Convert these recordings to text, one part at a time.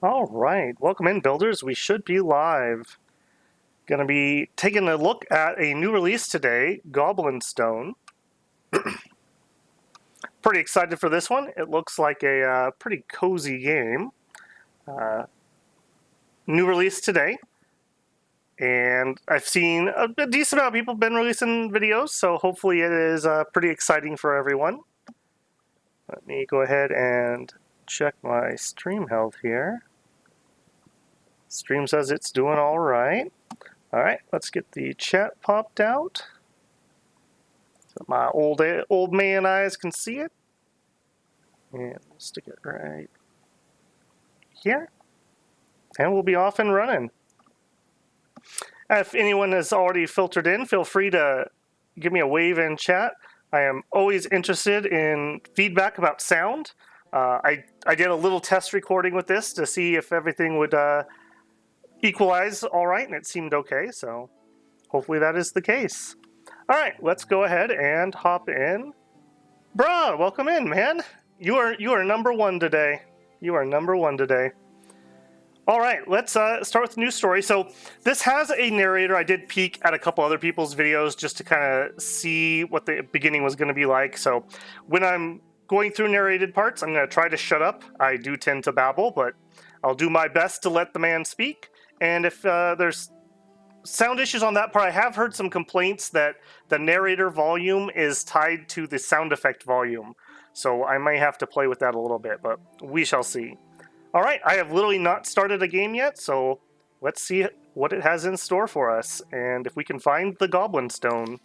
All right, welcome in, builders. We should be live. Going to be taking a look at a new release today, Goblin Stone. Pretty excited for this one. It looks like a pretty cozy game. New release today. And I've seen a decent amount of people been releasing videos, so hopefully it is pretty exciting for everyone. Let me go ahead and check my stream health here. Stream says it's doing all right. All right, let's get the chat popped out so my old man eyes can see it. And we'll stick it right here. And we'll be off and running. If anyone has already filtered in, feel free to give me a wave in chat. I am always interested in feedback about sound. I did a little test recording with this to see if everything would equalize all right, and it seemed okay, so hopefully that is the case. All right, let's go ahead and hop in. Bruh, welcome in, man. You are number one today. You are number one today. All right, let's start with the new story. So this has a narrator. I did peek at a couple other people's videos just to kind of see what the beginning was going to be like. So when I'm going through narrated parts, I'm going to try to shut up. I do tend to babble, but I'll do my best to let the man speak. And if there's sound issues on that part, I have heard some complaints that the narrator volume is tied to the sound effect volume. So I may have to play with that a little bit, but we shall see. All right, I have literally not started a game yet, so let's see what it has in store for us. And if we can find the Goblin Stone.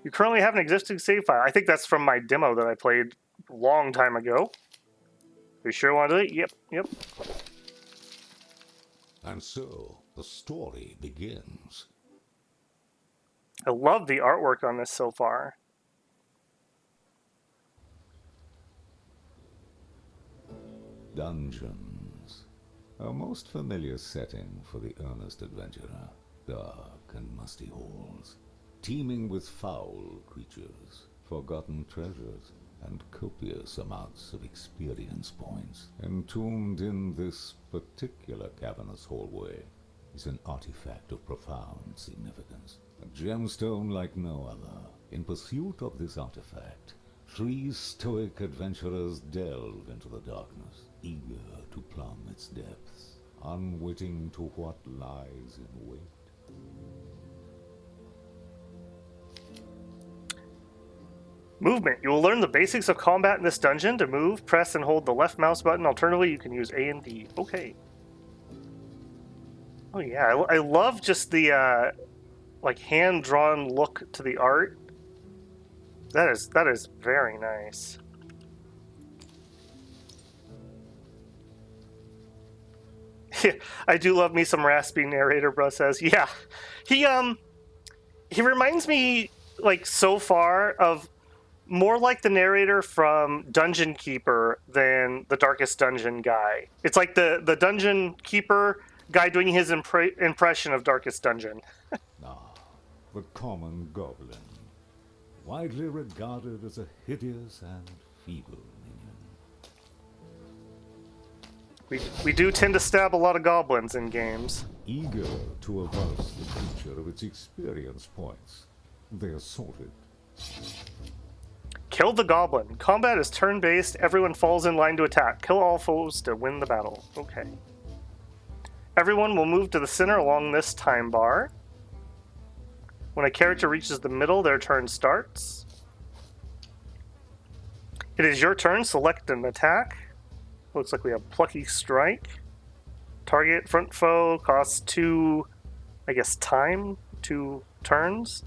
You currently have an existing save file. I think that's from my demo that I played a long time ago. You sure want to do it? Yep. And so, the story begins. I love the artwork on this so far. Dungeons. A most familiar setting for the earnest adventurer. Dark and musty halls, teeming with foul creatures, forgotten treasures, and copious amounts of experience points. Entombed in this particular cavernous hallway is an artifact of profound significance. A gemstone like no other. In pursuit of this artifact, 3 stoic adventurers delve into the darkness, eager to plumb its depths, unwitting to what lies in wait. Movement. You will learn the basics of combat in this dungeon. To move, press and hold the left mouse button. Alternatively, you can use A and D. Okay. Oh yeah, I love just the like hand-drawn look to the art. That is very nice. I do love me some raspy narrator, bro says. Yeah. He reminds me, like, so far of more like the narrator from Dungeon Keeper than the Darkest Dungeon guy. It's like the Dungeon Keeper guy doing his impression of Darkest Dungeon. The common goblin, widely regarded as a hideous and feeble minion. We do tend to stab a lot of goblins in games. Eager to avulse the creature of its experience points, they assault it. Kill the goblin. Combat is turn-based. Everyone falls in line to attack. Kill all foes to win the battle. Okay. Everyone will move to the center along this time bar. When a character reaches the middle, their turn starts. It is your turn. Select an attack. Looks like we have Plucky Strike. Target front foe costs 2, I guess, 2 turns,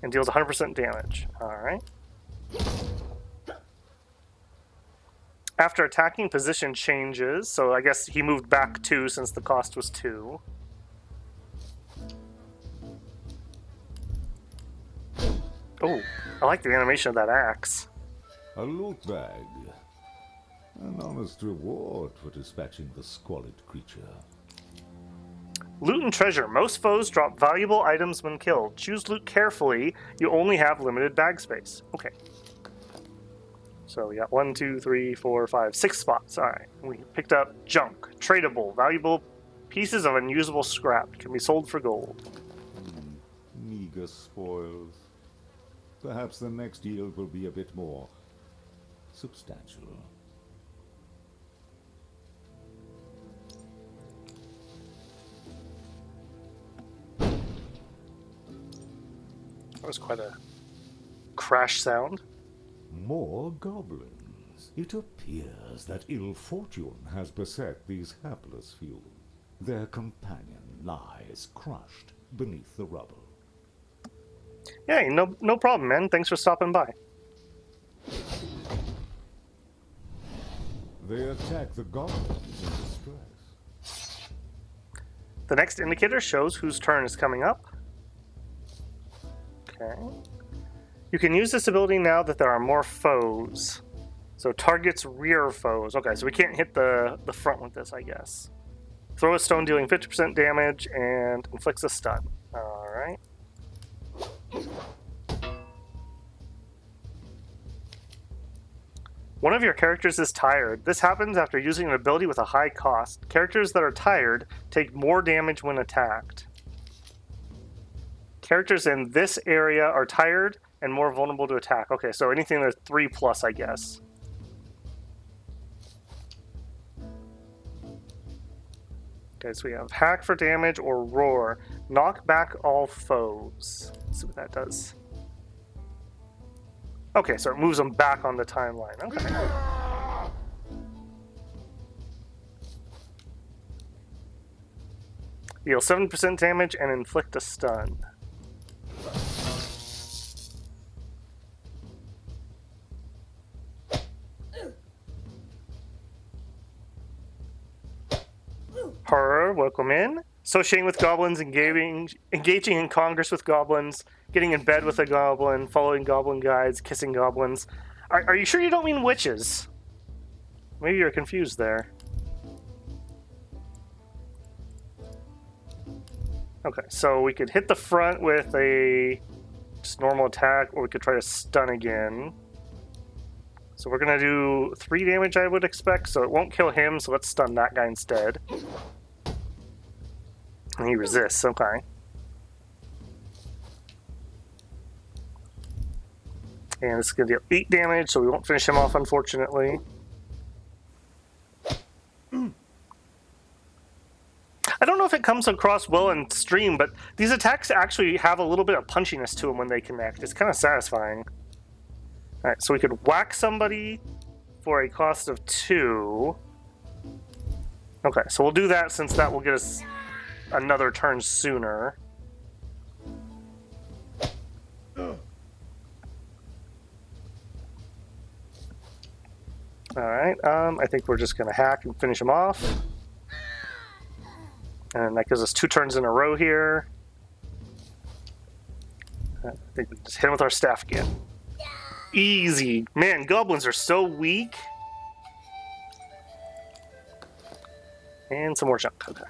and deals 100% damage. Alright. After attacking, position changes, so I guess he moved back 2 since the cost was 2. Oh, I like the animation of that axe. A loot bag. An honest reward for dispatching the squalid creature. Loot and treasure. Most foes drop valuable items when killed. Choose loot carefully. You only have limited bag space. Okay. So we got 1, 2, 3, 4, 5, 6 spots. All right. We picked up junk, tradable, valuable pieces of unusable scrap. Can be sold for gold. Meager spoils. Perhaps the next yield will be a bit more substantial. That was quite a crash sound. More goblins. It appears that ill fortune has beset these hapless few. Their companion lies crushed beneath the rubble. Yeah, no problem, man. Thanks for stopping by. They attack the goblins in distress. The next indicator shows whose turn is coming up. Okay. You can use this ability now that there are more foes. So targets rear foes. Okay, so we can't hit the front with this, I guess. Throw a stone dealing 50% damage and inflicts a stun. Alright. One of your characters is tired. This happens after using an ability with a high cost. Characters that are tired take more damage when attacked. Characters in this area are tired and more vulnerable to attack. Okay, so anything that's 3+, I guess. Okay, so we have hack for damage or roar. Knock back all foes. Let's see what that does. Okay, so it moves them back on the timeline. Okay. Deal 7% damage and inflict a stun. Horror, welcome in. Associating with goblins, engaging in congress with goblins, getting in bed with a goblin, following goblin guides, kissing goblins. Are you sure you don't mean witches? Maybe you're confused there. Okay, so we could hit the front with a just normal attack, or we could try to stun again. So we're gonna do 3 damage, I would expect, so it won't kill him, so let's stun that guy instead. And he resists, okay. And this is going to deal 8 damage, so we won't finish him off, unfortunately. I don't know if it comes across well in stream, but these attacks actually have a little bit of punchiness to them when they connect. It's kind of satisfying. Alright, so we could whack somebody for a cost of 2. Okay, so we'll do that since that will get us another turn sooner. Alright, I think we're just going to hack and finish him off. And that gives us 2 turns in a row here. I think we just hit him with our staff again. Easy. Man, goblins are so weak. And some more junk. Okay.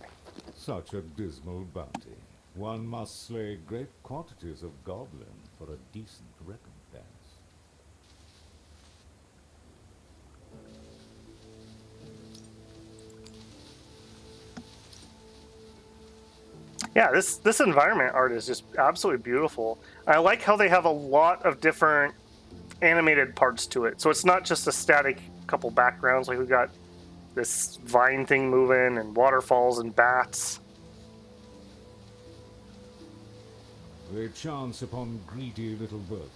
Such a dismal bounty. One must slay great quantities of goblin for a decent recompense. Yeah, this environment art is just absolutely beautiful. I like how they have a lot of different animated parts to it. So it's not just a static couple backgrounds. Like we've got this vine thing moving and waterfalls and bats. They chance upon greedy little burglars.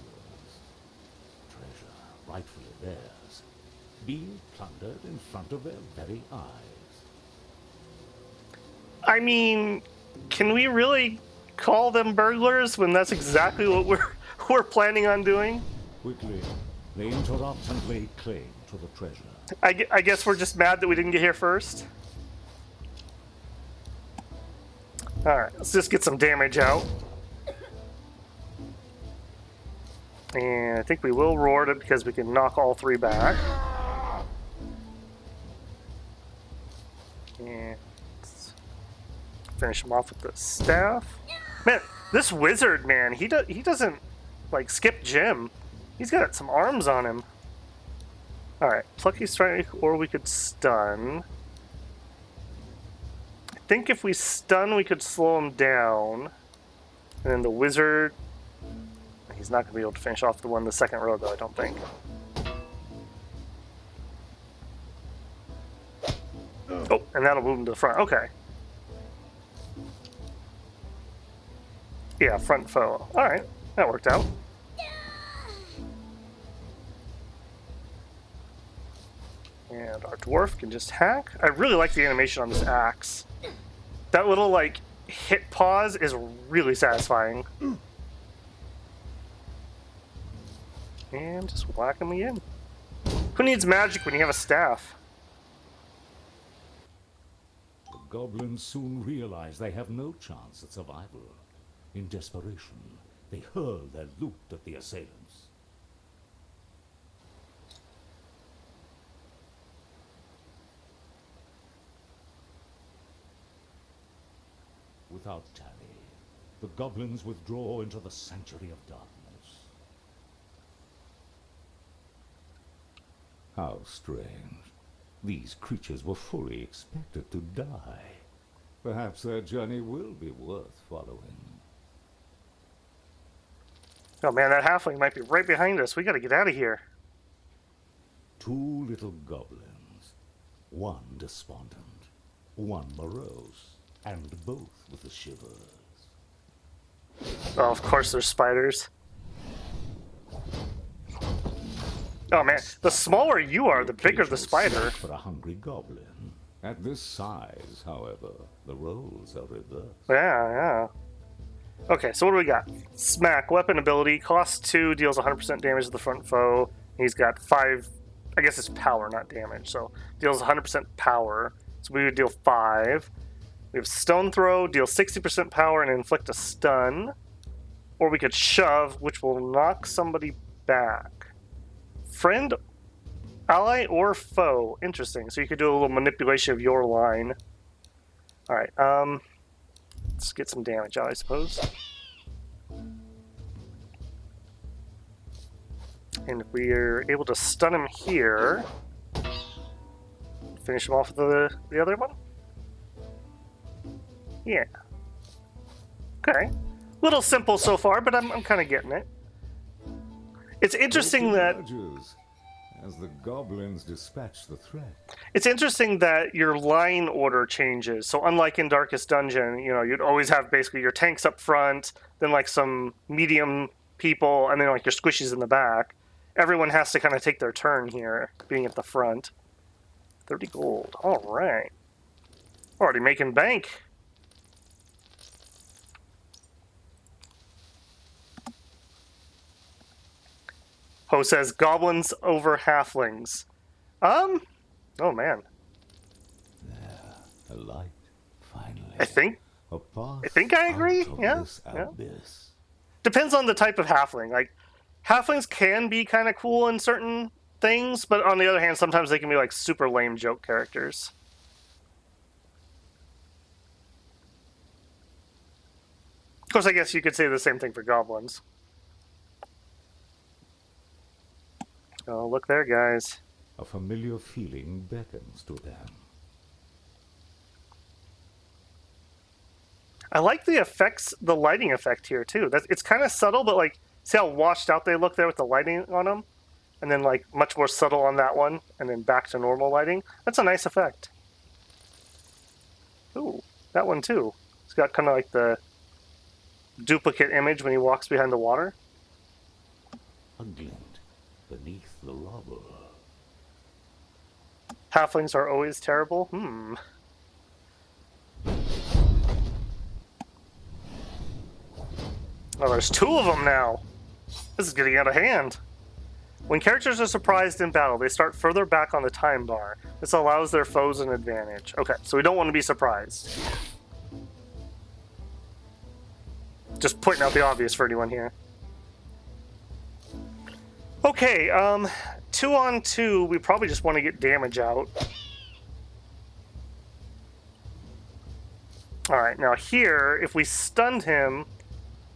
Treasure rightfully theirs, being plundered in front of their very eyes. I mean, can we really call them burglars when that's exactly what we're planning on doing? Quickly, they interrupt and lay claim to the treasure. I guess we're just mad that we didn't get here first. Alright, let's just get some damage out. And I think we will roar it because we can knock all 3 back. And let's finish him off with the staff. Man, this wizard, man, he doesn't like skip gym. He's got some arms on him. Alright, Plucky Strike, or we could stun. I think if we stun, we could slow him down. And then the wizard... He's not going to be able to finish off the second row, though, I don't think. Oh, and that'll move him to the front. Okay. Yeah, front foe. Alright, that worked out. And our dwarf can just hack. I really like the animation on this axe. That little, like, hit pause is really satisfying. And just whack him again. Who needs magic when you have a staff? The goblins soon realize they have no chance at survival. In desperation, they hurl their loot at the assailants. Without tarry, the goblins withdraw into the sanctuary of darkness. How strange. These creatures were fully expected to die. Perhaps their journey will be worth following. Oh man, that halfling might be right behind us. We gotta get out of here. Two little goblins, one despondent, one morose, and both with the shivers. Oh, of course there's spiders. Oh man, the smaller you are, the bigger the spider. For a hungry goblin. At this size, however, the roles are reversed. Yeah. Okay, so what do we got? Smack, weapon ability, cost 2, deals 100% damage to the front foe. He's got 5, I guess it's power, not damage, so deals 100% power. So we would deal 5. We have stone throw, deal 60% power and inflict a stun. Or we could shove, which will knock somebody back. Friend, ally, or foe. Interesting. So you could do a little manipulation of your line. Alright, let's get some damage out, I suppose. And if we are able to stun him here, finish him off with the other one? Yeah. Okay. Little simple so far, but I'm kind of getting it. It's interesting that... As the goblins dispatch the threat. It's interesting that your line order changes. So unlike in Darkest Dungeon, you know, you'd always have basically your tanks up front, then like some medium people, and then like your squishies in the back. Everyone has to kind of take their turn here, being at the front. 30 gold. All right. Already making bank. Ho says, goblins over halflings. Oh man. There, a light, finally. I think I agree. Yeah. Depends on the type of halfling. Like, halflings can be kind of cool in certain things, but on the other hand, sometimes they can be like super lame joke characters. Of course, I guess you could say the same thing for goblins. Oh, look there, guys. A familiar feeling beckons to them. I like the effects, the lighting effect here, too. It's kind of subtle, but, like, see how washed out they look there with the lighting on them? And then, like, much more subtle on that one, and then back to normal lighting. That's a nice effect. Ooh, that one, too. It's got kind of like the duplicate image when he walks behind the water. A glint beneath the rubble. Halflings are always terrible? Oh, there's 2 of them now. This is getting out of hand. When characters are surprised in battle, they start further back on the time bar. This allows their foes an advantage. Okay, so we don't want to be surprised. Just pointing out the obvious for anyone here. Okay, 2 on 2, we probably just want to get damage out. Alright, now here, if we stunned him,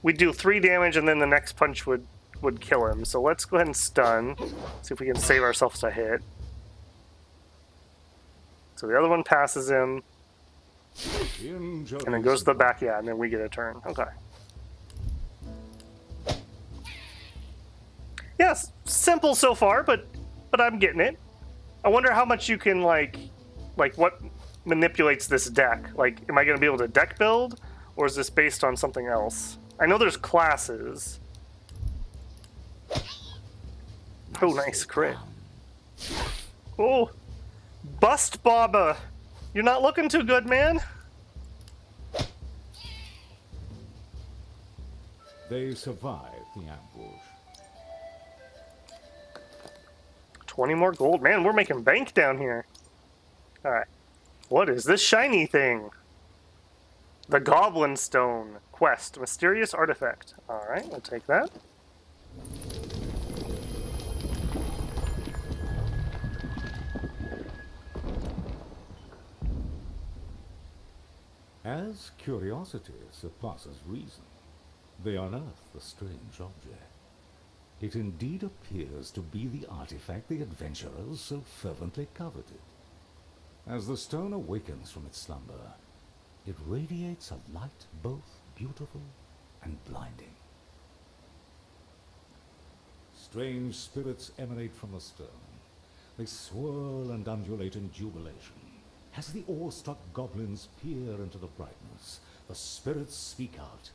we'd do 3 damage and then the next punch would kill him. So let's go ahead and stun. See if we can save ourselves a hit. So the other one passes him, Injuries and then goes to the back. Yeah, and then we get a turn. Okay. Yes, simple so far, but I'm getting it. I wonder how much you can like what manipulates this deck. Like, am I going to be able to deck build, or is this based on something else? I know there's classes. Oh, nice crit. Oh, bust Baba. You're not looking too good, man. They survived the ambush. 20 more gold. Man, we're making bank down here. All right. What is this shiny thing? The Goblin Stone. Quest. Mysterious artifact. All right, we'll take that. As curiosity surpasses reason, they unearth the strange object. It indeed appears to be the artifact the adventurers so fervently coveted. As the stone awakens from its slumber, it radiates a light both beautiful and blinding. Strange spirits emanate from the stone. They swirl and undulate in jubilation. As the awe-struck goblins peer into the brightness, the spirits speak out.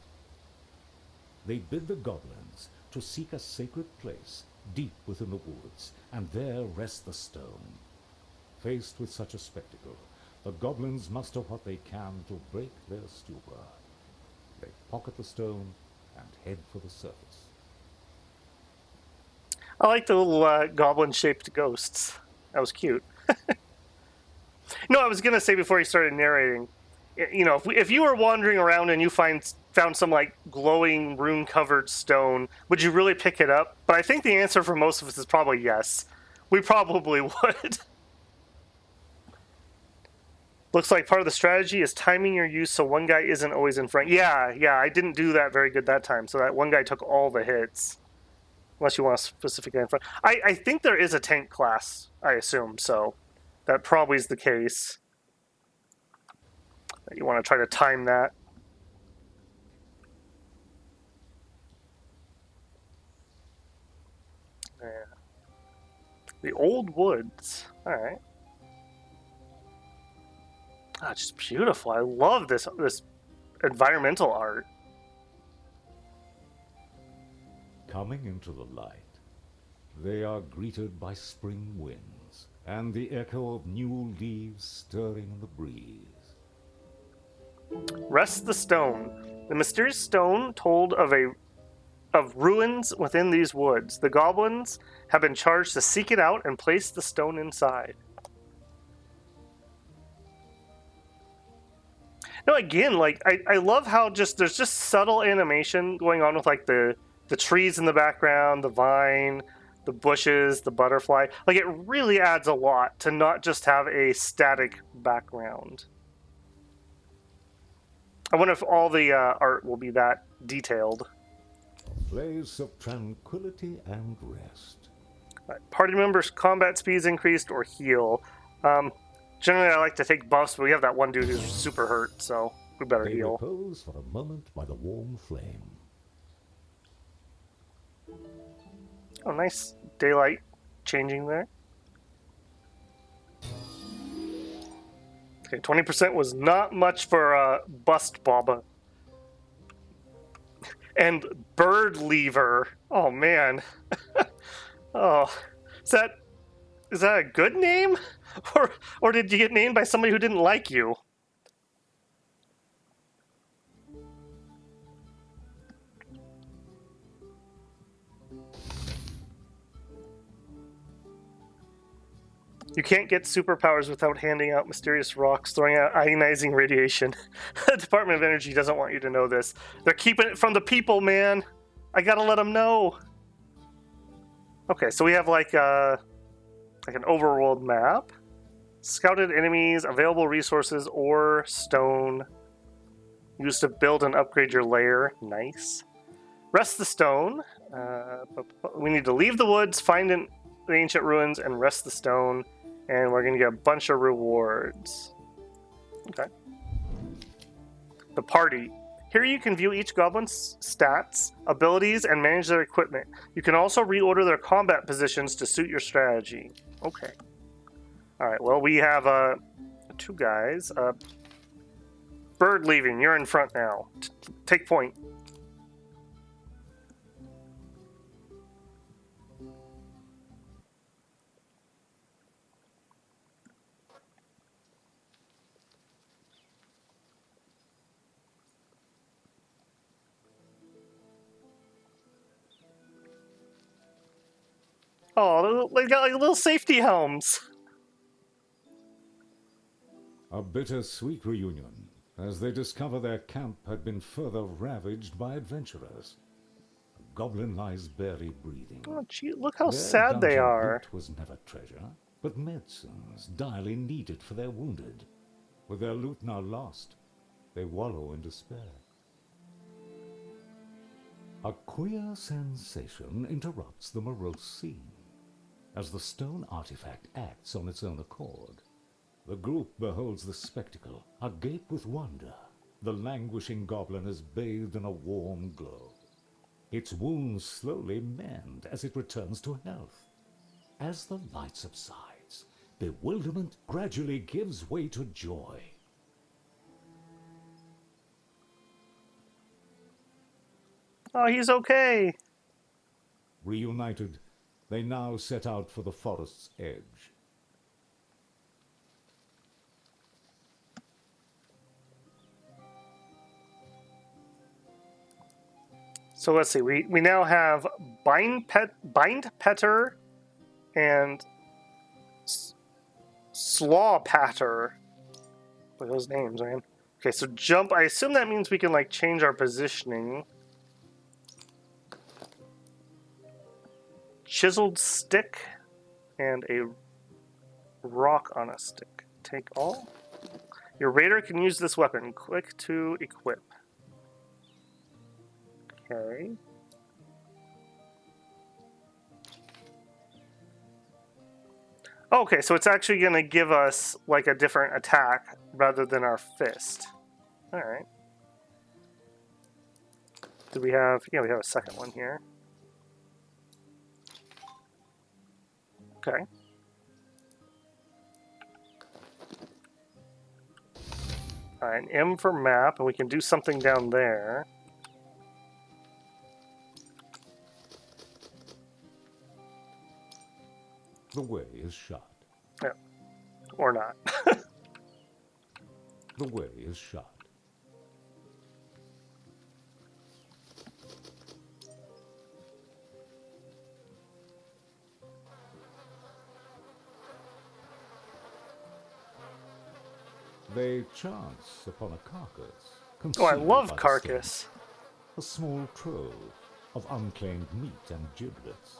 They bid the goblins to seek a sacred place deep within the woods, and there rest the stone. Faced with such a spectacle, the goblins muster what they can to break their stupor. They pocket the stone and head for the surface. I like the little goblin-shaped ghosts. That was cute. No, I was gonna say before you started narrating, you know, if you were wandering around and you found some like glowing rune-covered stone, would you really pick it up? But I think the answer for most of us is probably yes. We probably would. Looks like part of the strategy is timing your use so one guy isn't always in front. Yeah, I didn't do that very good that time, so that one guy took all the hits. Unless you want a specific guy in front. I think there is a tank class, I assume, so that probably is the case. You want to try to time that. Yeah. The old woods. All right. Ah, just beautiful. I love this environmental art. Coming into the light, they are greeted by spring winds and the echo of new leaves stirring in the breeze. Rest the stone. The mysterious stone told of ruins within these woods. The goblins have been charged to seek it out and place the stone inside. No, again, like I love how there's just subtle animation going on with like the trees in the background, the vine, the bushes, the butterfly. Like it really adds a lot to not just have a static background. I wonder if all the art will be that detailed. A place of tranquility and rest. Party members' combat speeds increased or heal. Generally, I like to take buffs, but we have that one dude who's super hurt, so we better They heal. repose for a moment by the warm flame. Oh, nice daylight changing there. Okay, 20% was not much for Bust Baba. And Bird Lever. Oh, man. Oh, is that a good name? Or did you get named by somebody who didn't like you? You can't get superpowers without handing out mysterious rocks, throwing out ionizing radiation. The Department of Energy doesn't want you to know this. They're keeping it from the people, man. I gotta let them know. Okay, so we have like an overworld map. Scouted enemies, available resources, ore, stone. Used to build and upgrade your lair. Nice. Rest the stone. We need to leave the woods, find the ancient ruins, and rest the stone. And we're going to get a bunch of rewards. Okay. The party. Here you can view each goblin's stats, abilities, and manage their equipment. You can also reorder their combat positions to suit your strategy. Okay. Alright, well, we have 2 guys. Bird leaving. You're in front now. Take point. Oh, they got like little safety helms. A bittersweet reunion, as they discover their camp had been further ravaged by adventurers. The goblin lies barely breathing. Oh, gee, look how Their sad they dungeon are. loot was never treasure, but medicines direly needed for their wounded. With their loot now lost, they wallow in despair. A queer sensation interrupts the morose scene. As the stone artifact acts on its own accord, the group beholds the spectacle, agape with wonder. The languishing goblin is bathed in a warm glow. Its wounds slowly mend as it returns to health. As the light subsides, bewilderment gradually gives way to joy. Oh, he's okay. Reunited, they now set out for the forest's edge. So let's see. We now have Bind Petter and Slaw Patter. What are those names, man? Okay, so jump. I assume that means we can like change our positioning. Chiseled stick and a rock on a stick. Take all. Your raider can use this weapon. Click to equip. Okay. Okay, so it's actually going to give us like a different attack rather than our fist. Alright. Do we have... Yeah, we have a second one here. Okay. Alright, M for map, and we can do something down there. The way is shut. Yeah. Or not. The way is shut. They chance upon a carcass. Oh, I concealed love by the carcass. stone. A small trove of unclaimed meat and giblets.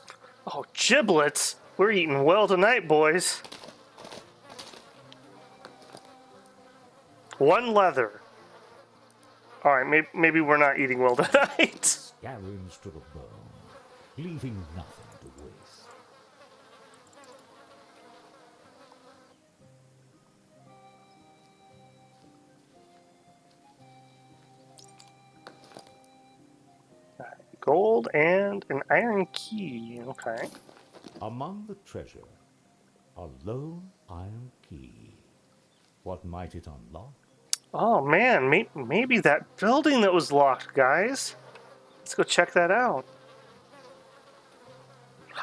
Oh, giblets! We're eating well tonight, boys. 1 leather. Alright, maybe we're not eating well tonight. Scavenged to the bone, leaving nothing to waste. Gold and an iron key. Okay. Among the treasure, a lone iron key. What might it unlock? Oh man, maybe that building that was locked, guys. Let's go check that out.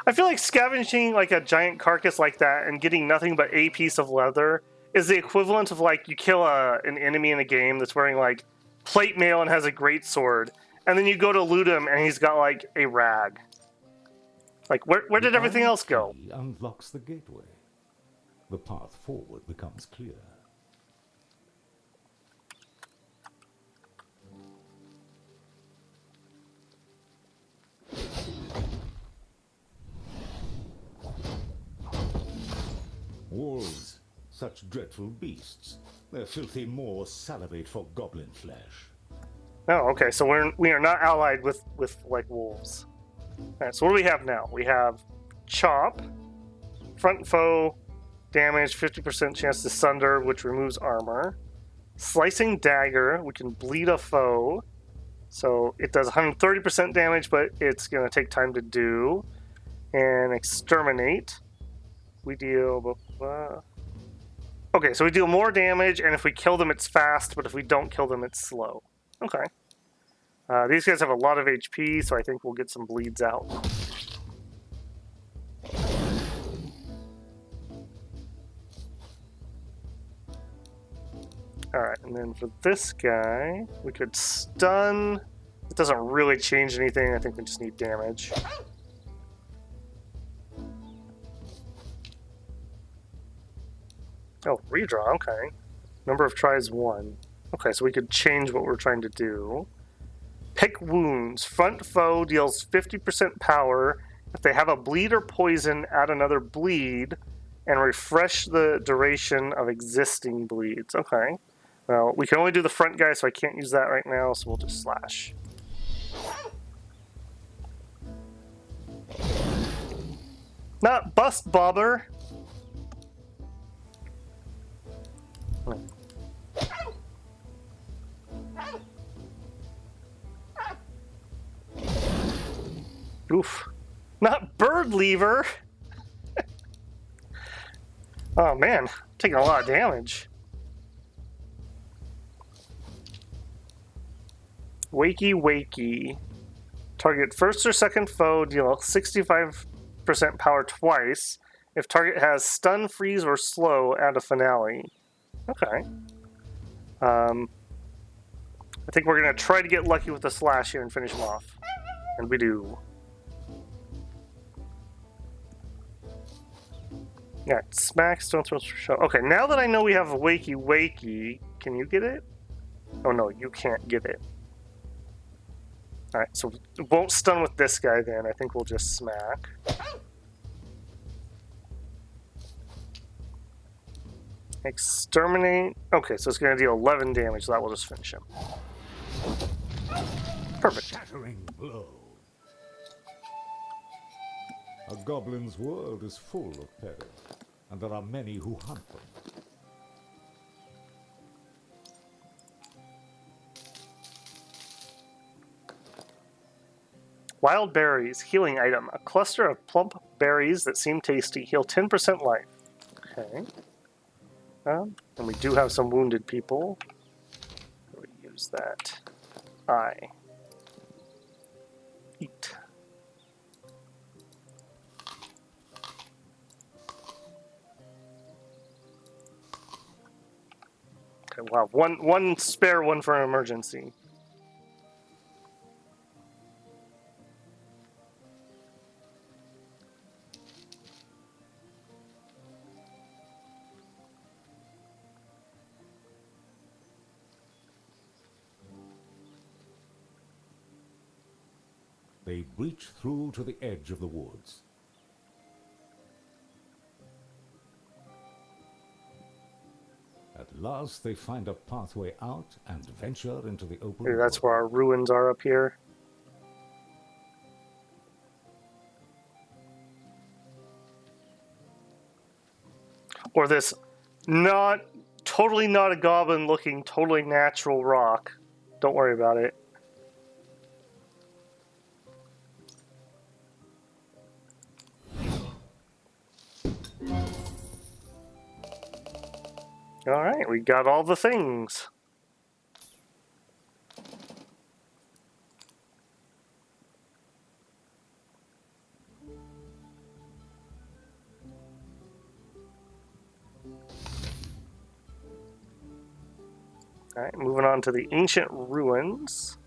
I feel like scavenging like a giant carcass like that and getting nothing but a piece of leather is the equivalent of like you kill an enemy in a game that's wearing like plate mail and has a great sword, and then you go to loot him and he's got like a rag. Like where did everything else go? The iron key unlocks the gateway. The path forward becomes clear. Wolves, such dreadful beasts. Their filthy maws salivate for goblin flesh. Oh, okay. So we are not allied with like wolves. All right. So what do we have now? We have chop, front foe, damage, 50% chance to sunder, which removes armor. Slicing dagger, we can bleed a foe. So it does 130% damage, but it's going to take time to do. And exterminate, we deal... Okay, so we deal more damage, and if we kill them, it's fast, but if we don't kill them, it's slow. Okay. These guys have a lot of HP, so I think we'll get some bleeds out. Alright, and then for this guy, we could stun. It doesn't really change anything. I think we just need damage. Oh, redraw, okay. Number of tries 1. Okay, so we could change what we're trying to do. Pick wounds. Front foe deals 50% power. If they have a bleed or poison, add another bleed and refresh the duration of existing bleeds. Okay. Well, we can only do the front guy, so I can't use that right now, so we'll just slash. Not bust bobber. Oof. Not bird lever. Oh man, taking a lot of damage. Wakey wakey. Target first or second foe, deal 65% power twice. If target has stun, freeze, or slow, add a finale. Okay. I think we're going to try to get lucky with the slash here and finish him off. And we do. Yeah, smack, stone throws for show. Okay, now that I know we have a wakey wakey, can you get it? Oh no, you can't get it. Alright, so it won't stun with this guy then. I think we'll just smack. Exterminate. Okay, so it's going to deal 11 damage, so that will just finish him. Perfect. Shattering blow. A goblin's world is full of peril, and there are many who hunt them. Wild berries, healing item. A cluster of plump berries that seem tasty. Heal 10% life. Okay. And we do have some wounded people. We use that. Eat. Okay, wow. One spare one for an emergency. They breach through to the edge of the woods. At last they find a pathway out and venture into the open Maybe that's world. where our ruins are up here. Or this totally not a goblin looking, totally natural rock. Don't worry about it. Alright, we got all the things. Alright, moving on to the ancient ruins.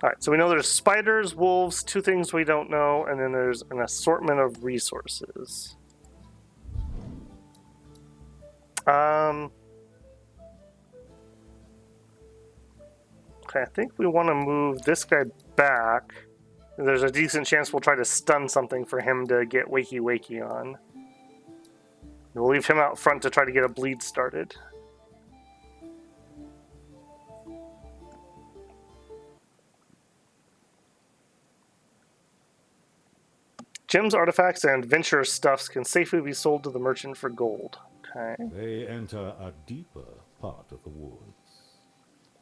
Alright, so we know there's spiders, wolves, 2 things we don't know, and then there's an assortment of resources. Okay, I think we want to move this guy back. There's a decent chance we'll try to stun something for him to get wakey wakey on. We'll leave him out front to try to get a bleed started. Gems, artifacts, and adventure stuffs can safely be sold to the merchant for gold. Okay. They enter a deeper part of the woods.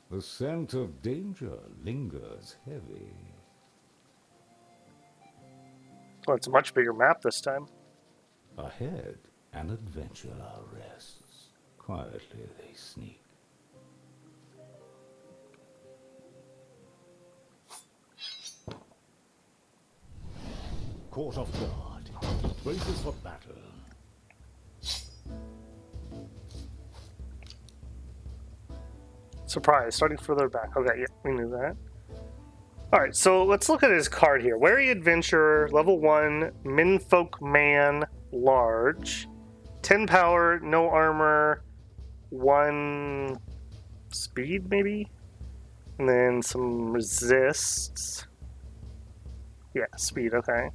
The scent of danger lingers heavy. Well, it's a much bigger map this time. Ahead, an adventurer rests. Quietly they sneak. Caught off guard, he braces for battle. Surprise, starting further back. Okay, yeah, we knew that. Alright, so let's look at his card here. Wary Adventurer, level 1, Minfolk Man, large. 10 power, no armor, 1 speed, maybe? And then some resists. Yeah, speed, okay.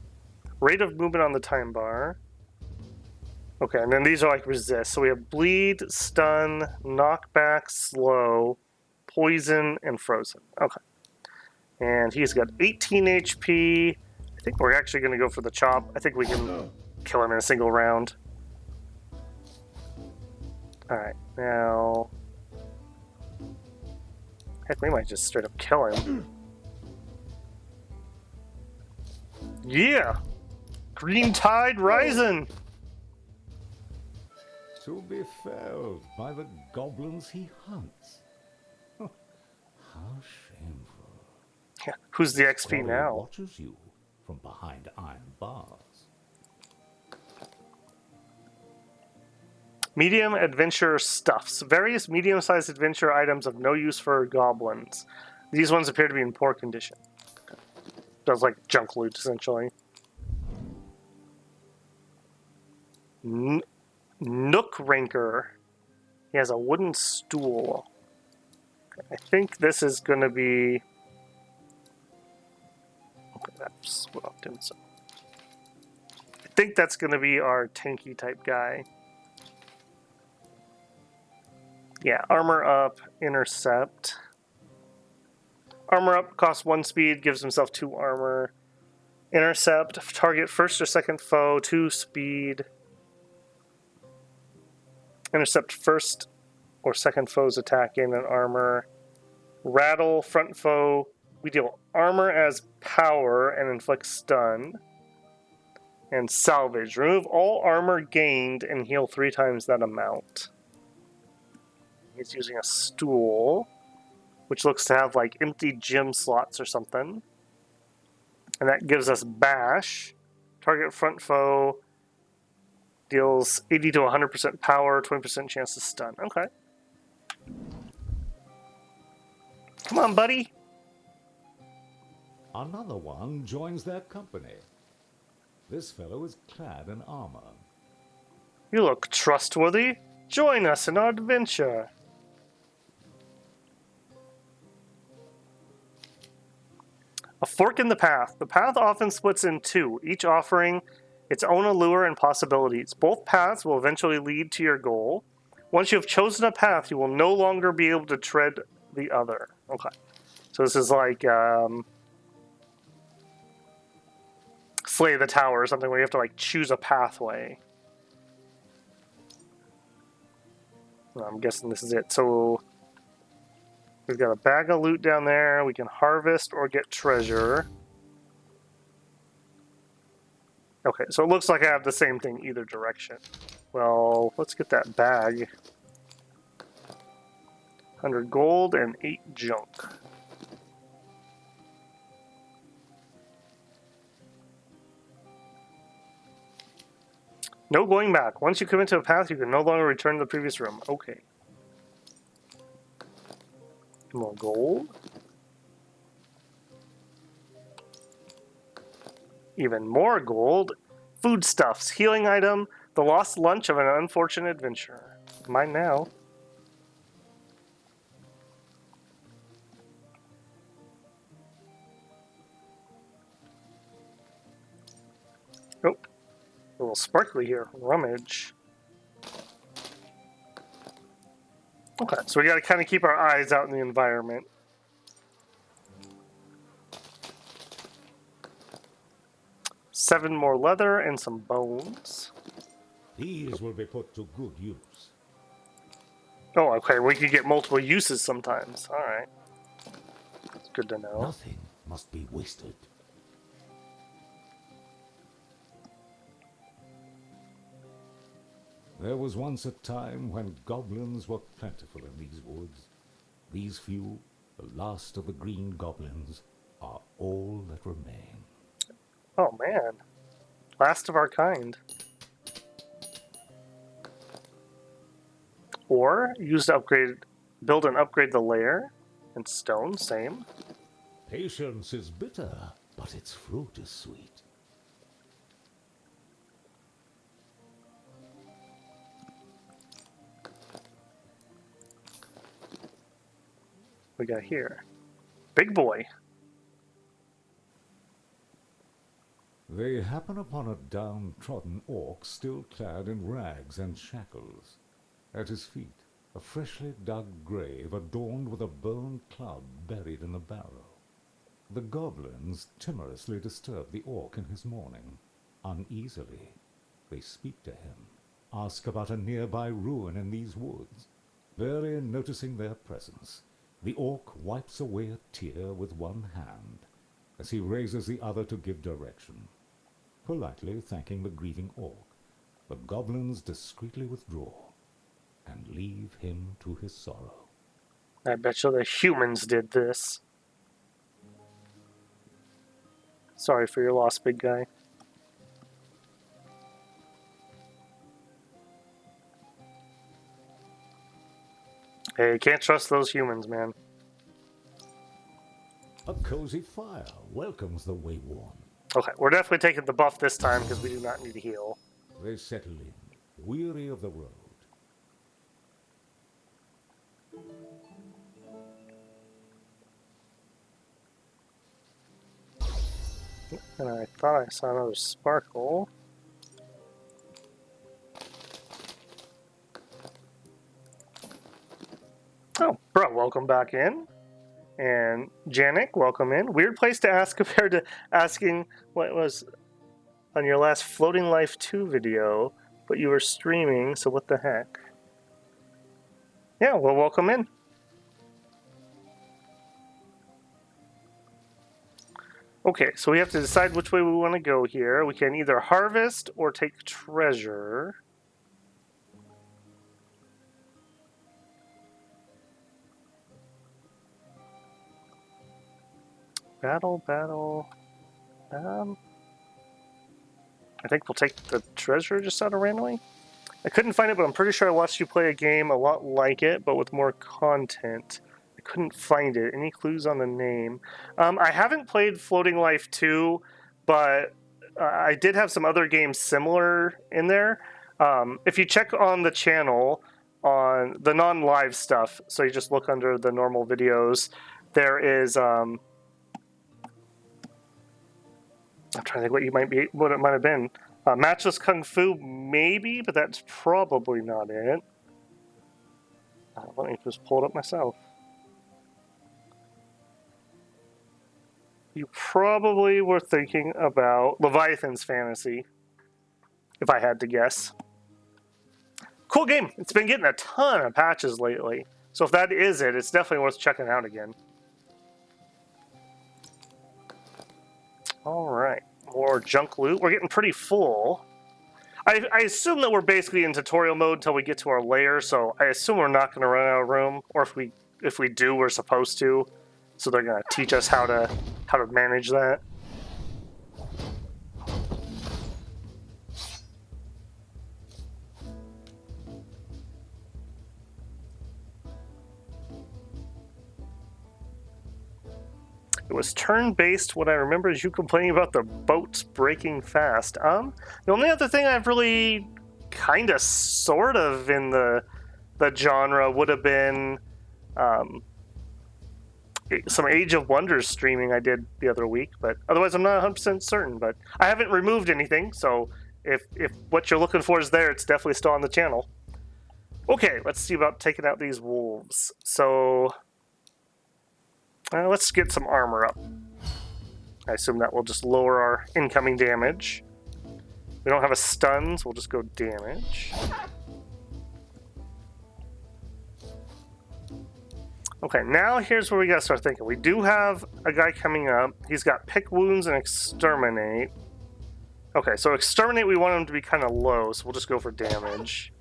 Rate of movement on the time bar. Okay, and then these are like resist. So we have bleed, stun, knockback, slow, poison, and frozen. Okay. And he's got 18 HP. I think we're actually going to go for the chop. I think we can kill him in a single round. Alright, now... Heck, we might just straight up kill him. Yeah! Green Tide Rising! To be felled by the goblins he hunts. How shameful. Yeah, who's the XP Probably now? watches you from behind iron bars. Medium adventure stuffs. Various medium-sized adventure items of no use for goblins. These ones appear to be in poor condition. Does like junk loot, essentially. Nook Ranker. He has a wooden stool. I think this is going to be... Okay, that's swapped him, so... I think that's going to be our tanky type guy. Yeah, armor up, intercept. Armor up costs 1 speed, gives himself 2 armor. Intercept, target first or second foe, 2 speed. Intercept first or second foe's attack in and armor. Rattle, front foe. We deal armor as power and inflict stun. And salvage. Remove all armor gained and heal 3 times that amount. He's using a stool, which looks to have like empty gem slots or something. And that gives us bash. Target front foe. Deals 80 to 100% power, 20% chance to stun. Okay. Come on, buddy. Another one joins their company. This fellow is clad in armor. You look trustworthy. Join us in our adventure. A fork in the path. The path often splits in 2, each offering its own allure and possibilities. Both paths will eventually lead to your goal. Once you have chosen a path, you will no longer be able to tread the other. Okay. So this is like Slay the Tower or something where you have to like choose a pathway. I'm guessing this is it. So we've got a bag of loot down there. We can harvest or get treasure. Okay, so it looks like I have the same thing either direction. Well, let's get that bag. 100 gold and 8 junk. No going back. Once you commit to a path, you can no longer return to the previous room. Okay. More gold. Even more gold. Foodstuffs. Healing item. The lost lunch of an unfortunate adventurer. Mine now. Oh. A little sparkly here. Rummage. Okay, so we gotta kind of keep our eyes out in the environment. 7 more leather and some bones. These will be put to good use. Oh, okay. We could get multiple uses sometimes. All right. That's good to know. Nothing must be wasted. There was once a time when goblins were plentiful in these woods. These few, the last of the green goblins, are all that remain. Oh, man. Last of our kind. Or use to build and upgrade the lair. And stone, same. Patience is bitter, but its fruit is sweet. We got here. Big boy. They happen upon a downtrodden orc still clad in rags and shackles. At his feet, a freshly dug grave adorned with a bone club buried in a barrow. The goblins timorously disturb the orc in his mourning. Uneasily, they speak to him, ask about a nearby ruin in these woods. Barely noticing their presence, the orc wipes away a tear with one hand as he raises the other to give direction. Politely thanking the grieving orc, the goblins discreetly withdraw and leave him to his sorrow. I bet you the humans did this. Sorry for your loss, big guy. Hey, you can't trust those humans, man. A cozy fire welcomes the wayworn. Okay, we're definitely taking the buff this time because we do not need to heal. They settle in, weary of the road. And I thought I saw another sparkle. Oh, bro, welcome back in. And Janik, welcome in. Weird place to ask compared to asking what was on your last Floating Life 2 video, but you were streaming, so what the heck? Yeah, well, welcome in. Okay, so we have to decide which way we want to go here. We can either harvest or take treasure. Battle. I think we'll take the treasure just out of randomly. I couldn't find it, but I'm pretty sure I watched you play a game a lot like it, but with more content. I couldn't find it. Any clues on the name? I haven't played Floating Life 2, but I did have some other games similar in there. If you check on the channel, on the non-live stuff, so you just look under the normal videos, there is... I'm trying to think what it might have been. Matchless Kung Fu, maybe, but that's probably not it. Let me just pull it up myself. You probably were thinking about Leviathan's Fantasy, if I had to guess. Cool game. It's been getting a ton of patches lately. So if that is it, it's definitely worth checking out again. Alright, more junk loot. We're getting pretty full. I assume that we're basically in tutorial mode until we get to our lair, so I assume we're not going to run out of room, or if we do, we're supposed to. So they're going to teach us how to manage that. It was turn-based. What I remember is you complaining about the boats breaking fast. The only other thing I've really kind of sort of in the genre would have been some Age of Wonders streaming I did the other week, but otherwise I'm not 100% certain. But I haven't removed anything, so if what you're looking for is there, it's definitely still on the channel. Okay, let's see about taking out these wolves. So... let's get some armor up. I assume that will just lower our incoming damage. We don't have a stun, so we'll just go damage. Okay, now here's where we gotta start thinking. We do have a guy coming up. He's got pick wounds and exterminate. Okay, so exterminate, we want him to be kind of low, so we'll just go for damage.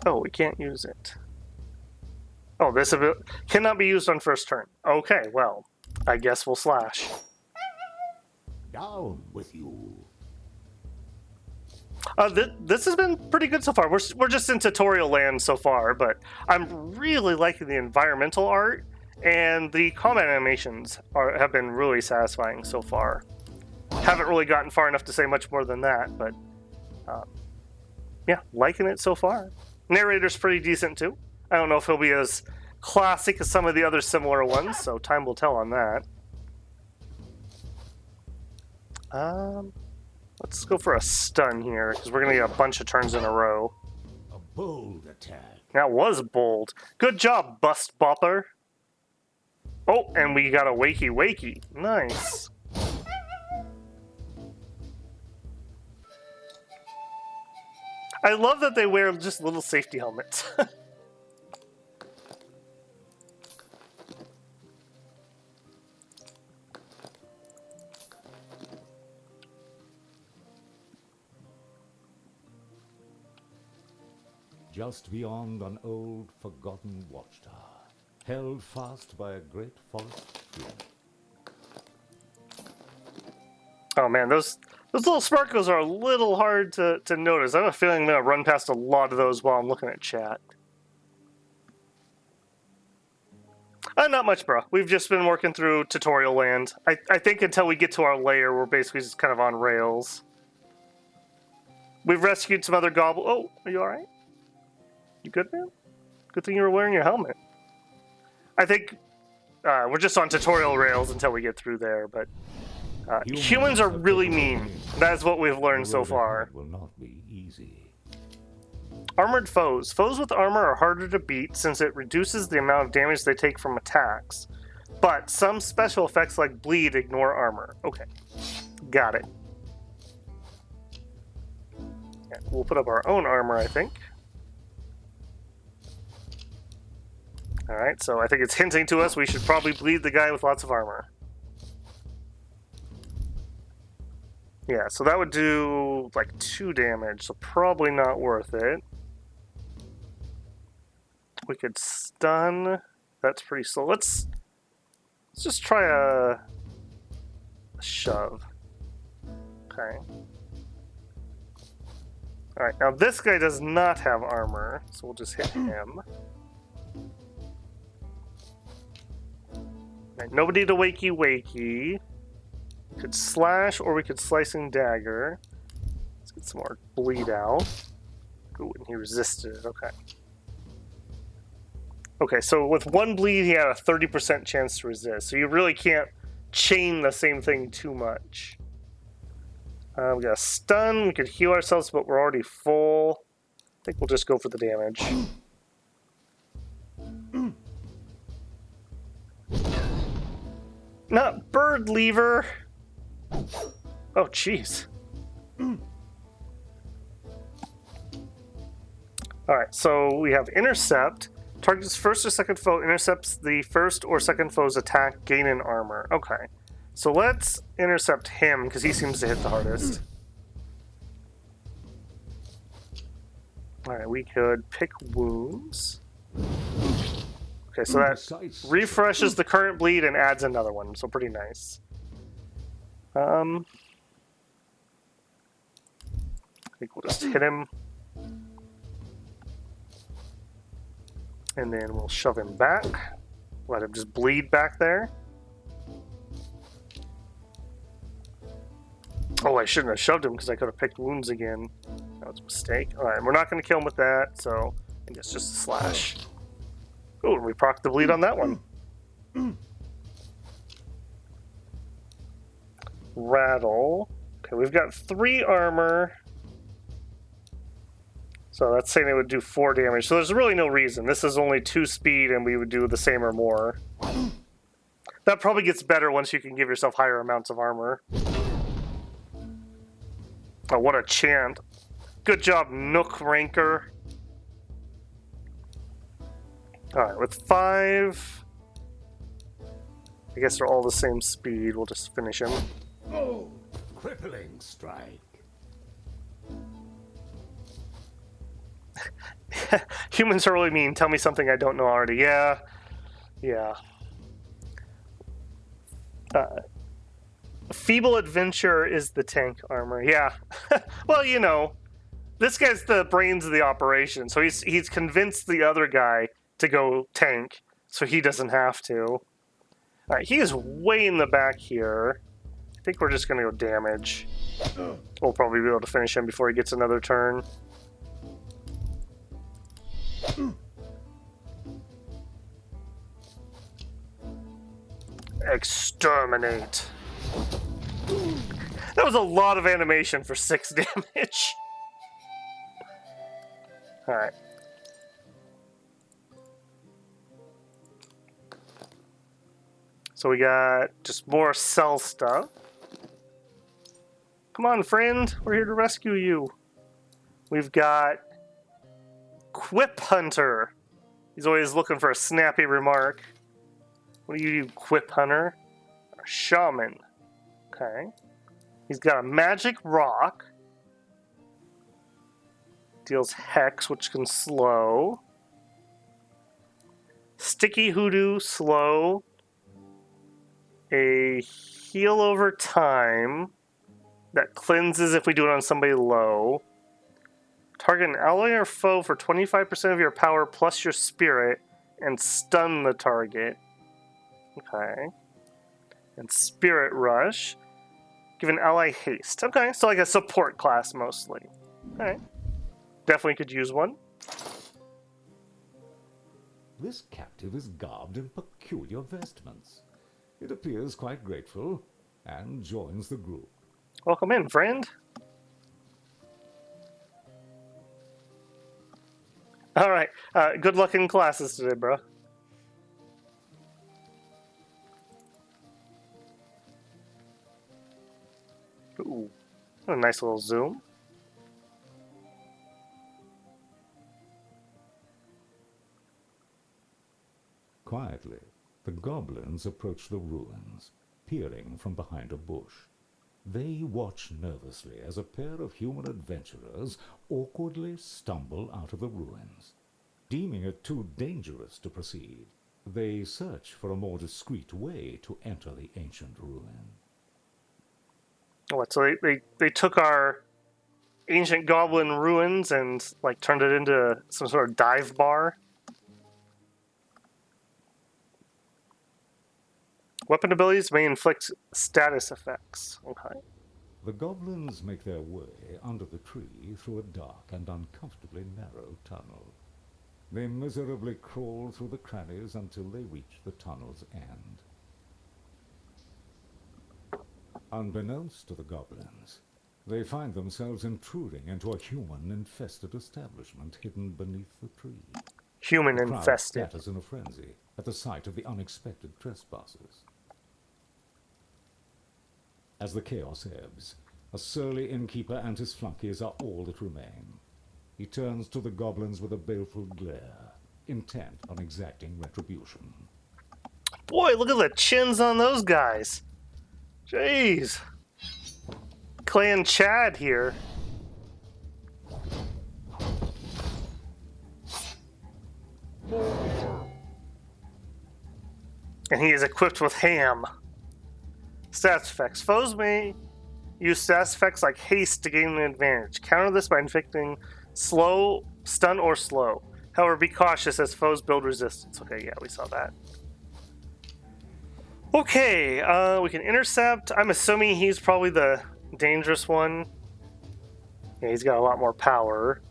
Oh, we can't use it. Oh, this ability cannot be used on first turn. Okay, well, I guess we'll slash. Down with you. This has been pretty good so far. We're just in tutorial land so far, but I'm really liking the environmental art, and the combat animations have been really satisfying so far. Haven't really gotten far enough to say much more than that, but yeah, liking it so far. Narrator's pretty decent too. I don't know if he'll be as classic as some of the other similar ones, so time will tell on that. Let's go for a stun here, because we're going to get a bunch of turns in a row. A bold attack. That was bold. Good job, Bust Bopper. Oh, and we got a Wakey Wakey. Nice. I love that they wear just little safety helmets. Just beyond an old, forgotten watchtower, held fast by a great forest tree. Oh man, those little sparkles are a little hard to notice. I have a feeling I'm going to run past a lot of those while I'm looking at chat. Not much, bro. We've just been working through tutorial land. I think until we get to our lair, we're basically just kind of on rails. We've rescued some other goblins. Oh, are you alright? You good, man? Good thing you were wearing your helmet. I think we're just on tutorial rails until we get through there, but humans are really mean. That's what we've learned so far. Will not be easy. Armored foes. Foes with armor are harder to beat since it reduces the amount of damage they take from attacks. But some special effects like bleed ignore armor. Okay, got it. Yeah, we'll put up our own armor, I think. Alright, so I think it's hinting to us we should probably bleed the guy with lots of armor. Yeah, so that would do like 2 damage, so probably not worth it. We could stun. That's pretty slow. Let's just try a shove. Okay. Alright, now this guy does not have armor, so we'll just hit him. Right, nobody to wakey wakey. We could slash or we could slicing dagger. Let's get some more bleed out. Ooh, and he resisted it. Okay. Okay, so with 1 bleed, he had a 30% chance to resist. So you really can't chain the same thing too much. We got a stun. We could heal ourselves, but we're already full. I think we'll just go for the damage. Not bird lever. Oh, jeez. Alright, so we have intercept. Targets first or second foe, intercepts the first or second foe's attack, gain in armor. Okay. So let's intercept him, because he seems to hit the hardest. Alright, we could pick wounds. Okay, so that refreshes the current bleed and adds another one, so pretty nice. I think we'll just hit him. And then we'll shove him back. Let him just bleed back there. Oh, I shouldn't have shoved him because I could have picked wounds again. That was a mistake. Alright, we're not going to kill him with that, so I guess just a slash. Oh, we procced the bleed on that one. Rattle. Okay, we've got 3 armor. So that's saying it would do 4 damage. So there's really no reason. This is only 2 speed, and we would do the same or more. That probably gets better once you can give yourself higher amounts of armor. Oh, what a chant. Good job, Nook Ranker. Alright, with 5... I guess they're all the same speed. We'll just finish him. Oh, crippling strike. Humans are really mean. Tell me something I don't know already. Yeah. Feeble Adventure is the tank armor. Yeah. Well, you know, this guy's the brains of the operation, so he's convinced the other guy to go tank, so he doesn't have to. Alright, he is way in the back here. I think we're just going to go damage. We'll probably be able to finish him before he gets another turn. Exterminate. That was a lot of animation for 6 damage. Alright. So we got just more cell stuff. Come on, friend. We're here to rescue you. We've got Quip Hunter. He's always looking for a snappy remark. What do you do, Quip Hunter? A shaman. Okay. He's got a magic rock. Deals hex, which can slow. Sticky hoodoo, slow. A heal over time that cleanses if we do it on somebody low. Target an ally or foe for 25% of your power plus your spirit and stun the target. Okay. And Spirit Rush. Give an ally haste. Okay, so like a support class mostly. Alright. Definitely could use one. This captive is garbed in peculiar vestments. It appears quite grateful and joins the group. Welcome in, friend. Alright, good luck in classes today, bro. Ooh, a nice little zoom. Quietly, the goblins approach the ruins, peering from behind a bush. They watch nervously as a pair of human adventurers awkwardly stumble out of the ruins. Deeming it too dangerous to proceed, they search for a more discreet way to enter the ancient ruin. What, so they took our ancient goblin ruins and like turned it into some sort of dive bar? Weapon abilities may inflict status effects. Okay. The goblins make their way under the tree through a dark and uncomfortably narrow tunnel. They miserably crawl through the crannies until they reach the tunnel's end. Unbeknownst to the goblins, they find themselves intruding into a human-infested establishment hidden beneath the tree. Human-infested. The crowd scatters in a frenzy at the sight of the unexpected trespassers. As the chaos ebbs, a surly innkeeper and his flunkies are all that remain. He turns to the goblins with a baleful glare, intent on exacting retribution. Boy, look at the chins on those guys. Jeez. Clan Chad here. And he is equipped with ham. Stats effects. Foes may use stats effects like haste to gain an advantage. Counter this by inflicting slow, stun, or slow. However, be cautious as foes build resistance. Okay, yeah, we saw that. Okay, we can intercept. I'm assuming he's probably the dangerous one. Yeah, he's got a lot more power.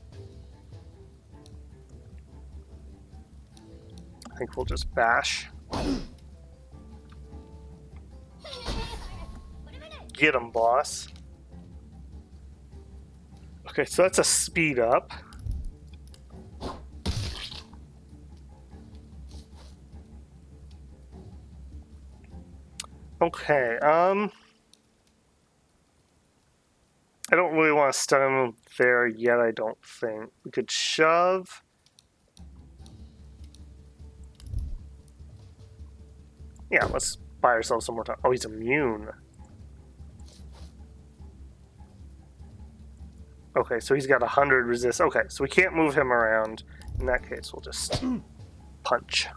I think we'll just bash. Get him, boss. Okay, so that's a speed up. Okay, I don't really want to stun him there yet, I don't think. We could shove. Yeah, let's buy ourselves some more time. Oh, he's immune. Okay, so he's got 100 resist. Okay, so we can't move him around. In that case, we'll just punch.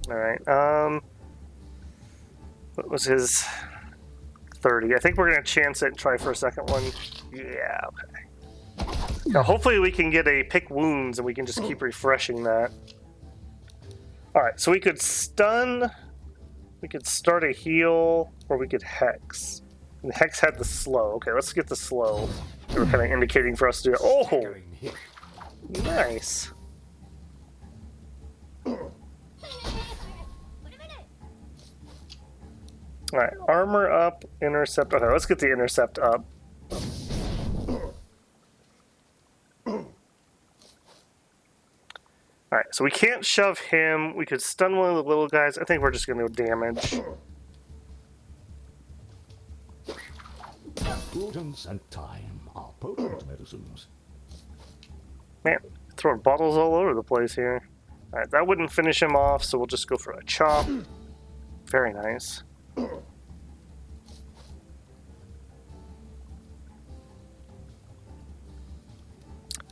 Alright, what was his 30? I think we're going to chance it and try for a second one. Yeah, okay. Now, hopefully we can get a pick wounds and we can just keep refreshing that. Alright, so we could stun, we could start a heal, or we could hex. And hex had the slow. Okay, let's get the slow. They were kind of indicating for us to do it. Oh! Nice. Alright, armor up, intercept. Okay, let's get the intercept up. Alright, so we can't shove him. We could stun one of the little guys. I think we're just going to go damage. Prudence and time are potent medicines. Man, throwing bottles all over the place here. Alright, that wouldn't finish him off, so we'll just go for a chop. Very nice.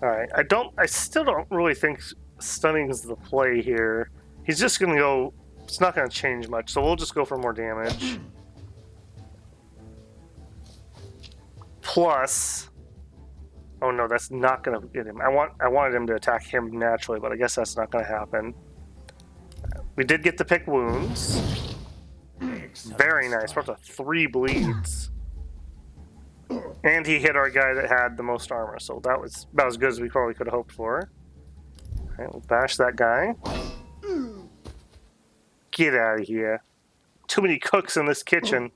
Alright, I still don't really think stunning is the play here. He's just gonna go, it's not gonna change much, so we'll just go for more damage. Plus, oh no, that's not gonna get him. I wanted him to attack him naturally, but I guess that's not gonna happen. We did get the pick wounds. Very nice. We're up to 3 bleeds. And he hit our guy that had the most armor, so that was about as good as we probably could have hoped for. Alright, we'll bash that guy. Get out of here. Too many cooks in this kitchen.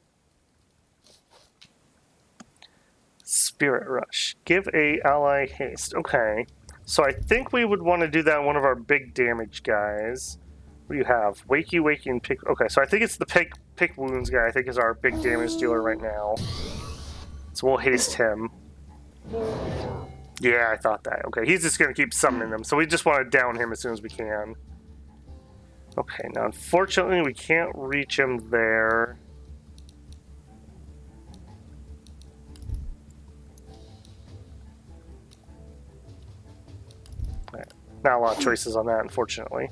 Spirit Rush. Give a ally haste. Okay. So I think we would want to do that on one of our big damage guys. What do you have? Wakey, Wakey, and Pick... Okay, so I think it's the Pick Wounds guy, I think is our big damage dealer right now. So we'll haste him. Yeah, I thought that. Okay, he's just going to keep summoning them, so we just want to down him as soon as we can. Okay, now unfortunately we can't reach him there. Right. Not a lot of choices on that, unfortunately.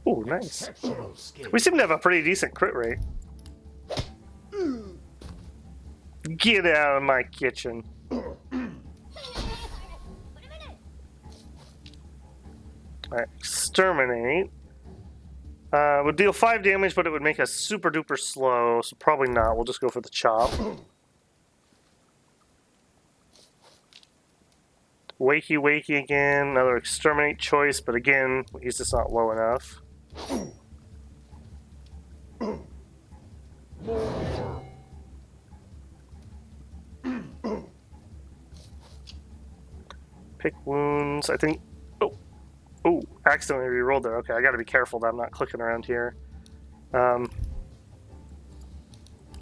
Ooh, nice. We seem to have a pretty decent crit rate. Get out of my kitchen. Alright, exterminate. Would deal 5 damage, but it would make us super duper slow, so probably not. We'll just go for the chop. Wakey Wakey again, another exterminate choice, but again, he's just not low enough. Pick wounds, I think. Oh, accidentally rerolled there. Okay, I gotta be careful that I'm not clicking around here.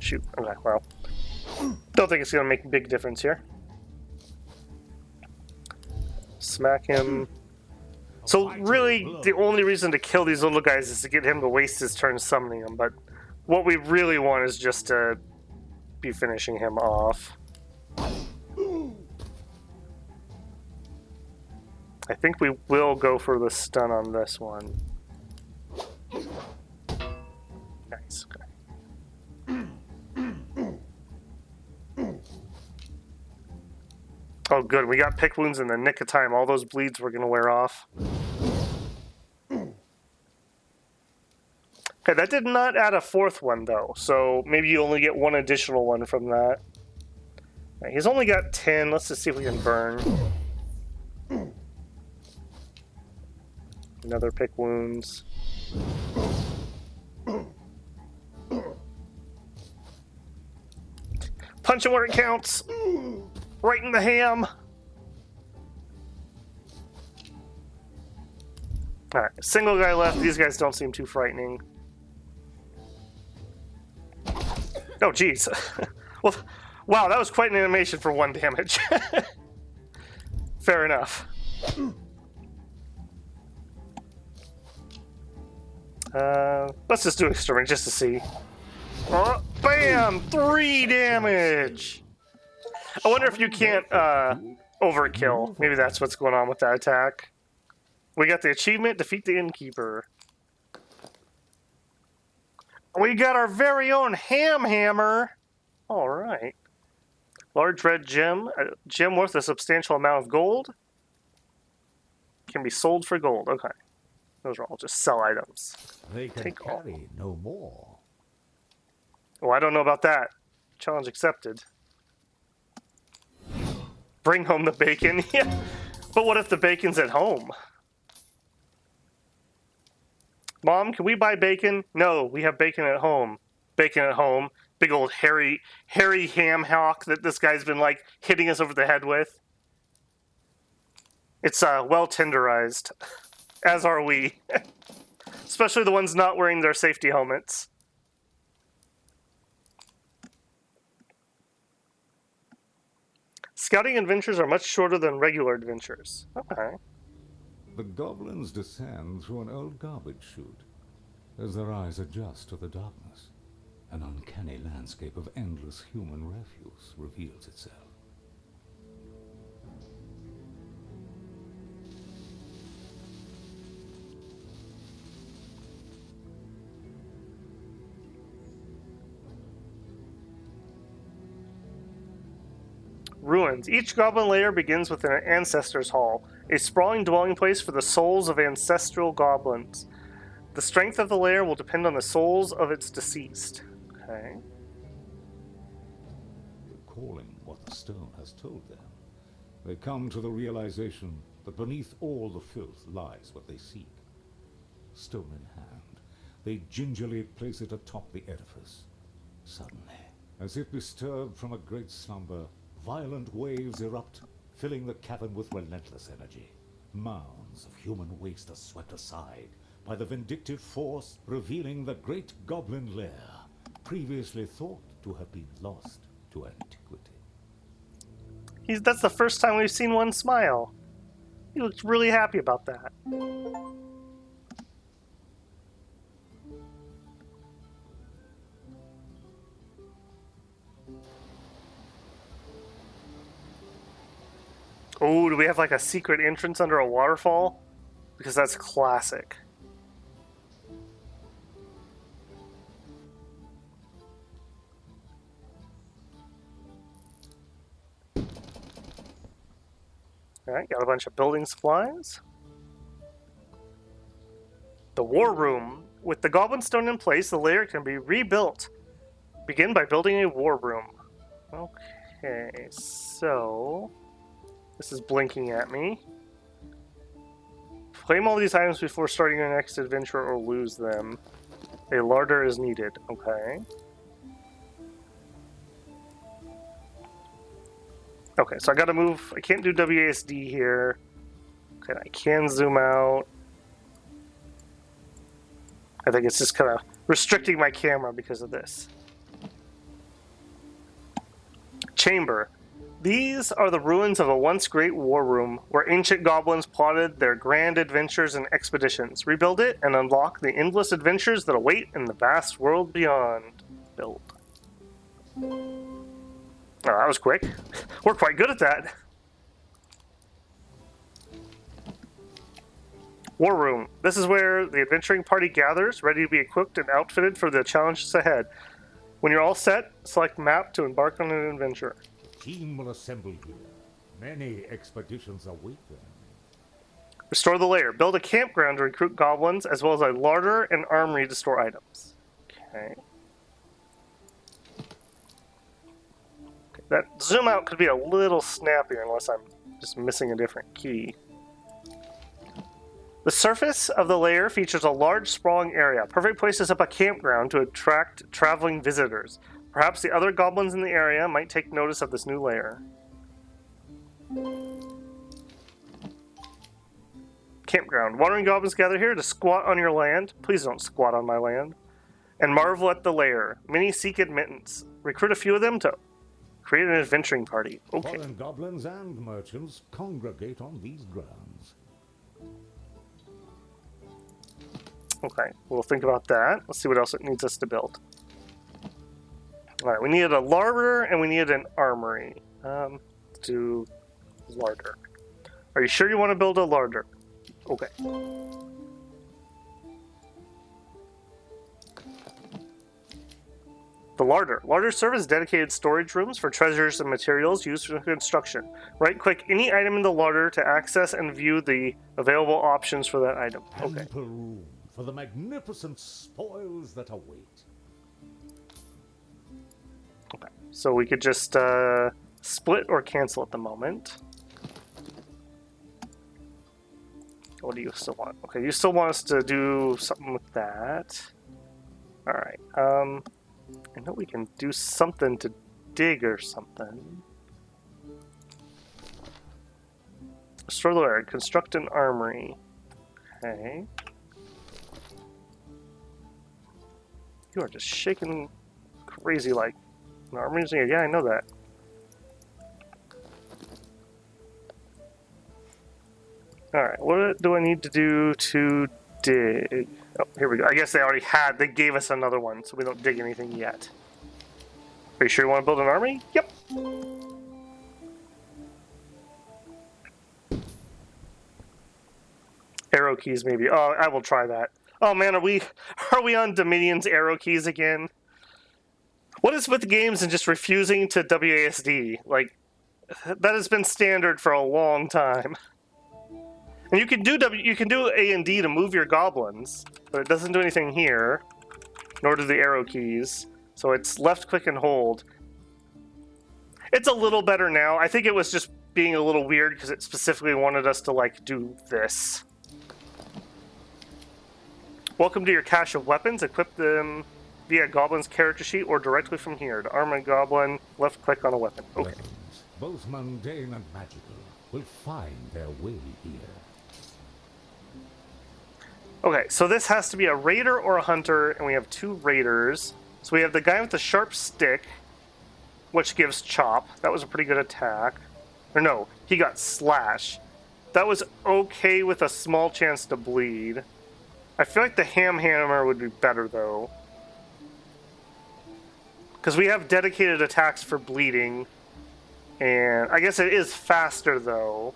Shoot, okay, well. Don't think it's gonna make a big difference here. Smack him. So really, the only reason to kill these little guys is to get him to waste his turn summoning them, but what we really want is just to be finishing him off. I think we will go for the stun on this one. Nice. Okay. Oh, good. We got pick wounds in the nick of time. All those bleeds were going to wear off. Okay, that did not add a 4th one, though. So maybe you only get 1 additional one from that. Right, he's only got 10. Let's just see if we can burn. Another pick wounds. Punch him where it counts. Right in the ham. Alright, single guy left. These guys don't seem too frightening. Oh, jeez. Well, wow, that was quite an animation for 1 damage. Fair enough. Let's just do exterminate just to see. Oh, bam! 3 damage! I wonder if you can't overkill. Maybe that's what's going on with that attack. We got the achievement, defeat the innkeeper. We got our very own ham hammer. All right. Large red gem. A gem worth a substantial amount of gold. Can be sold for gold. Okay. Those are all just sell items. They can Take all. carry no more. Oh, I don't know about that. Challenge accepted. Bring home the bacon. Yeah. But what if the bacon's at home? Mom, can we buy bacon? No, we have bacon at home. Bacon at home. Big old hairy ham hock that this guy's been, like, hitting us over the head with. It's, well tenderized. As are we. Especially the ones not wearing their safety helmets. Scouting adventures are much shorter than regular adventures. Okay. The goblins descend through an old garbage chute. As their eyes adjust to the darkness, an uncanny landscape of endless human refuse reveals itself. Ruins. Each goblin lair begins with an ancestor's hall, a sprawling dwelling place for the souls of ancestral goblins. The strength of the lair will depend on the souls of its deceased. Okay. Recalling what the stone has told them, they come to the realization that beneath all the filth lies what they seek. Stone in hand, they gingerly place it atop the edifice. Suddenly, as if disturbed from a great slumber, violent waves erupt, filling the cavern with relentless energy. Mounds of human waste are swept aside by the vindictive force, revealing the great goblin lair, previously thought to have been lost to antiquity. That's the first time we've seen one smile. He looks really happy about that. Oh, do we have like a secret entrance under a waterfall? Because that's classic. Alright, got a bunch of building supplies. The War Room. With the Goblin Stone in place, the lair can be rebuilt. Begin by building a War Room. Okay, so... This is blinking at me. Claim all these items before starting your next adventure or lose them. A larder is needed. Okay. Okay, so I gotta move. I can't do WASD here. Okay, I can zoom out. I think it's just kind of restricting my camera because of this. Chamber. These are the ruins of a once great war room where ancient goblins plotted their grand adventures and expeditions. Rebuild it and unlock the endless adventures that await in the vast world beyond. Build. Oh, that was quick. We're quite good at that. War Room. This is where the adventuring party gathers, ready to be equipped and outfitted for the challenges ahead. When you're all set, select map to embark on an adventure. Team will assemble here. Many expeditions await them. Restore the lair. Build a campground to recruit goblins, as well as a larder and armory to store items. Okay. That zoom out could be a little snappier unless I'm just missing a different key. The surface of the lair features a large sprawling area. Perfect place to set up a campground to attract traveling visitors. Perhaps the other goblins in the area might take notice of this new lair. campground. Wandering goblins gather here to squat on your land. Please don't squat on my land. And marvel at the lair. Many seek admittance. Recruit a few of them to create an adventuring party. Okay. Foreign goblins and merchants congregate on these grounds. Okay, we'll think about that. Let's see what else it needs us to build. Alright, we needed a larder and we needed an armory. Let's do larder. Are you sure you want to build a larder? Okay. The larder. Larders serve as dedicated storage rooms for treasures and materials used for construction. Right-click any item in the larder to access and view the available options for that item. Okay. Ample room for the magnificent spoils that await. Okay. So we could just split or cancel at the moment. What do you still want? Okay, you still want us to do something with that. Alright. I know we can do something to dig or something. Restore the lair. Construct an armory. Okay. You are just shaking crazy like an armory's here. Yeah, I know that. Alright, what do I need to do to dig? Oh, here we go. I guess they gave us another one, so we don't dig anything yet. Are you sure you want to build an army? Yep. Arrow keys, maybe. Oh, I will try that. Oh man, are we on Dominion's arrow keys again? What is with games and just refusing to WASD? Like, that has been standard for a long time. And you can do A and D to move your goblins, but it doesn't do anything here, nor do the arrow keys. So it's left click and hold. It's a little better now. I think it was just being a little weird because it specifically wanted us to like do this. Welcome to your cache of weapons. Equip them via Goblin's character sheet or directly from here. To arm a goblin, left click on a weapon. Okay. Weapons, both mundane and magical, will find their way here. Okay, so this has to be a raider or a hunter, and we have two raiders. So we have the guy with the sharp stick, which gives chop. That was a pretty good attack. Or no, he got slash. That was okay with a small chance to bleed. I feel like the hammer would be better, though. Because we have dedicated attacks for bleeding. And I guess it is faster, though.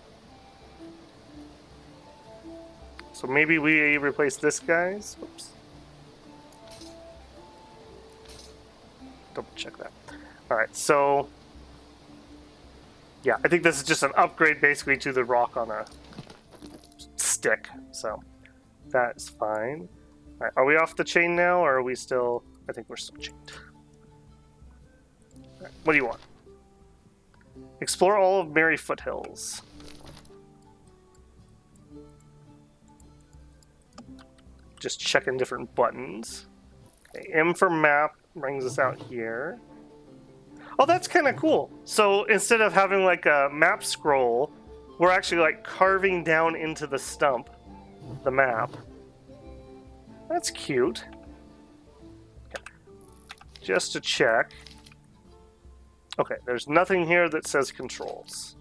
So maybe we replace this guy's. Whoops. Double check that. Alright, so... yeah, I think this is just an upgrade basically to the rock on a stick. So, that's fine. Alright, are we off the chain now, or are we still... I think we're still chained. Alright, what do you want? Explore all of Merry Foothills. Just checking different buttons. Okay, M for map brings us out here. Oh, that's kind of cool. So instead of having like a map scroll, we're actually like carving down into the stump the map. That's cute. Okay. Just to check. Okay, there's nothing here that says controls.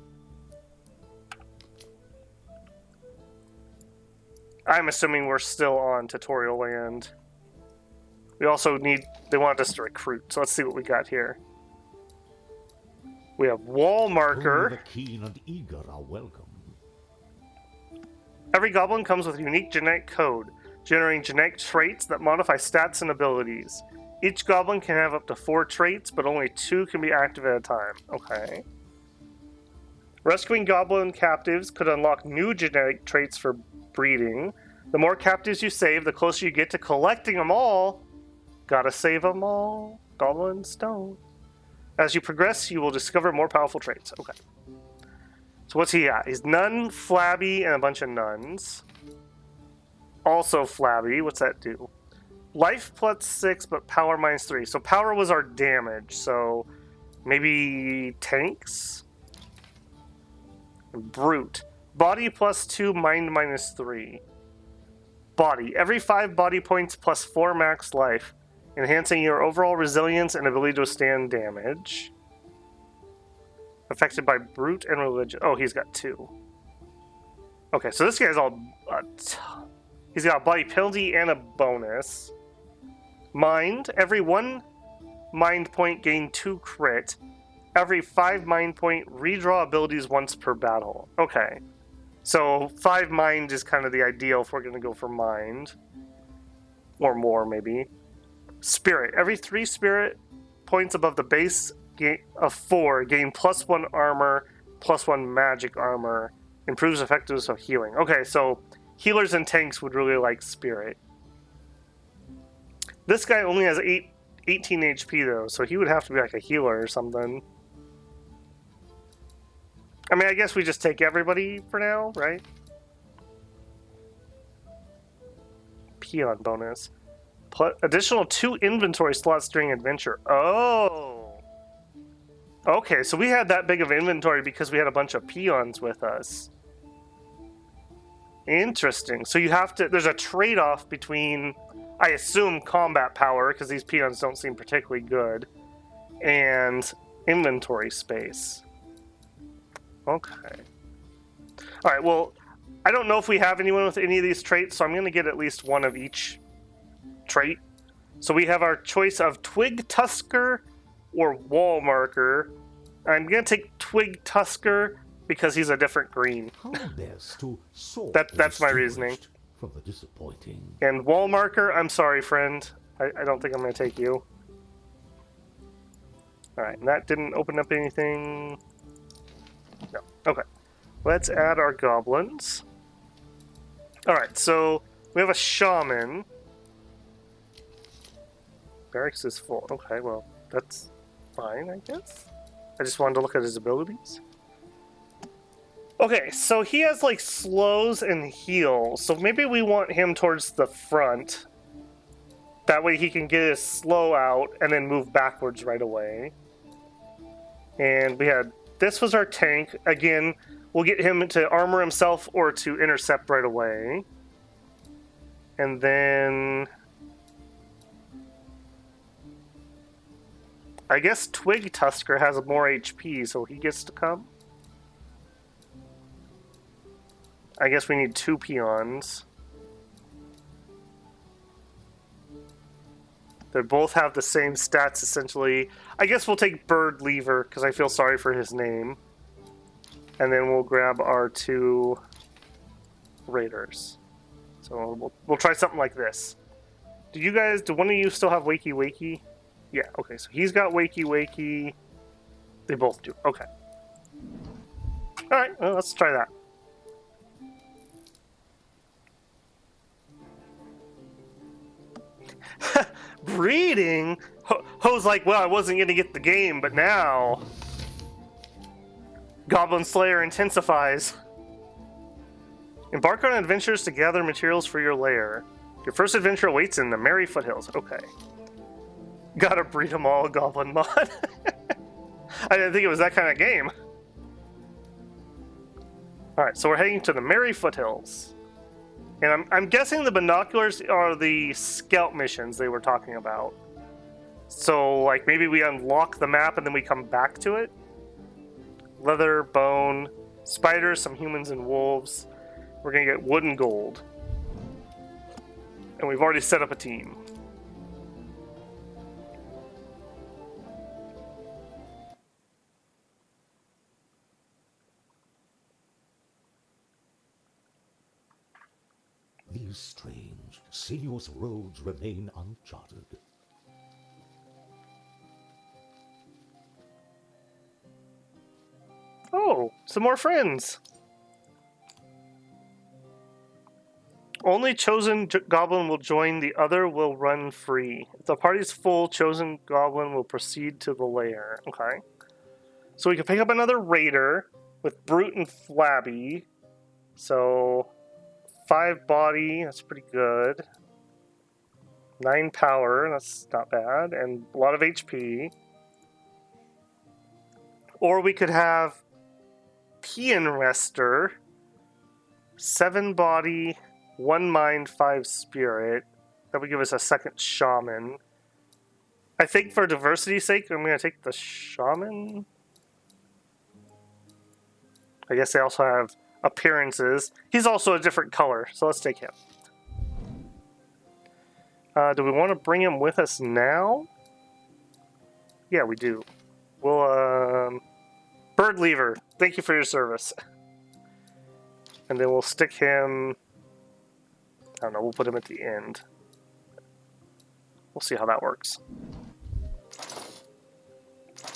I'm assuming we're still on tutorial land. We also need... they want us to recruit, so let's see what we got here. We have wall marker. Only the keen and eager are welcome. Every goblin comes with a unique genetic code, generating genetic traits that modify stats and abilities. Each goblin can have up to 4 traits, but only 2 can be active at a time. Okay. Rescuing goblin captives could unlock new genetic traits for breeding. The more captives you save, the closer you get to collecting them all. Gotta save them all. Goblin Stone. As you progress, you will discover more powerful traits. Okay. So what's he at? He's nun, flabby, and a bunch of nuns. Also flabby. What's that do? Life plus 6, but power minus 3. So power was our damage. So maybe tanks? Brute. Body +2, mind -3. Body. Every 5 body points +4 max life, enhancing your overall resilience and ability to withstand damage. Affected by brute and religion. Oh, he's got 2. Okay, so this guy's all... he's got a body penalty and a bonus. Mind. Every 1 mind point, gain 2 crit. Every 5 mind point, redraw abilities once per battle. Okay. So 5 mind is kind of the ideal if we're going to go for mind. Or more, maybe. Spirit. Every 3 spirit points above the base of 4, gain +1 armor, +1 magic armor. Improves effectiveness of healing. Okay, so healers and tanks would really like spirit. This guy only has 18 HP, though, so he would have to be like a healer or something. I mean, I guess we just take everybody for now, right? Peon bonus. Additional 2 inventory slots during adventure. Oh! Okay, so we had that big of inventory because we had a bunch of peons with us. Interesting. So you have to... There's a trade-off between, I assume, combat power, because these peons don't seem particularly good, and inventory space. Okay. Alright, well, I don't know if we have anyone with any of these traits, so I'm going to get at least one of each trait. So we have our choice of Twig Tusker or Wall Marker. I'm going to take Twig Tusker because he's a different green. How best to sort That's my reasoning. From the disappointing. And Wall Marker, I'm sorry, friend. I don't think I'm going to take you. Alright, and that didn't open up anything. No. Okay. Let's add our goblins. Alright, so we have a shaman. Barracks is full. Okay, well, that's fine, I guess. I just wanted to look at his abilities. Okay, so he has, like, slows and heals. So maybe we want him towards the front. That way he can get his slow out and then move backwards right away. And we had... This was our tank. Again, we'll get him to armor himself or to intercept right away. And then... I guess Twig Tusker has more HP, so he gets to come. I guess we need 2 peons. They both have the same stats, essentially. I guess we'll take Bird Lever, because I feel sorry for his name. And then we'll grab our 2 raiders. So we'll try something like this. Do one of you still have Wakey Wakey? Yeah, okay, so he's got Wakey Wakey. They both do, okay. Alright, well, let's try that. Breeding? Ho's like, well, I wasn't going to get the game, but now... Goblin Slayer intensifies. Embark on adventures to gather materials for your lair. Your first adventure awaits in the Merry Foothills. Okay. Gotta breed them all, Goblin Mod. I didn't think it was that kind of game. Alright, so we're heading to the Merry Foothills. And I'm guessing the binoculars are the scout missions they were talking about. So, like, maybe we unlock the map and then we come back to it? Leather, bone, spiders, some humans and wolves. We're gonna get wood and gold. And we've already set up a team. These strange, sinuous roads remain uncharted. Oh, some more friends. Only chosen goblin will join, the other will run free. If the party's full, chosen goblin will proceed to the lair. Okay. So we can pick up another raider with Brute and Flabby. So 5 body, that's pretty good. 9 power, that's not bad. And a lot of HP. Or we could have Peon Rester 7 body, 1 mind, 5 spirit. That would give us a second shaman. I think for diversity's sake, I'm going to take the shaman. I guess they also have appearances. He's also a different color, so let's take him. Do we want to bring him with us now? Yeah, we do. We'll, Bird Lever, thank you for your service. And then we'll stick him... I don't know, we'll put him at the end. We'll see how that works.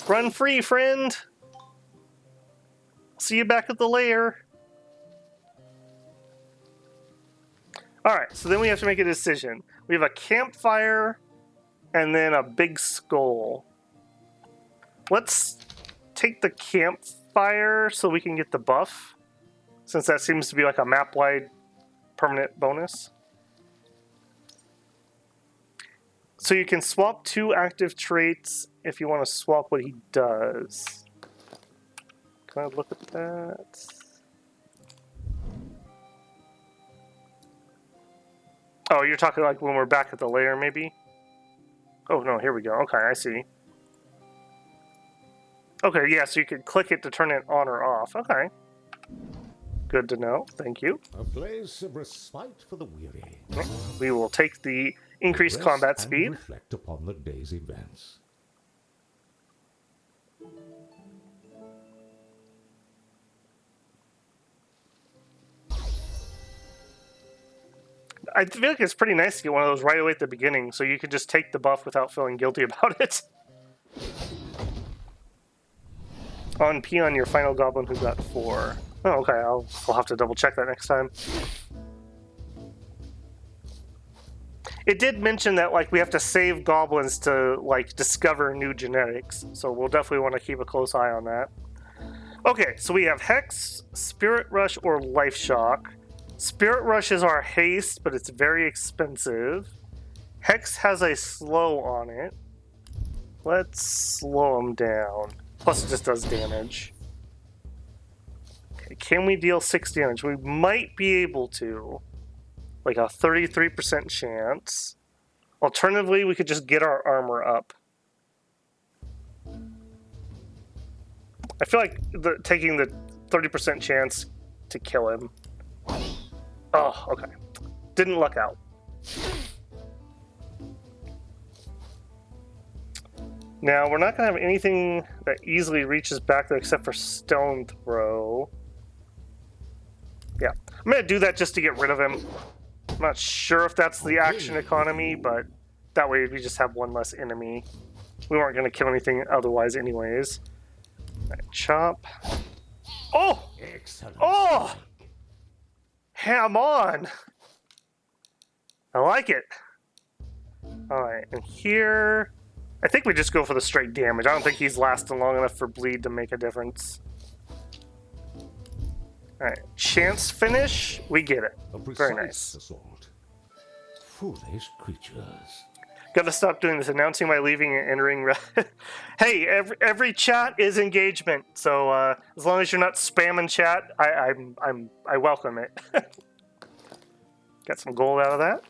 Run free, friend! See you back at the lair. Alright, so then we have to make a decision. We have a campfire and then a big skull. Let's take the campfire so we can get the buff, since that seems to be like a map-wide permanent bonus. So you can swap 2 active traits if you want to swap what he does. Can I look at that? Oh, you're talking like when we're back at the lair, maybe? Oh, no, here we go. Okay, I see. Okay, yeah, so you could click it to turn it on or off. Okay. Good to know. Thank you. A place of respite for the weary. We will take the increased Rest combat and speed. reflect upon the day's events. I feel like it's pretty nice to get one of those right away at the beginning, so you could just take the buff without feeling guilty about it. On Peon, your final goblin who got 4. Oh, okay, I'll have to double check that next time. It did mention that like we have to save goblins to like discover new genetics, so we'll definitely want to keep a close eye on that. Okay, so we have Hex, Spirit Rush, or Life Shock. Spirit Rush is our haste, but it's very expensive. Hex has a slow on it. Let's slow him down. Plus it just does damage. Okay, can we deal 6 damage? We might be able to. Like a 33% chance. Alternatively, we could just get our armor up. I feel like taking the 30% chance to kill him. Oh, okay. Didn't luck out. Now, we're not going to have anything that easily reaches back there except for Stone Throw. Yeah. I'm going to do that just to get rid of him. I'm not sure if that's the action economy, but that way we just have one less enemy. We weren't going to kill anything otherwise anyways. Right, chop. Oh! Excellent. Oh! Ham on! I like it. Alright, and here... I think we just go for the straight damage. I don't think he's lasting long enough for bleed to make a difference. Alright, chance finish, we get it. Very nice. Assault. Foolish creatures. Gotta stop doing this, announcing my leaving and entering. Hey, every chat is engagement, so as long as you're not spamming chat, I welcome it. Got some gold out of that.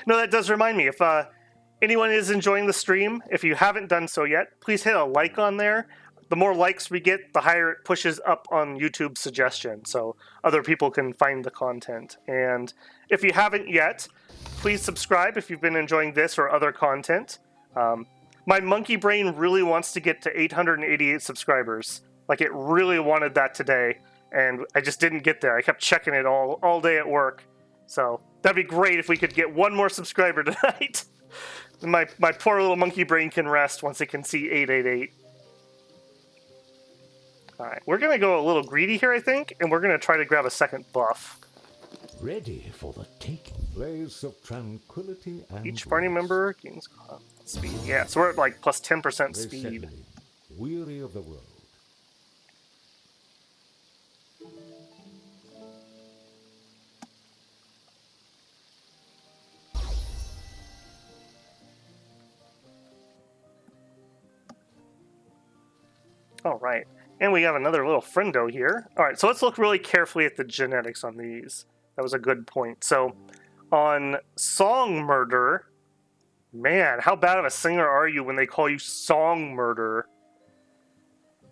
No, that does remind me, if anyone is enjoying the stream, if you haven't done so yet, please hit a like on there. The more likes we get, the higher it pushes up on YouTube suggestions, so other people can find the content. And if you haven't yet, please subscribe if you've been enjoying this or other content. My monkey brain really wants to get to 888 subscribers. Like, it really wanted that today, and I just didn't get there. I kept checking it all day at work. So that'd be great if we could get one more subscriber tonight. My poor little monkey brain can rest once it can see 888. Alright, we're going to go a little greedy here, I think, and we're going to try to grab a second buff. Ready for the taking. Place of tranquility and Each party member gains speed. Yeah, so we're at like plus 10% speed. Weary of the world. Alright. And we have another little friendo here. All right, so let's look really carefully at the genetics on these. That was a good point. So on Song Murder, man, how bad of a singer are you when they call you Song Murder?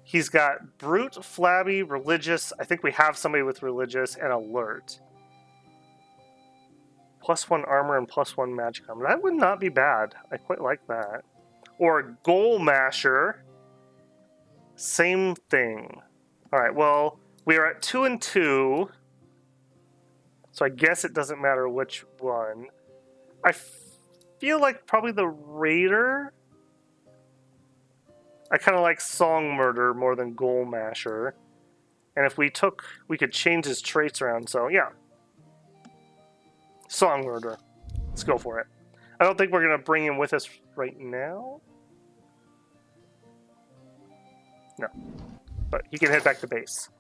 He's got Brute, Flabby, Religious. I think we have somebody with Religious and Alert. +1 armor and +1 magic armor. That would not be bad. I quite like that. Or Goal Masher. Same thing. Alright, well, we are at 2 and 2. So I guess it doesn't matter which one. I feel like probably the Raider. I kind of like Song Murder more than Goal Masher. And if we could change his traits around, so yeah. Song Murder. Let's go for it. I don't think we're going to bring him with us right now. No. But he can head back to base.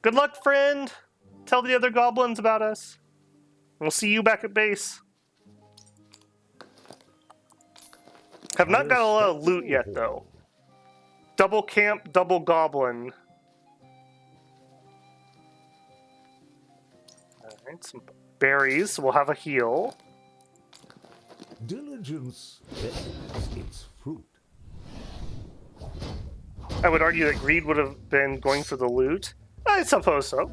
Good luck, friend! Tell the other goblins about us. We'll see you back at base. Have not got a lot of loot yet, though. Double camp, double goblin. Alright, some berries. We'll have a heal. Diligence bears its fruit. I would argue that greed would have been going for the loot. I suppose so.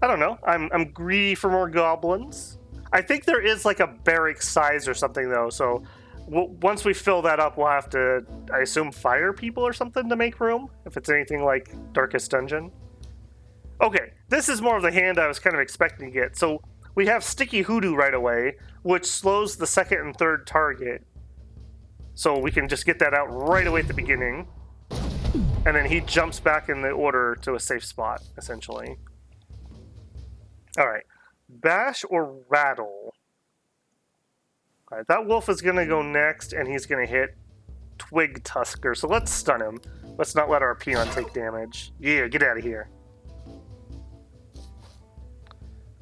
I don't know. I'm greedy for more goblins. I think there is like a barrack size or something, though, so once we fill that up, we'll have to, I assume, fire people or something to make room, if it's anything like Darkest Dungeon. Okay, this is more of the hand I was kind of expecting to get. So we have Sticky Hoodoo right away, which slows the second and third target. So we can just get that out right away at the beginning. And then he jumps back in the order to a safe spot, essentially. Alright. Bash or Rattle? Alright, that wolf is going to go next, and he's going to hit Twig Tusker. So let's stun him. Let's not let our peon take damage. Yeah, get out of here.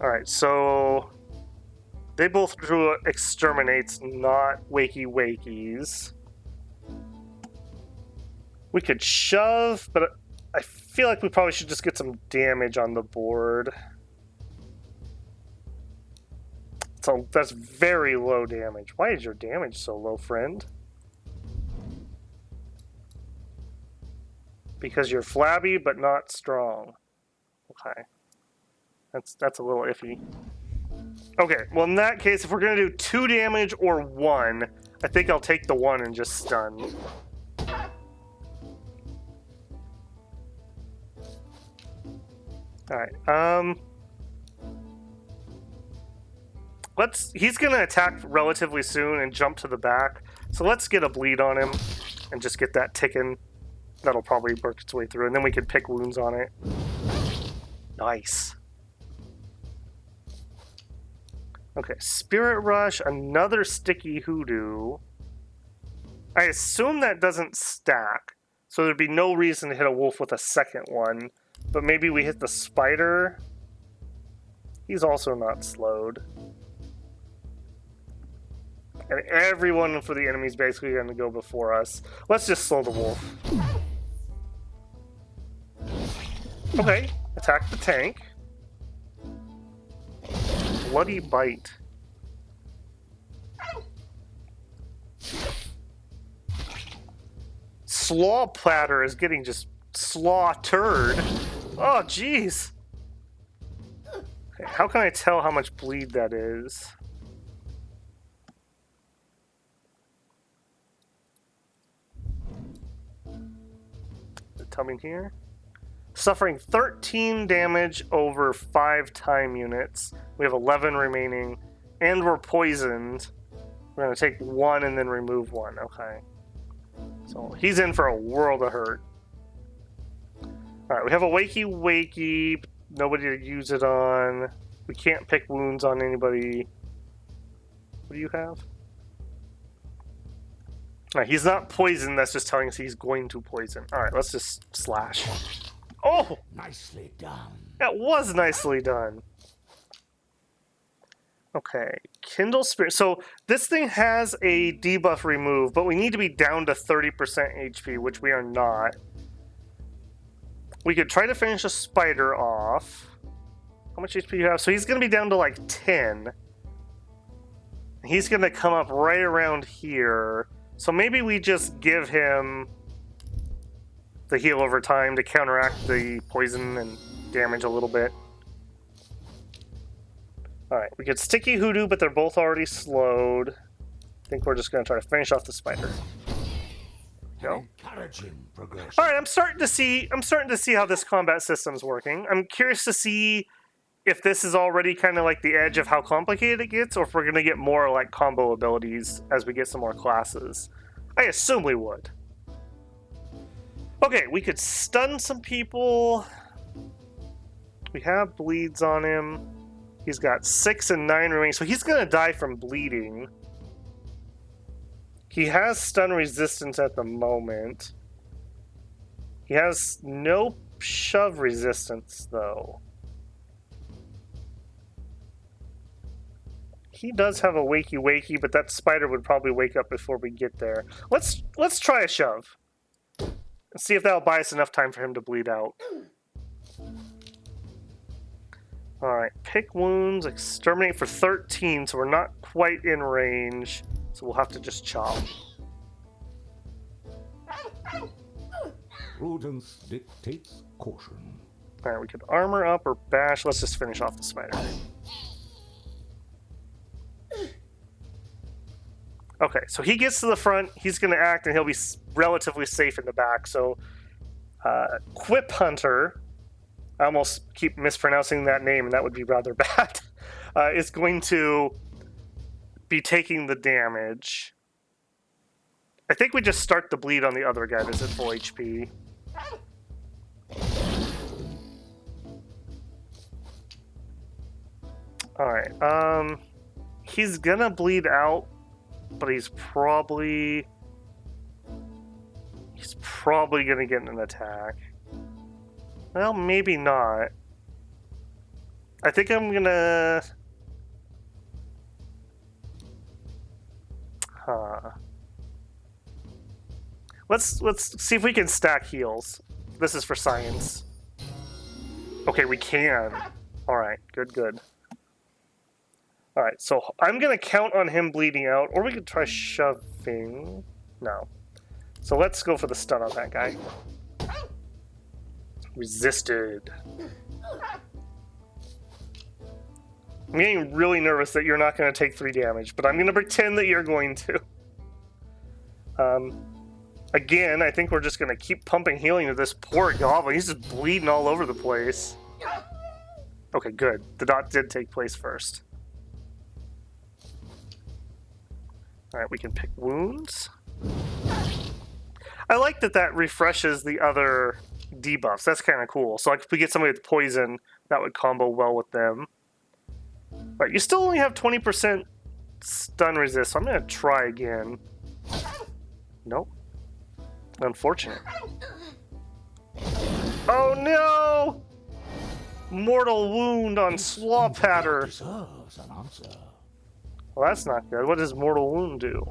Alright, so they both drew Exterminates, not Wakey Wakies. We could shove, but I feel like we probably should just get some damage on the board. So that's very low damage. Why is your damage so low, friend? Because you're flabby, but not strong. Okay. That's a little iffy. Okay, well in that case, if we're going to do 2 damage or 1, I think I'll take the 1 and just stun. Alright, he's gonna attack relatively soon and jump to the back, so let's get a bleed on him and just get that ticking. That'll probably work its way through, and then we can pick wounds on it. Nice. Okay, Spirit Rush, another Sticky Hoodoo. I assume that doesn't stack, so there'd be no reason to hit a wolf with a second one. But maybe we hit the spider. He's also not slowed. And everyone for the enemy is basically going to go before us. Let's just slow the wolf. Okay, attack the tank. Bloody Bite. Slaw Platter is getting just slaughtered. Oh, jeez. Okay, how can I tell how much bleed that is? Tell me here. Suffering 13 damage over 5 time units. We have 11 remaining. And we're poisoned. We're going to take 1 and then remove 1. Okay. So he's in for a world of hurt. Alright, we have a Wakey Wakey. Nobody to use it on. We can't pick wounds on anybody. What do you have? Alright, he's not poisoned. That's just telling us he's going to poison. Alright, let's just slash. Oh! Nicely done. That was nicely done. Okay, Kindle Spirit. So this thing has a debuff remove, but we need to be down to 30% HP, which we are not. We could try to finish a spider off. How much HP do you have? So he's going to be down to like 10. He's going to come up right around here. So maybe we just give him the heal over time to counteract the poison and damage a little bit. Alright, we could Sticky Hoodoo, but they're both already slowed. I think we're just going to try to finish off the spider. Go. Encouraging progression. Alright, I'm starting to see how this combat system's working. I'm curious to see if this is already kind of like the edge of how complicated it gets, or if we're going to get more like combo abilities as we get some more classes. I assume we would. Okay, we could stun some people. We have bleeds on him. He's got 6 and 9 remaining, so he's going to die from bleeding. He has stun resistance at the moment. He has no shove resistance, though. He does have a wakey, but that spider would probably wake up before we get there. Let's try a shove. And see if that'll buy us enough time for him to bleed out. Alright, pick wounds, exterminate for 13, so we're not quite in range. So we'll have to just chop. Prudence dictates caution. Alright, we could armor up or bash. Let's just finish off the spider. Okay, so he gets to the front, he's going to act, and he'll be relatively safe in the back. So, Quip Hunter, I almost keep mispronouncing that name, and that would be rather bad, is going to be taking the damage. I think we just start the bleed on the other guy that's at full HP. Alright, he's gonna bleed out, but he's probably gonna get an attack. Well, maybe not. I think I'm gonna... Let's see if we can stack heals. This is for science. Okay, we can. Alright, good. Alright, so I'm gonna count on him bleeding out, or we could try shoving. No. So let's go for the stun on that guy. Resisted. I'm getting really nervous that you're not going to take 3 damage, but I'm going to pretend that you're going to. Again, I think we're just going to keep pumping healing to this poor goblin. He's just bleeding all over the place. Okay, good. The dot did take place first. Alright, we can pick wounds. I like that refreshes the other debuffs. That's kind of cool. So like if we get somebody with poison, that would combo well with them. Right, you still only have 20% stun resist, so I'm going to try again. Nope. Unfortunate. Oh no! Mortal wound on Slaw Patter. Deserves an answer. Well, that's not good. What does mortal wound do?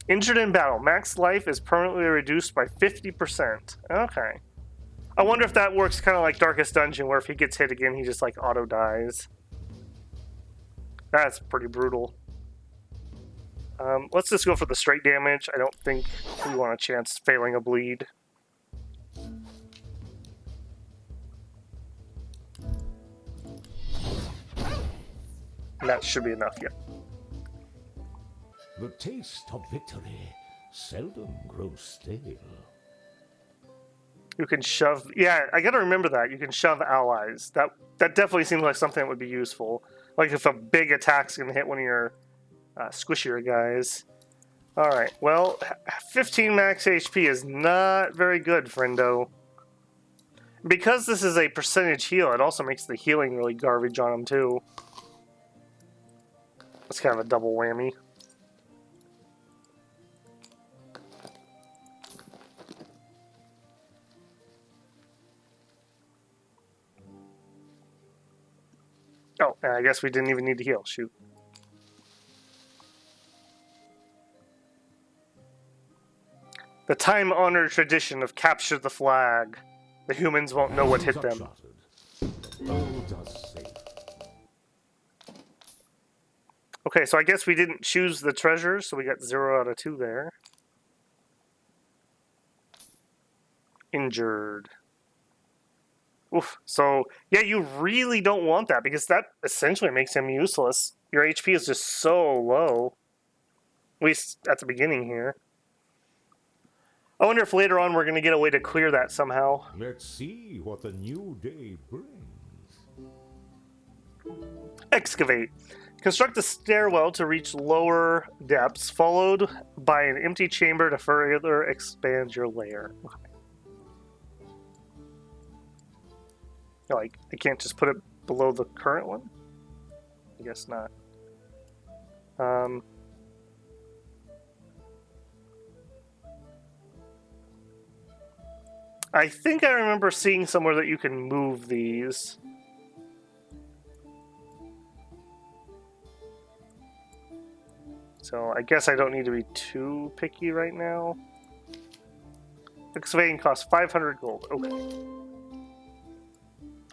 Injured in battle. Max life is permanently reduced by 50%. Okay. I wonder if that works kind of like Darkest Dungeon, where if he gets hit again, he just like auto dies. That's pretty brutal. Let's just go for the straight damage. I don't think we want a chance failing a bleed. And that should be enough, yeah. The taste of victory seldom grows stale. You can shove... Yeah, I gotta remember that. You can shove allies. That definitely seems like something that would be useful. Like if a big attack's gonna hit one of your squishier guys. Alright, well, 15 max HP is not very good, friendo. Because this is a percentage heal, it also makes the healing really garbage on him, too. That's kind of a double whammy. Oh, I guess we didn't even need to heal. Shoot. The time-honored tradition of capture the flag. The humans won't know what hit them. Okay, so I guess we didn't choose the treasure, so we got 0 out of 2 there. Injured. Oof. So, yeah, you really don't want that, because that essentially makes him useless. Your HP is just so low. At least at the beginning here. I wonder if later on we're going to get a way to clear that somehow. Let's see what the new day brings. Excavate. Construct a stairwell to reach lower depths, followed by an empty chamber to further expand your lair. Okay. Like, I can't just put it below the current one? I guess not. I think I remember seeing somewhere that you can move these. So I guess I don't need to be too picky right now. Excavating costs 500 gold. Okay.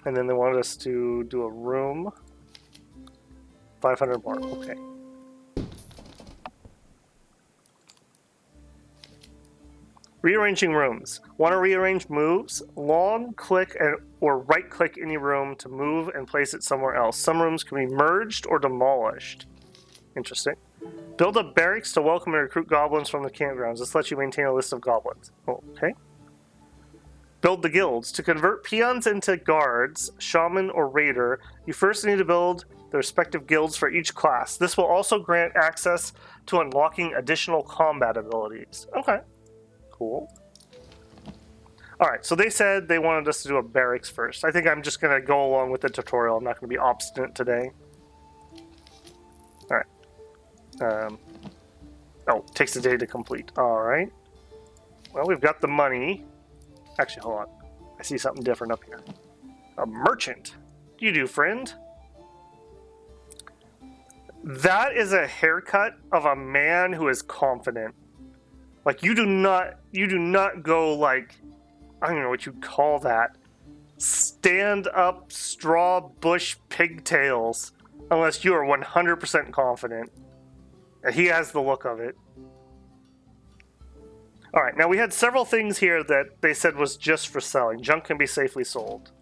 And then they wanted us to do a room. 500 more. Okay. Rearranging rooms. Want to rearrange moves? Long click or right click any room to move and place it somewhere else. Some rooms can be merged or demolished. Interesting. Build a barracks to welcome and recruit goblins from the campgrounds. This lets you maintain a list of goblins. Okay. Build the guilds. To convert peons into guards, shaman, or raider, you first need to build the respective guilds for each class. This will also grant access to unlocking additional combat abilities. Okay. Cool. Alright, so they said they wanted us to do a barracks first. I think I'm just going to go along with the tutorial. I'm not going to be obstinate today. Alright. Oh, takes a day to complete. Alright. Well, we've got the money. Actually, hold on. I see something different up here. A merchant. You do, friend. That is a haircut of a man who is confident. Like, you do not go like, I don't know what you'd call that. Stand up straw bush pigtails. Unless you are 100% confident. And he has the look of it. Alright, now we had several things here that they said was just for selling. Junk can be safely sold.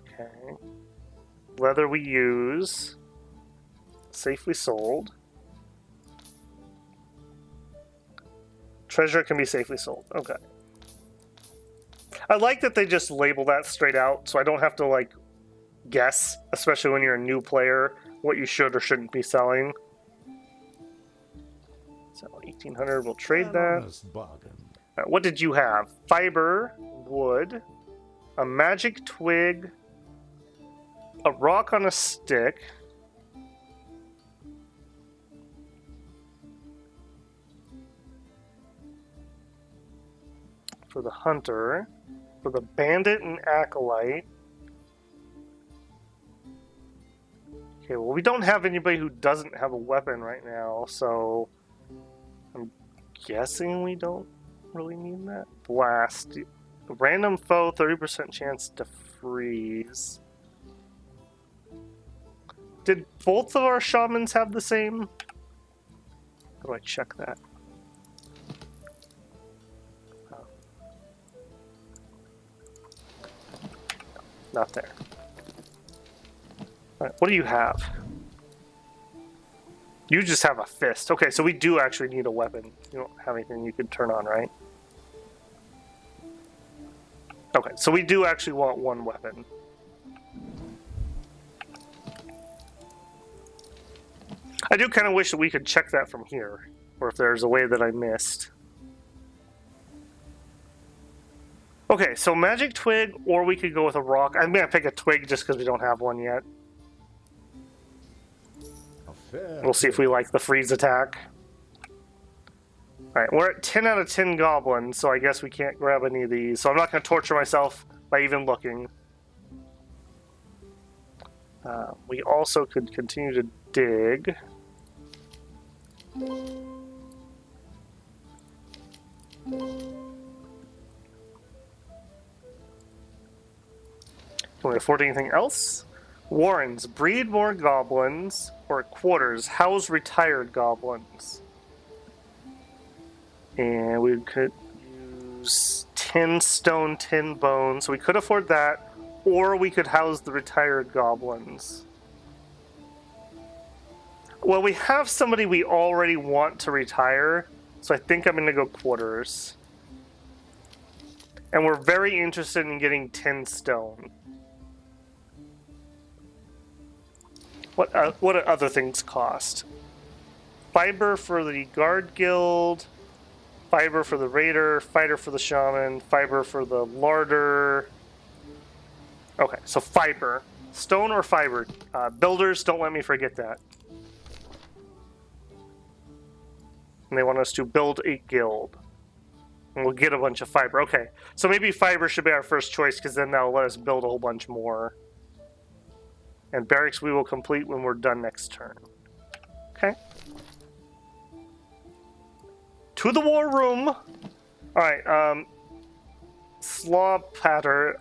Okay. Leather we use. Safely sold. Treasure can be safely sold. Okay. I like that they just label that straight out, so I don't have to, like, guess, especially when you're a new player, what you should or shouldn't be selling. So 1,800, we'll trade that. Right, what did you have? Fiber, wood, a magic twig, a rock on a stick, for the hunter, for the bandit and acolyte. Okay, well, we don't have anybody who doesn't have a weapon right now, so I'm guessing we don't really need that. Blast. Random foe, 30% chance to freeze. Did both of our shamans have the same? How do I check that? Not there. All right, what do you have? You just have a fist. Okay, so we do actually need a weapon. You don't have anything you could turn on, right? Okay, so we do actually want one weapon. I do kind of wish that we could check that from here, or if there's a way that I missed. Okay, so magic twig, or we could go with a rock. I'm gonna pick a twig just because we don't have one yet. We'll see if we like the freeze attack. Alright, we're at 10 out of 10 goblins, so I guess we can't grab any of these. So I'm not going to torture myself by even looking. We also could continue to dig. Can we afford anything else? Warrens, breed more goblins, or quarters, house retired goblins. And we could use 10 stone, 10 bone, so we could afford that, or we could house the retired goblins. Well, we have somebody we already want to retire, so I think I'm going to go quarters. And we're very interested in getting 10 stone. What do other things cost? Fiber for the guard guild, fiber for the raider, fiber for the shaman, fiber for the larder. Okay, so fiber. Stone or fiber? Builders, don't let me forget that. And they want us to build a guild. And we'll get a bunch of fiber. Okay, so maybe fiber should be our first choice, because then that'll let us build a whole bunch more. And barracks we will complete when we're done next turn. Okay. To the war room! Alright, Slaw Patter,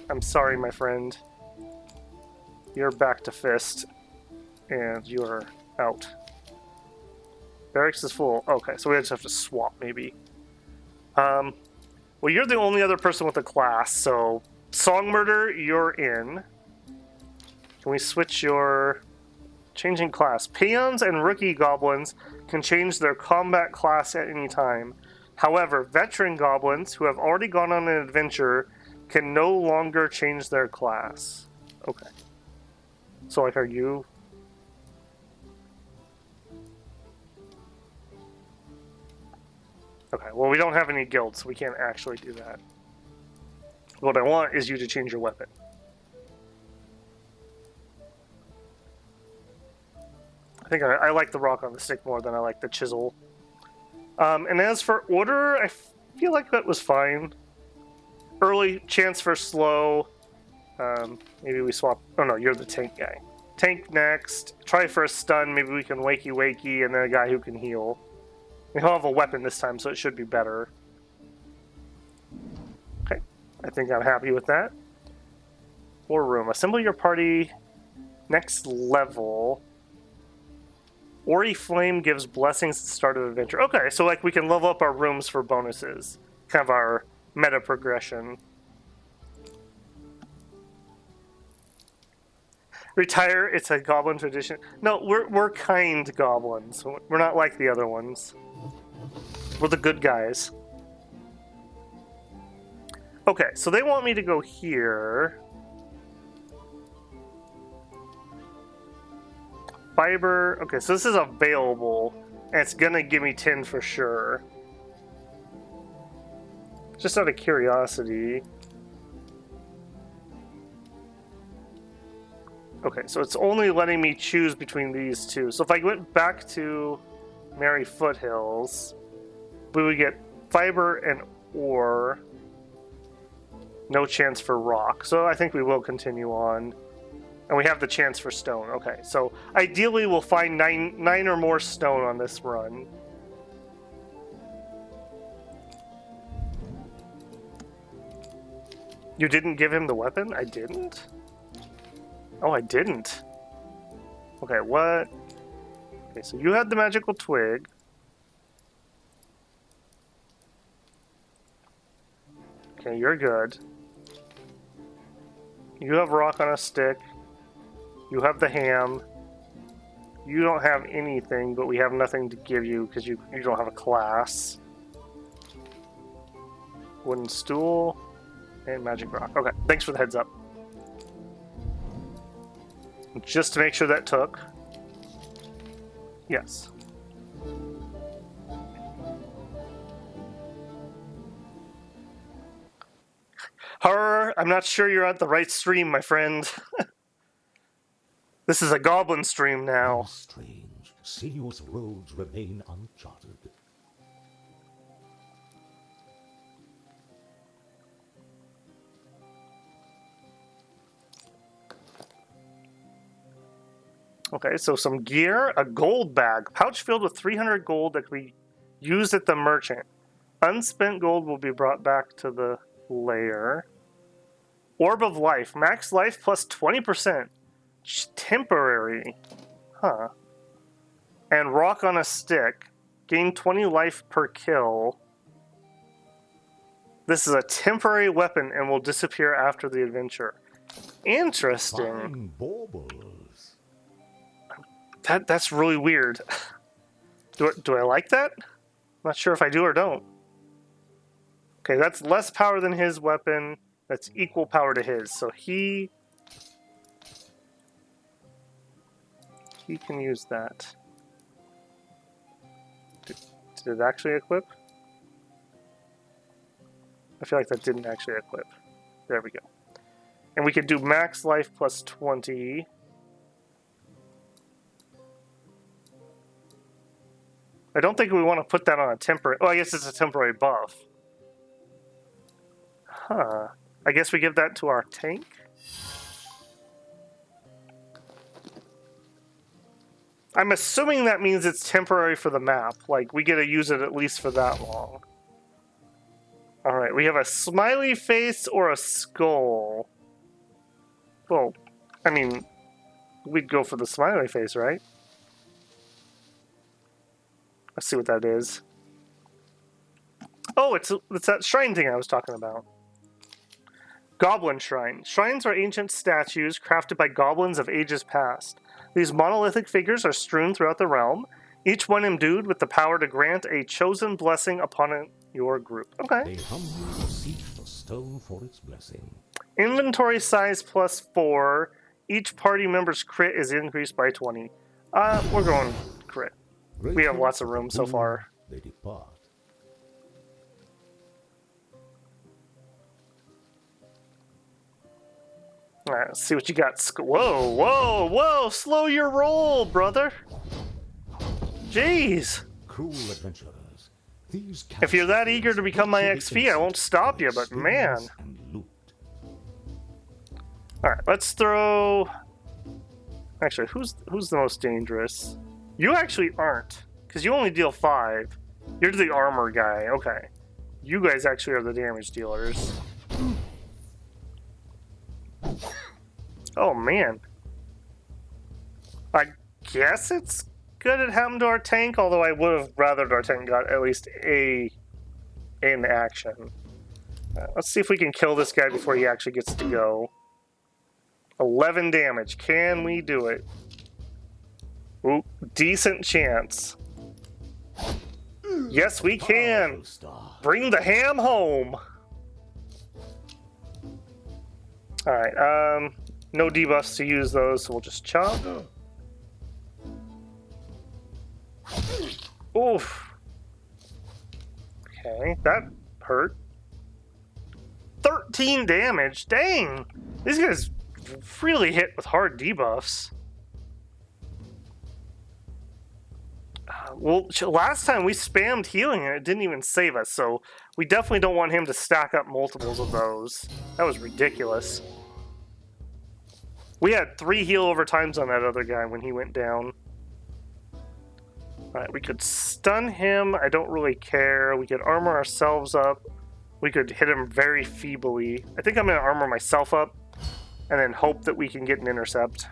I'm sorry, my friend. You're back to fist. And you're out. Barracks is full. Okay, so we just have to swap, maybe. Well, you're the only other person with a class, so... Song Murder, you're in. Can we switch your... Changing class. Peons and rookie goblins can change their combat class at any time. However, veteran goblins who have already gone on an adventure can no longer change their class. Okay. So, like, are you... Okay, well, we don't have any guilds, so we can't actually do that. What I want is you to change your weapon. I think I like the rock on the stick more than I like the chisel. And as for order, I feel like that was fine. Early, chance for slow. Maybe we swap... Oh no, you're the tank guy. Tank next. Try for a stun. Maybe we can wakey wakey, and then a guy who can heal. He'll have a weapon this time, so it should be better. Okay, I think I'm happy with that. War room. Assemble your party next level. Ori Flame gives blessings at the start of the adventure. Okay, so like we can level up our rooms for bonuses. Kind of our meta progression. Retire, it's a goblin tradition. No, we're kind goblins. We're not like the other ones. We're the good guys. Okay, so they want me to go here. Fiber. Okay, so this is available, and it's gonna give me 10 for sure. Just out of curiosity. Okay, so it's only letting me choose between these two. So if I went back to Merry Foothills, we would get fiber and ore. No chance for rock. So I think we will continue on. And we have the chance for stone. Okay, so ideally we'll find nine or more stone on this run. You didn't give him the weapon? I didn't? Oh, I didn't. Okay, what? Okay, so you had the magical twig. Okay, you're good. You have rock on a stick. You have the ham. You don't have anything, but we have nothing to give you because you don't have a class. Wooden stool and magic rock. Okay, thanks for the heads up. Just to make sure that took. Yes. Horror, I'm not sure you're at the right stream, my friend. This is a goblin stream now. Strange. Sinuous roads remain uncharted. Okay, so some gear, a gold bag, pouch filled with 300 gold that can be used at the merchant. Unspent gold will be brought back to the lair. Orb of life, max life plus 20%. Temporary. Huh. And rock on a stick, gain 20 life per kill. This is a temporary weapon and will disappear after the adventure. Interesting. Fine baubles. That's really weird. Do I like that? I'm not sure if I do or don't. Okay, that's less power than his weapon. That's equal power to his. So he can use that. Did it actually equip? I feel like that didn't actually equip. There we go. And we could do max life plus 20. I don't think we want to put that on a temporary... Oh, I guess it's a temporary buff. Huh. I guess we give that to our tank? I'm assuming that means it's temporary for the map. Like, we get to use it at least for that long. Alright, we have a smiley face or a skull. Well, I mean, we'd go for the smiley face, right? Let's see what that is. Oh, it's that shrine thing I was talking about. Goblin Shrine. Shrines are ancient statues crafted by goblins of ages past. These monolithic figures are strewn throughout the realm, each one endued with the power to grant a chosen blessing upon your group. Okay. They humbly beseech the stone for its blessing. Inventory size plus 4. Each party member's crit is increased by 20. We're going crit. We have lots of room so far. They depart. Alright, let's see what you got. Whoa, whoa, whoa! Slow your roll, brother! Jeez! Cruel adventurers. These If you're that eager to become my XP, I won't stop you, but man. Alright, let's throw... Actually, who's the most dangerous? You actually aren't, because you only deal 5. You're the armor guy, okay. You guys actually are the damage dealers. Oh, man. I guess it's good it happened to our tank, although I would have rathered our tank got at least a in action. Let's see if we can kill this guy before he actually gets to go. 11 damage. Can we do it? Ooh, decent chance. Yes, we can. Bring the ham home. Alright, no debuffs to use those, so we'll just chop. Oof. Okay, that hurt. 13 damage. Dang! These guys really hit with hard debuffs. Well, last time we spammed healing and it didn't even save us, so we definitely don't want him to stack up multiples of those. That was ridiculous. We had 3 heal over times on that other guy when he went down. Alright, we could stun him. I don't really care. We could armor ourselves up. We could hit him very feebly. I think I'm going to armor myself up and then hope that we can get an intercept.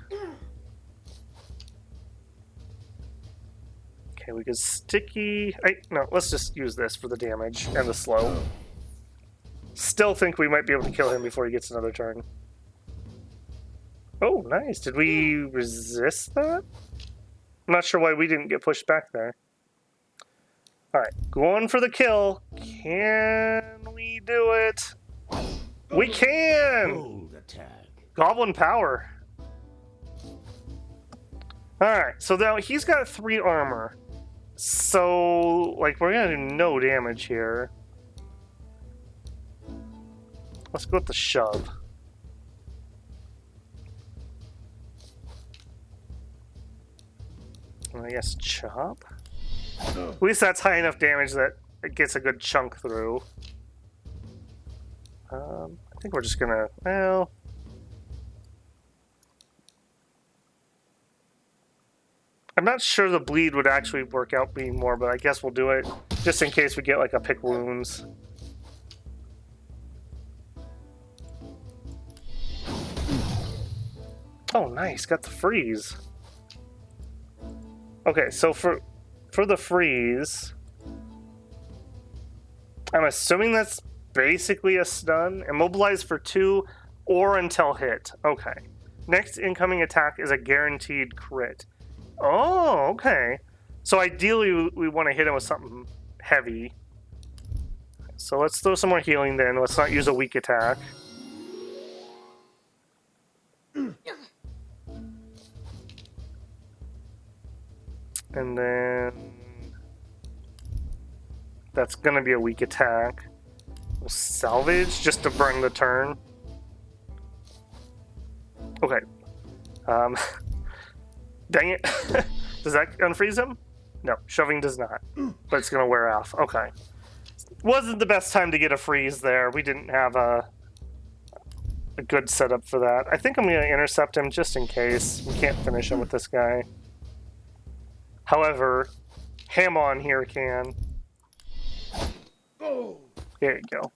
Okay, we could sticky... No, let's just use this for the damage and the slow. Still think we might be able to kill him before he gets another turn. Oh, nice. Did we resist that? I'm not sure why we didn't get pushed back there. Alright, going for the kill. Can we do it? We can! Goblin power. Alright, so now he's got 3 armor. So, like, we're gonna do no damage here. Let's go with the shove. I guess chop? At least that's high enough damage that it gets a good chunk through. I think we're just gonna, well... I'm not sure the bleed would actually work out being more, but I guess we'll do it just in case we get like a pick wounds. Oh, nice. Got the freeze. Okay, so for the freeze, I'm assuming that's basically a stun. Immobilize for 2 or until hit. Okay. Next incoming attack is a guaranteed crit. Oh, okay. So ideally, we want to hit him with something heavy. So let's throw some more healing then. Let's not use a weak attack. And then that's going to be a weak attack. We'll salvage just to burn the turn. Okay. Dang it. Does that unfreeze him? No, shoving does not. But it's going to wear off. Okay. Wasn't the best time to get a freeze there. We didn't have a good setup for that. I think I'm going to intercept him just in case. We can't finish him with this guy. However, ham on here can. There you go.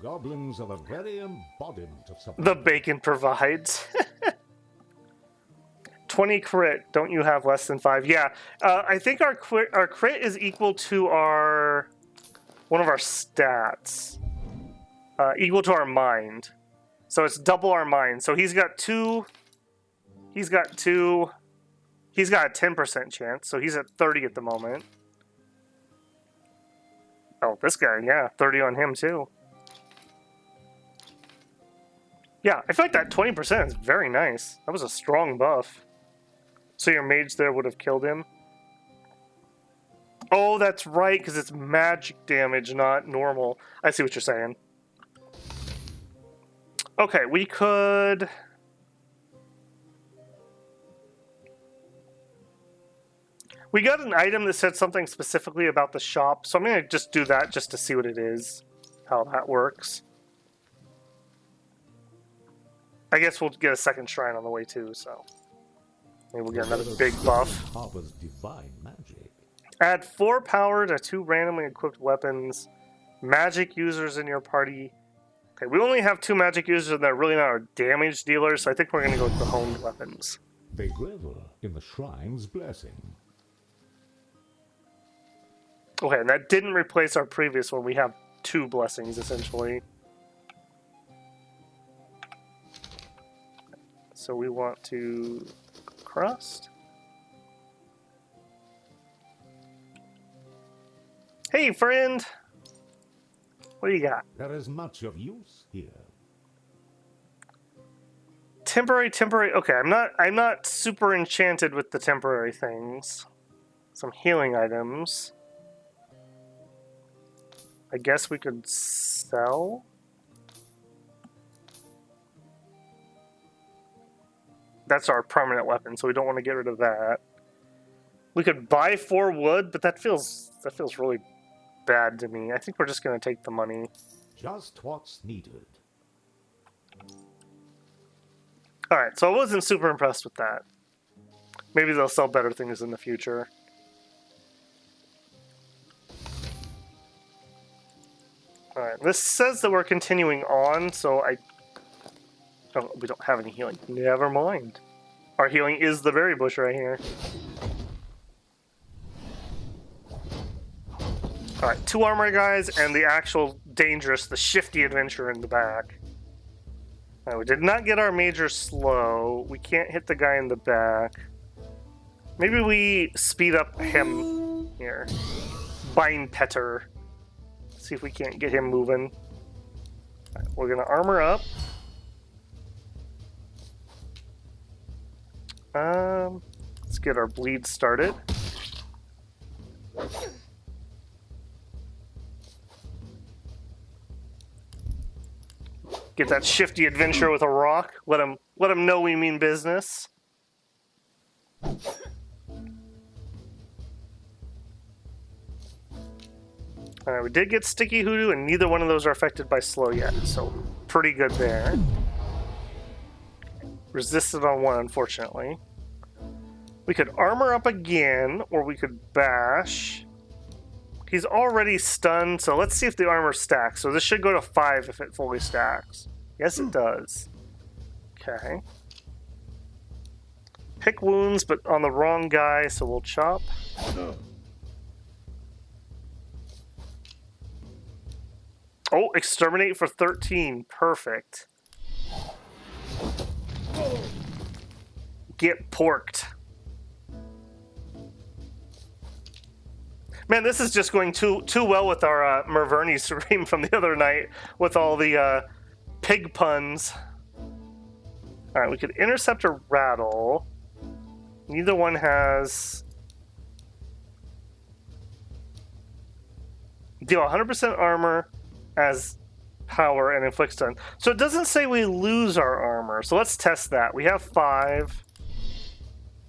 Goblins are the very embodiment of something. The bacon provides. 20 crit. Don't you have less than 5? Yeah. I think our crit is equal to our one of our stats. Equal to our mind. So it's double our mind. So he's got 2. He's got 2. He's got a 10% chance, so he's at 30 at the moment. Oh, this guy, yeah, 30 on him too. Yeah, I feel like that 20% is very nice. That was a strong buff. So your mage there would have killed him. Oh, that's right, because it's magic damage, not normal. I see what you're saying. Okay, we could... We got an item that said something specifically about the shop, so I'm going to just do that just to see what it is, how that works. I guess we'll get a second shrine on the way too, so maybe we'll get another big buff. Harbors divine magic. Add 4 power to 2 randomly equipped weapons. Magic users in your party. Okay, we only have 2 magic users and they're really not our damage dealers, so I think we're going to go with the honed weapons. They revel in the shrine's blessing. Okay, and that didn't replace our previous one. We have 2 blessings, essentially. So we want to crust. Hey, friend! What do you got? There is much of use here. Temporary. Okay, I'm not super enchanted with the temporary things. Some healing items. I guess we could sell. That's our permanent weapon, so we don't want to get rid of that. We could buy 4 wood, but that feels really bad to me. I think we're just going to take the money. Just what's needed. Alright, so I wasn't super impressed with that. Maybe they'll sell better things in the future. Alright, this says that we're continuing on, so oh, we don't have any healing. Never mind. Our healing is the berry bush right here. Alright, 2 armor guys and the actual dangerous, the shifty adventurer in the back. Alright, we did not get our major slow. We can't hit the guy in the back. Maybe we speed up him here. Bind Petter. See if we can't get him moving. Right, we're gonna armor up. Let's get our bleed started. Get that shifty adventure with a rock. Let him know we mean business. Alright, we did get Sticky Hoodoo, and neither one of those are affected by slow yet, so pretty good there. Resisted on 1, unfortunately. We could armor up again, or we could bash. He's already stunned, so let's see if the armor stacks. So this should go to 5 if it fully stacks. Yes, it does. Okay. Pick wounds, but on the wrong guy, so we'll chop. Oh, exterminate for 13. Perfect. Get porked. Man, this is just going too well with our Merverni stream from the other night with all the pig puns. All right, we could intercept or rattle. Neither one has... Deal 100% armor as power and inflict stun. So it doesn't say we lose our armor. So let's test that. We have 5.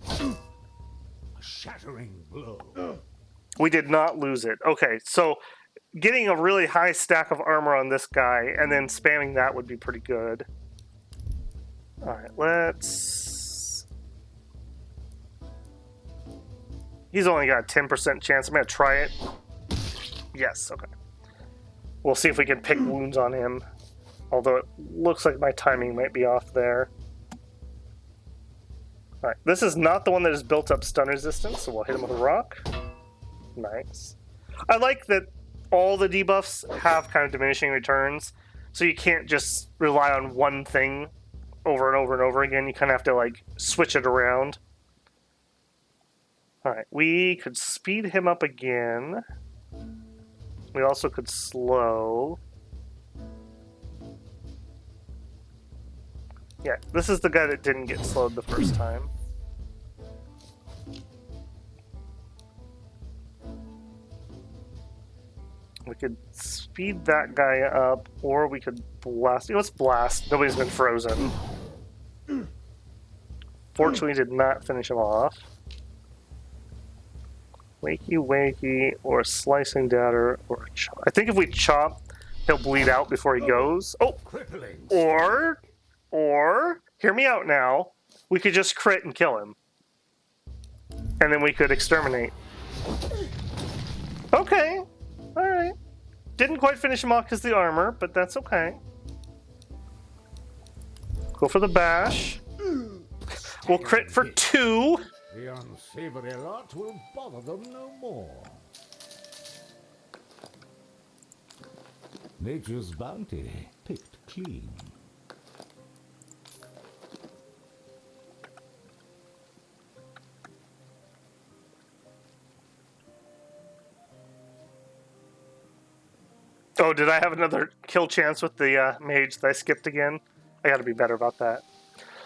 A shattering blow. We did not lose it. Okay, so getting a really high stack of armor on this guy and then spamming that would be pretty good. Alright, let's... He's only got a 10% chance. I'm going to try it. Yes, okay. We'll see if we can pick wounds on him. Although it looks like my timing might be off there. Alright, this is not the one that has built up stun resistance, so we'll hit him with a rock. Nice. I like that all the debuffs have kind of diminishing returns, so you can't just rely on one thing over and over and over again. You kind of have to, like, switch it around. Alright, we could speed him up again. We also could slow. Yeah, this is the guy that didn't get slowed the first time. We could speed that guy up, or we could blast. Let's blast. Nobody's been frozen. Fortunately, did not finish him off. Wakey, wakey, or slicing dagger, or chop. I think if we chop, he'll bleed out before he goes. Oh! Or, hear me out now, we could just crit and kill him. And then we could exterminate. Okay. Alright. Didn't quite finish him off because of the armor, but that's okay. Go for the bash. We'll crit for 2. The unsavory lot will bother them no more. Nature's bounty, picked clean. Oh, did I have another kill chance with the mage that I skipped again? I gotta be better about that.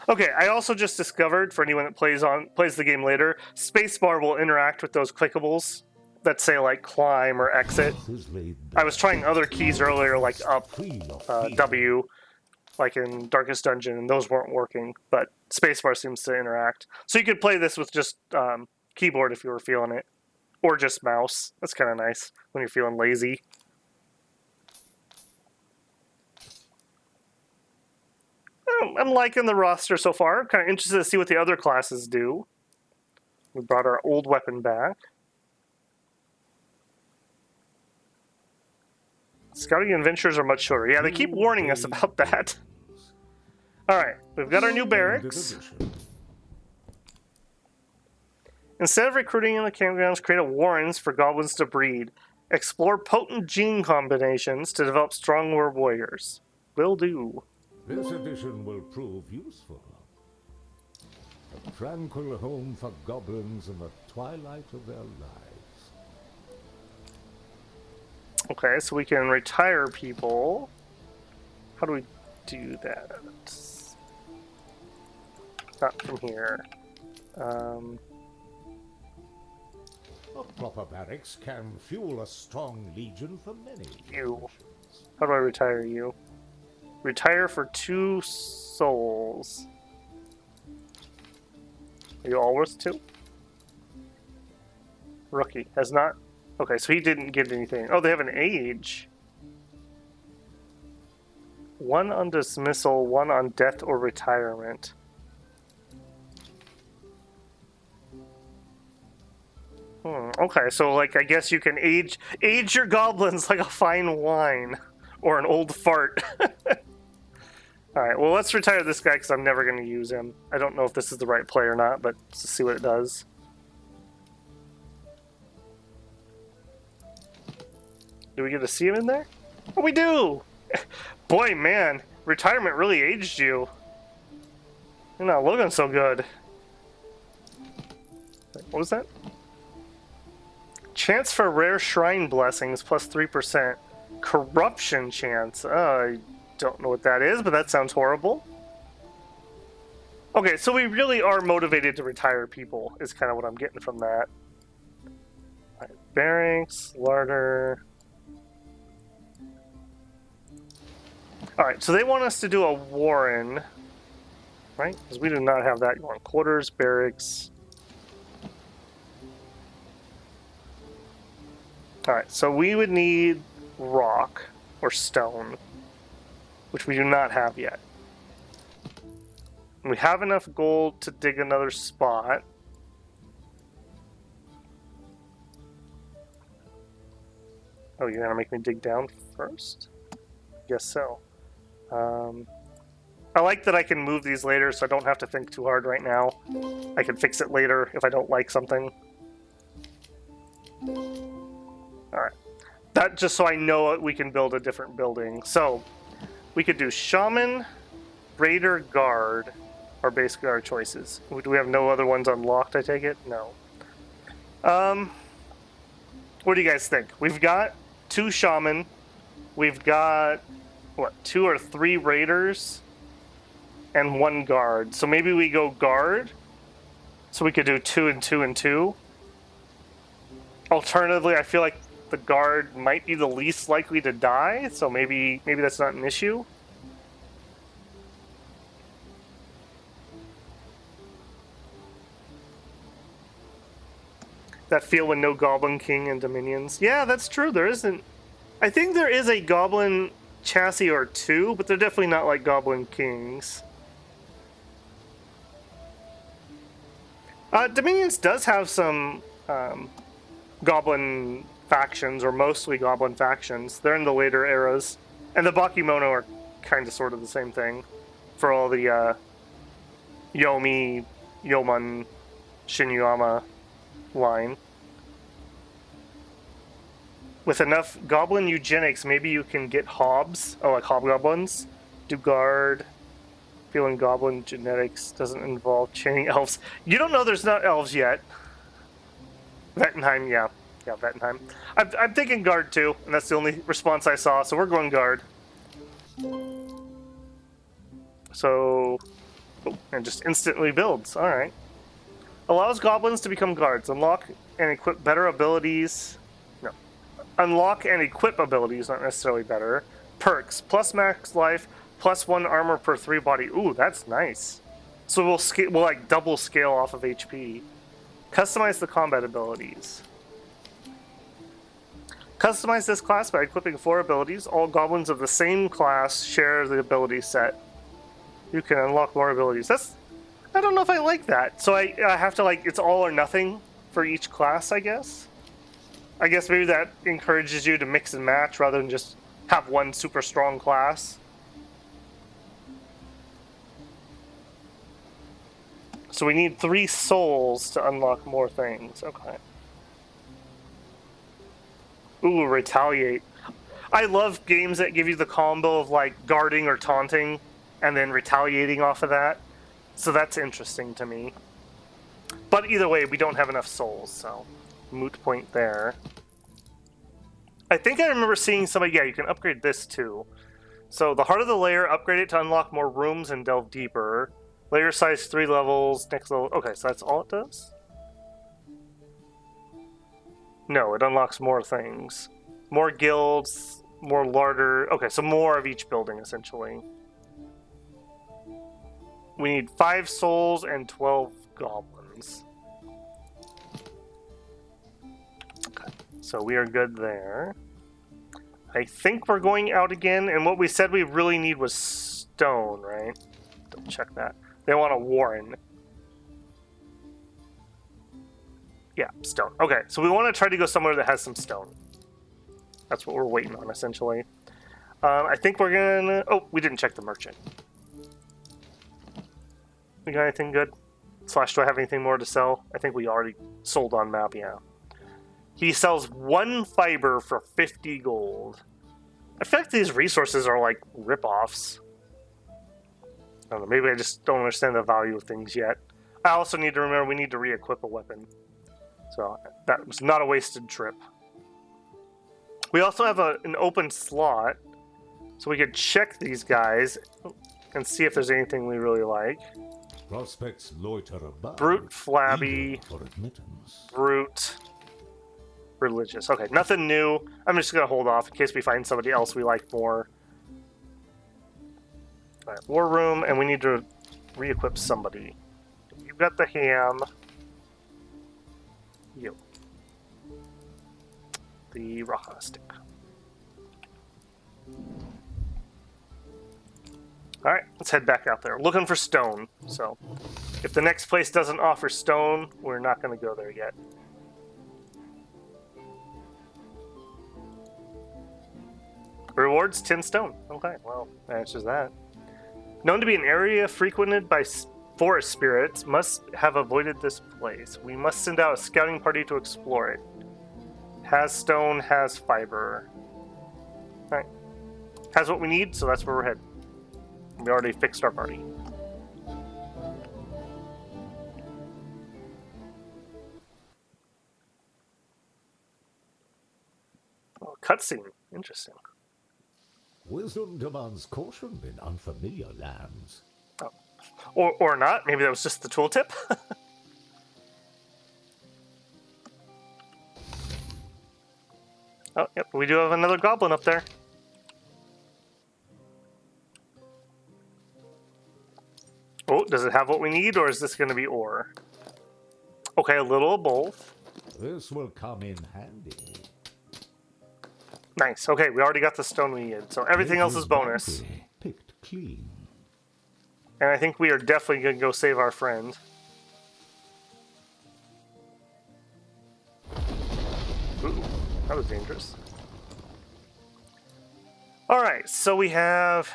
Okay, I also just discovered, for anyone that plays the game later, spacebar will interact with those clickables that say, like, climb or exit. I was trying other keys earlier, like up, W, like in Darkest Dungeon, and those weren't working, but spacebar seems to interact. So you could play this with just keyboard if you were feeling it, or just mouse. That's kind of nice when you're feeling lazy. I'm liking the roster so far. Kind of interested to see what the other classes do. We brought our old weapon back. Scouting adventures are much shorter. Yeah, they keep warning us about that. Alright, we've got our new barracks. Instead of recruiting in the campgrounds, create a warrens for goblins to breed. Explore potent gene combinations to develop stronger warriors. Will do. This edition will prove useful. A tranquil home for goblins in the twilight of their lives. Okay, so we can retire people. How do we do that? Not from here. A proper barracks can fuel a strong legion for many. You. How do I retire you? Retire for 2 souls. Are you all worth 2? Rookie has not. Okay, so he didn't get anything. Oh, they have an age. 1 on dismissal, 1 on death or retirement. Okay, so like I guess you can age your goblins like a fine wine or an old fart. All right, well let's retire this guy because I'm never going to use him. I don't know if this is the right play or not, but let's see what it does. Do we get to see him in there? Oh, we do! Boy, man, retirement really aged you. You're not looking so good. What was that? Chance for rare shrine blessings plus 3%. Corruption chance. I don't know what that is, but that sounds horrible. Okay, so we really are motivated to retire people, is kind of what I'm getting from that. Right, Barracks, Larder. Alright, so they want us to do a Warren, right? Because we do not have that. You want quarters, barracks. Alright, so we would need rock or stone, which we do not have yet. We have enough gold to dig another spot. Oh, you're gonna make me dig down first? Guess so. I like that I can move these later, so I don't have to think too hard right now. I can fix it later if I don't like something. Alright. That just so I know we can build a different building. So, we could do Shaman, Raider, Guard, are basically our choices. Do we have no other ones unlocked, I take it? No. What do you guys think? We've got 2 Shaman. We've got, what, 2 or 3 Raiders? And 1 Guard. So maybe we go Guard? So we could do 2 and 2 and 2? Alternatively, I feel like the Guard might be the least likely to die, so maybe that's not an issue. That feel when no Goblin King and Dominions. Yeah, that's true. There isn't. I think there is a Goblin chassis or 2, but they're definitely not like Goblin Kings. Dominions does have some Goblin factions, or mostly Goblin factions. They're in the later eras. And the Bakemono are kind of sort of the same thing. For all the Yomi, Yoman, Shinyama line. With enough Goblin eugenics, maybe you can get Hobs. Oh, like Hobgoblins. Do Guard. Feeling Goblin genetics doesn't involve chaining elves. You don't know there's not elves yet. Vettenheim, yeah. Yeah, Vettenheim. I'm thinking Guard too, and that's the only response I saw, so we're going Guard. So... Oh, and just instantly builds. Alright. Allows goblins to become guards. Unlock and equip better abilities. No. Unlock and equip abilities, not necessarily better. Perks. Plus max life, plus 1 armor per 3 body. Ooh, that's nice. So we'll like double scale off of HP. Customize the combat abilities. Customize this class by equipping 4 abilities. All goblins of the same class share the ability set. You can unlock more abilities. I don't know if I like that. So I have to, like, it's all or nothing for each class, I guess. I guess maybe that encourages you to mix and match rather than just have one super strong class. So we need 3 souls to unlock more things. Okay. Ooh, retaliate. I love games that give you the combo of, like, guarding or taunting and then retaliating off of that. So that's interesting to me. But either way, we don't have enough souls, so moot point there. I think I remember seeing somebody, yeah, you can upgrade this too. So the Heart of the Lair, upgrade it to unlock more rooms and delve deeper. Layer size 3 levels, next level. Okay, so that's all it does? No, it unlocks more things. More guilds, more larder. Okay, so more of each building, essentially. We need 5 souls and 12 goblins. Okay, so we are good there. I think we're going out again, and what we said we really need was stone, right? Double check that. They want a Warren. Yeah, stone. Okay, so we want to try to go somewhere that has some stone. That's what we're waiting on, essentially. I think we're gonna... Oh, we didn't check the merchant. We got anything good? Slash, do I have anything more to sell? I think we already sold on map, yeah. He sells 1 fiber for 50 gold. I feel like these resources are like rip-offs. I don't know, maybe I just don't understand the value of things yet. I also need to remember we need to re-equip a weapon. So that was not a wasted trip. We also have an open slot, so we could check these guys and see if there's anything we really like. Prospects loiter about. Brute, flabby, eager for admittance. brute, religious. Okay, nothing new. I'm just gonna hold off in case we find somebody else we like more. All right, war room, and we need to re-equip somebody. You've got the ham. You. The rock stick. Alright, let's head back out there. Looking for stone. So, if the next place doesn't offer stone, we're not going to go there yet. Rewards 10 stone. Okay, well, that answers that. Known to be an area frequented by forest spirits, must have avoided this place. We must send out a scouting party to explore it. Has stone, has fiber. Alright. Has what we need, so that's where we're headed. We already fixed our party. Oh, cutscene. Interesting. Wisdom demands caution in unfamiliar lands. Oh. Or not. Maybe that was just the tooltip. Oh, yep. We do have another goblin up there. Oh, does it have what we need, or is this going to be ore? Okay, a little of both. This will come in handy. Nice. Okay, we already got the stone we needed, so everything else is bonus. Picked clean. And I think we are definitely going to go save our friend. Ooh, that was dangerous. Alright, so we have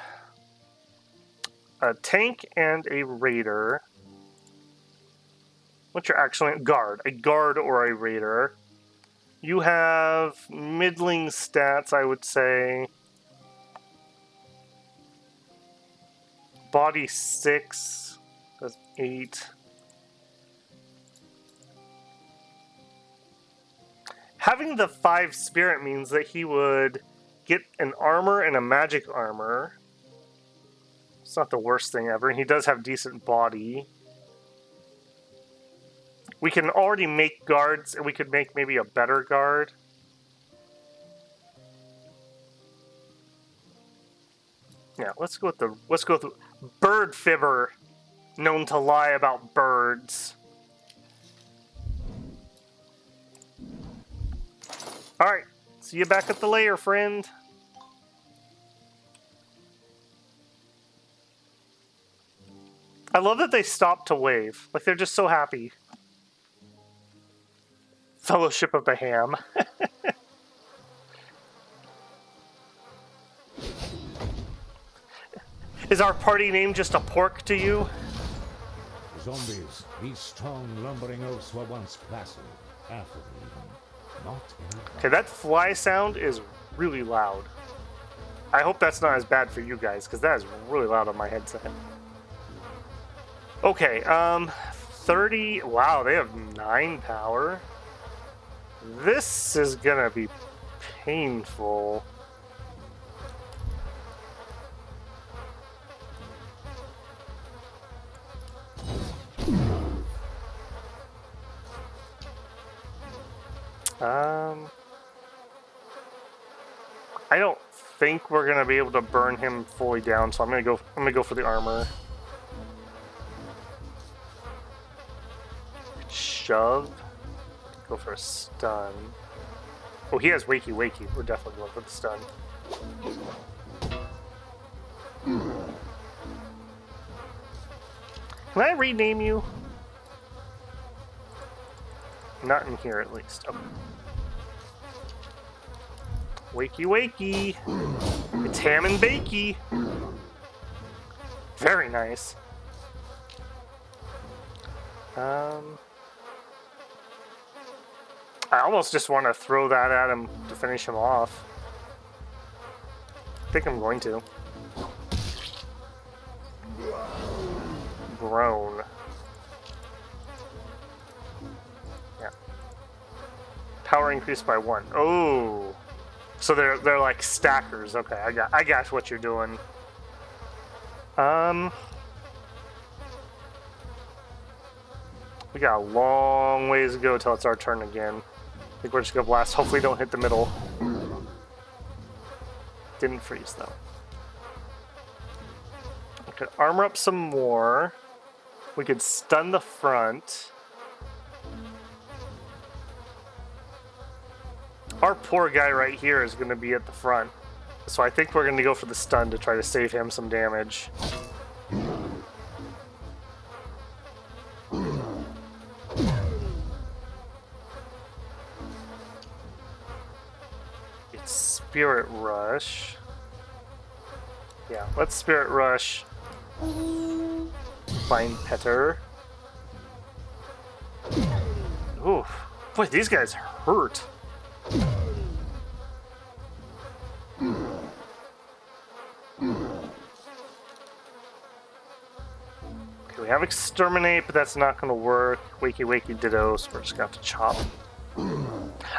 a tank and a raider. What's your actual guard? A guard or a raider. You have middling stats, I would say. Body 6. That's 8. Having the 5 spirit means that he would get an armor and a magic armor. It's not the worst thing ever, and he does have decent body. We can already make guards, and we could make maybe a better guard. Yeah, let's go with Bird Fibber, known to lie about birds. All right, see you back at the lair, friend. I love that they stopped to wave. Like, they're just so happy. Fellowship of the Ham. Is our party name just a pork to you? Zombies, these strong, lumbering oafs were once placid, affable even, not ill. Okay, that fly sound is really loud. I hope that's not as bad for you guys, because that is really loud on my headset. Okay, 30... Wow, they have 9 power. This is gonna be painful. I don't think we're gonna be able to burn him fully down, so I'm gonna go for the armor. Shove. Go for a stun. Oh, he has wakey wakey. We're definitely going for the stun. Can I rename you? Not in here, at least. Okay. Wakey, wakey. It's ham and bakey. Very nice. I almost just want to throw that at him to finish him off. I think I'm going to. Groan. Yeah. Power increased by 1. Oh. So they're like stackers. Okay, I got what you're doing. We got a long ways to go till it's our turn again. I think we're just gonna blast. Hopefully don't hit the middle. Didn't freeze though. We could armor up some more. We could stun the front. Our poor guy right here is going to be at the front. So I think we're going to go for the stun to try to save him some damage. It's Spirit Rush. Yeah, let's Spirit Rush. Find Petter. Ooh, boy, these guys hurt. Okay, we have Exterminate, but that's not going to work. Wakey Wakey Ditto, so we're just going to have to chop.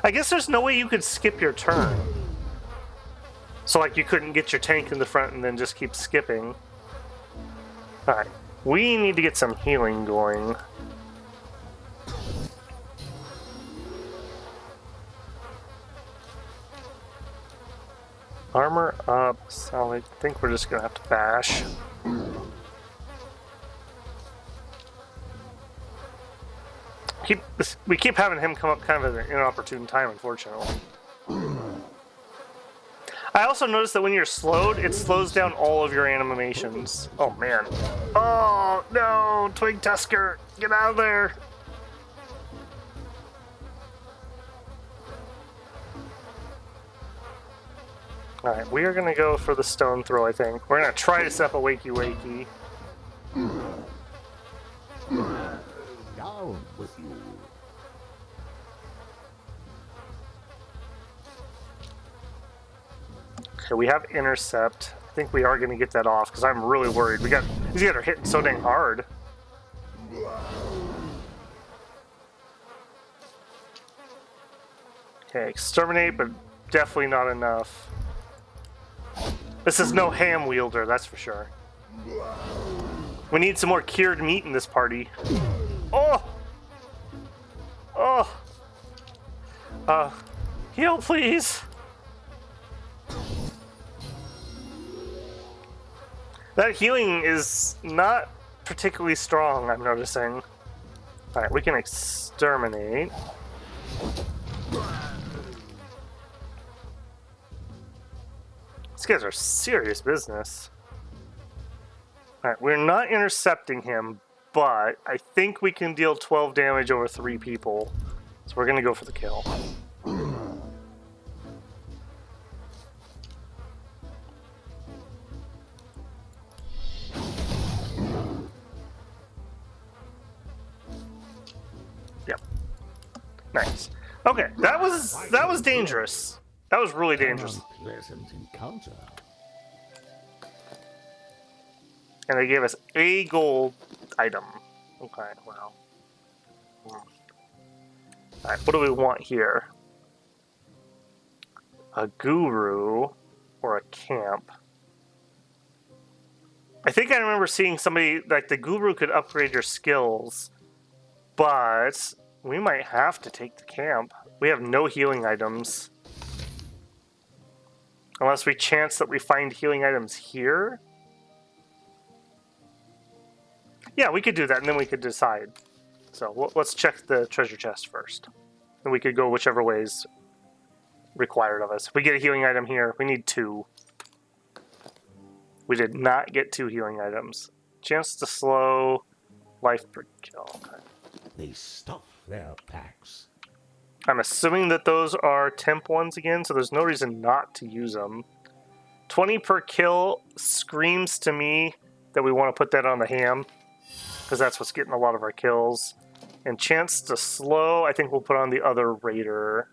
I guess there's no way you could skip your turn. So, like, you couldn't get your tank in the front and then just keep skipping. Alright, we need to get some healing going. Armor up, so I think we're just gonna have to bash. We keep having him come up kind of at an inopportune time, unfortunately. I also noticed that when you're slowed, it slows down all of your animations. Oh man. Oh no, Twig Tusker, get out of there. Alright, we are going to go for the stone throw, I think. We're going to try to set up a Wakey Wakey. Down with you. Okay, we have Intercept. I think we are going to get that off, because I'm really worried. These guys are hitting so dang hard. Okay, Exterminate, but definitely not enough. This is no ham wielder, that's for sure. We need some more cured meat in this party. Oh! Oh! Heal, please! That healing is not particularly strong, I'm noticing. Alright, we can exterminate. These guys are serious business. Alright, we're not intercepting him, but I think we can deal 12 damage over 3 people. So we're gonna go for the kill. Yep. Nice. Okay, that was dangerous. That was really dangerous. Unpleasant encounter. And they gave us a gold item. Okay, well. Alright, what do we want here? A guru or a camp? I think I remember seeing somebody, like the guru could upgrade your skills, but we might have to take the camp. We have no healing items. Unless we chance that we find healing items here. Yeah, we could do that, and then we could decide. So let's check the treasure chest first. And we could go whichever way is required of us. If we get a healing item here, we need 2. We did not get 2 healing items. Chance to slow, life per kill. Okay. They stuff their packs I'm assuming that those are temp ones again, so there's no reason not to use them. 20 per kill screams to me that we want to put that on the ham, because that's what's getting a lot of our kills. And chance to slow, I think we'll put on the other raider.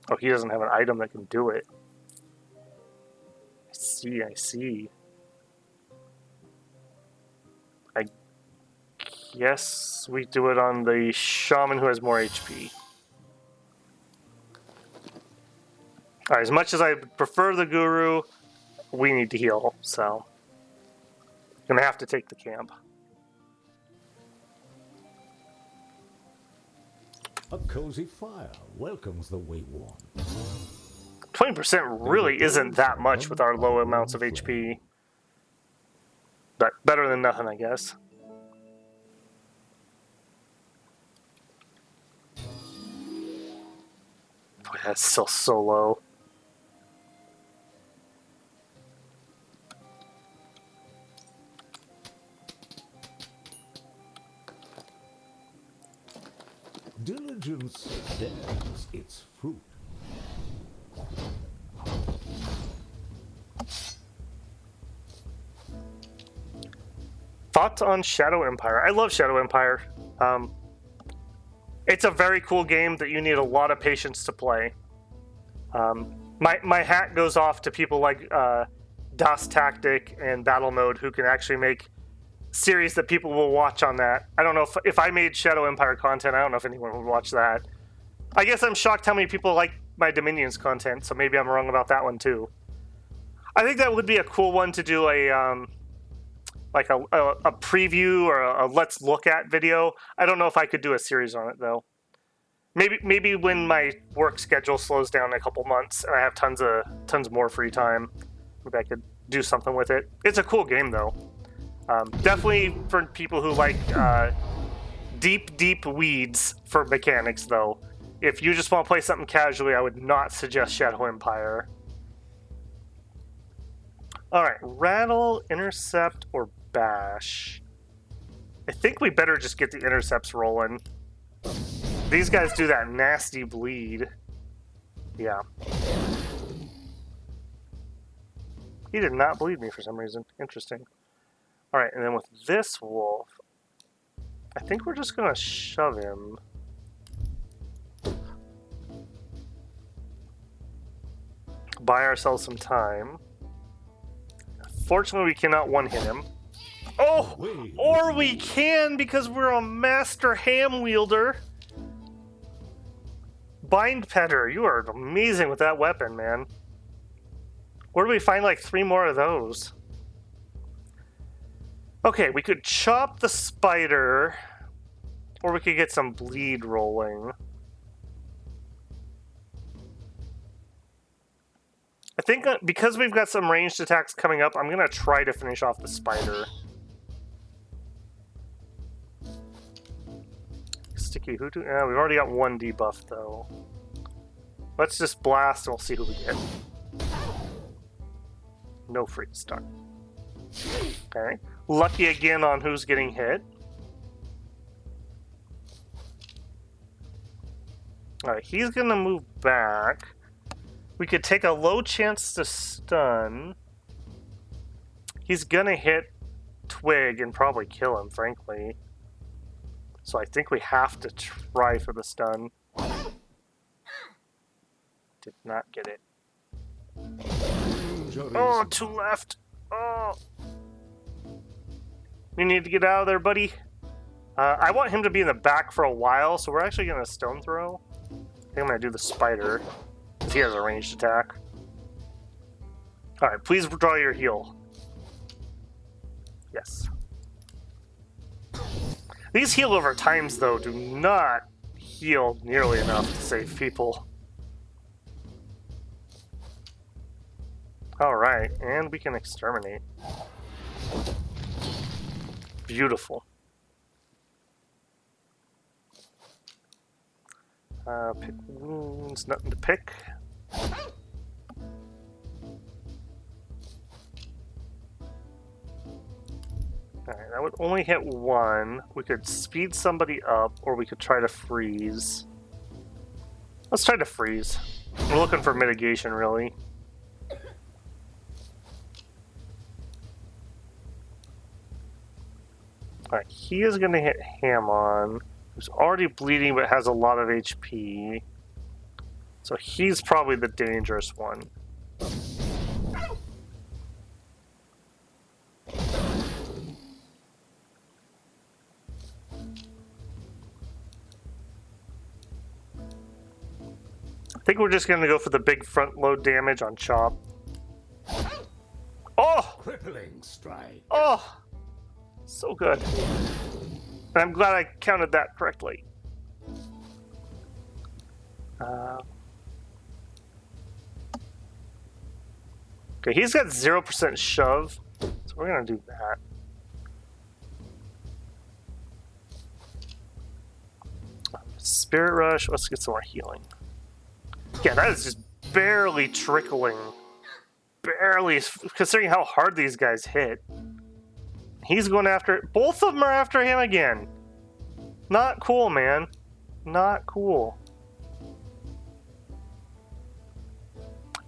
Oh, he doesn't have an item that can do it. I see. I guess we do it on the shaman who has more HP. Alright, as much as I prefer the guru, we need to heal, so gonna have to take the camp. A cozy fire welcomes the wayworn. 20% really isn't that much with our low amounts of HP. But better than nothing, I guess. Boy, that's still so low. Diligence bears its fruit. Thoughts on Shadow Empire? I love Shadow Empire. It's a very cool game that you need a lot of patience to play. My hat goes off to people like Das Tactic and Battle Mode who can actually make series that people will watch on that. I don't know if I made Shadow Empire content, I don't know if anyone would watch that. I guess I'm shocked how many people like my Dominions content, so maybe I'm wrong about that one too. I think that would be a cool one to do a like a preview or a let's look at video. I don't know if I could do a series on it though. Maybe when my work schedule slows down in a couple months and I have tons more free time, maybe I could do something with it. It's a cool game though. Definitely for people who like deep weeds for mechanics though. If you just want to play something casually, I would not suggest Shadow Empire. Alright, Rattle, Intercept, or Bash. I think we better just get the intercepts rolling. These guys do that nasty bleed. Yeah. He did not bleed me for some reason. Interesting. Alright, and then with this wolf, I think we're just gonna shove him. Buy ourselves some time. Fortunately, we cannot one-hit him. Oh! Or we can because we're a master ham wielder. Bind Petter, you are amazing with that weapon, man. Where do we find like 3 more of those? Okay, we could chop the spider, or we could get some bleed rolling. I think because we've got some ranged attacks coming up, I'm going to try to finish off the spider. Sticky Hutu? Yeah, we've already got 1 debuff, though. Let's just blast and we'll see who we get. No freeze, darn. Okay. Lucky again on who's getting hit. Alright, he's going to move back. We could take a low chance to stun. He's going to hit Twig and probably kill him, frankly. So I think we have to try for the stun. Did not get it. Oh, 2 left. Oh. You need to get out of there, buddy. I want him to be in the back for a while, so we're actually going to stone throw. I think I'm going to do the spider. He has a ranged attack. Alright, please draw your heal. Yes. These heal over times, though, do not heal nearly enough to save people. Alright, and we can exterminate. Beautiful. Pick wounds, nothing to pick. Alright, that would only hit one. We could speed somebody up, or we could try to freeze. Let's try to freeze. We're looking for mitigation, really. Alright, he is going to hit Hamon, who's already bleeding but has a lot of HP. So he's probably the dangerous one. I think we're just going to go for the big front load damage on Chop. Oh! Crippling strike. Oh! So good. And I'm glad I counted that correctly. Okay, he's got 0% shove, so we're going to do that. Spirit Rush, let's get some more healing. Yeah, that is just barely trickling. Barely, considering how hard these guys hit. He's going after it. Both of them are after him again. Not cool, man. Not cool.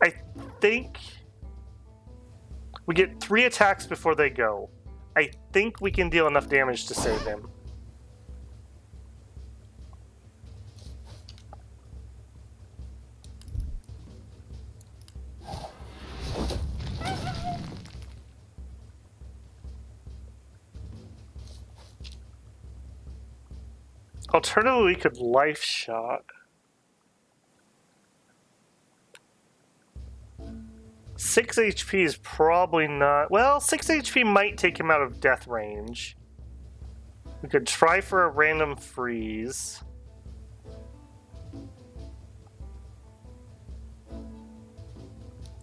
I think we get 3 attacks before they go. I think we can deal enough damage to save him. Alternatively, we could life shot. 6 HP is probably not... Well, 6 HP might take him out of death range. We could try for a random freeze.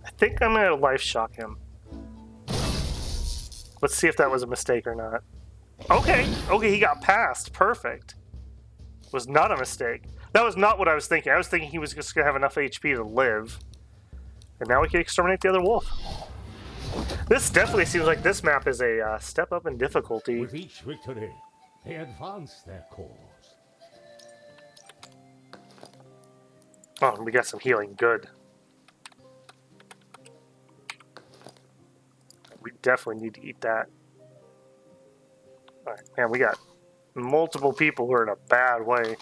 I think I'm going to life shock him. Let's see if that was a mistake or not. Okay, he got past. Perfect. Was not a mistake. That was not what I was thinking. I was thinking he was just going to have enough HP to live. And now we can exterminate the other wolf. This definitely seems like this map is a step up in difficulty. With each victory, they advance their cause. Oh, we got some healing. Good. We definitely need to eat that. Alright, man, we got multiple people who are in a bad way.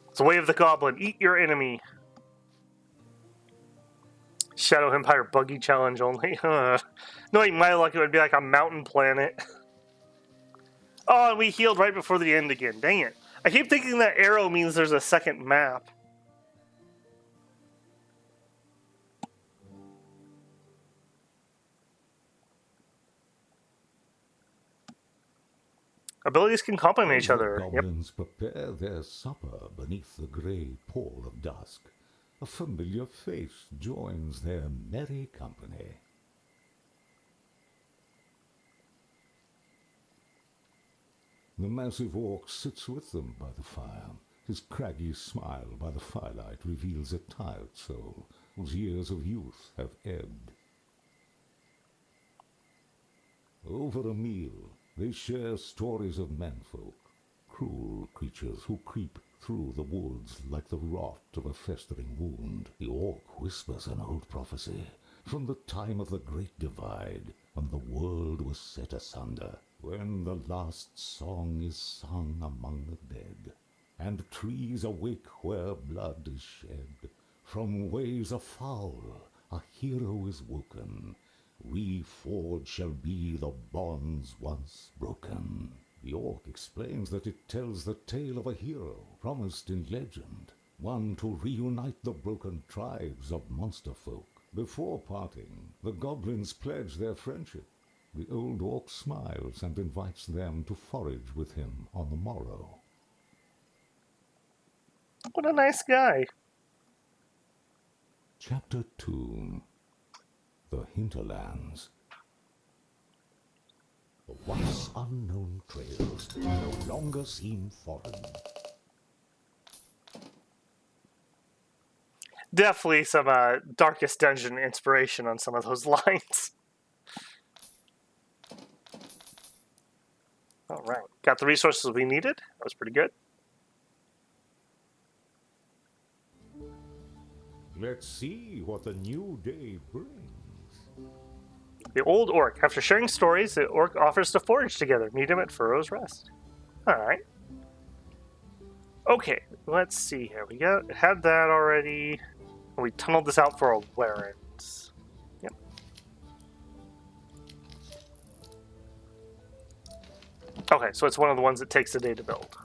It's the way of the goblin. Eat your enemy. Shadow Empire buggy challenge only. Knowing my luck, it would be like a mountain planet. Oh, and we healed right before the end again. Dang it. I keep thinking that arrow means there's a second map. Abilities can complement each other. The goblins prepare their supper beneath the grey pall of dusk. A familiar face joins their merry company. The massive orc sits with them by the fire. His craggy smile by the firelight reveals a tired soul whose years of youth have ebbed. Over a meal, they share stories of menfolk, cruel creatures who creep through the woods like the rot of a festering wound. The orc whispers an old prophecy from the time of the Great Divide, when the world was set asunder, when the last song is sung among the dead, and trees awake where blood is shed. From ways afoul a hero is woken, reforged shall be the bonds once broken. The orc explains that it tells the tale of a hero promised in legend, one to reunite the broken tribes of monster folk. Before parting, the goblins pledge their friendship. The old orc smiles and invites them to forage with him on the morrow. What a nice guy. Chapter 2. The Hinterlands. The once unknown trails no longer seem foreign. Definitely some Darkest Dungeon inspiration on some of those lines. All right. Got the resources we needed. That was pretty good. Let's see what the new day brings. The old orc. After sharing stories, the orc offers to forage together. Meet him at Furrow's Rest. All right. Okay, let's see here. We had that already. We tunneled this out for a Warrens. Yep. Okay, so it's one of the ones that takes a day to build.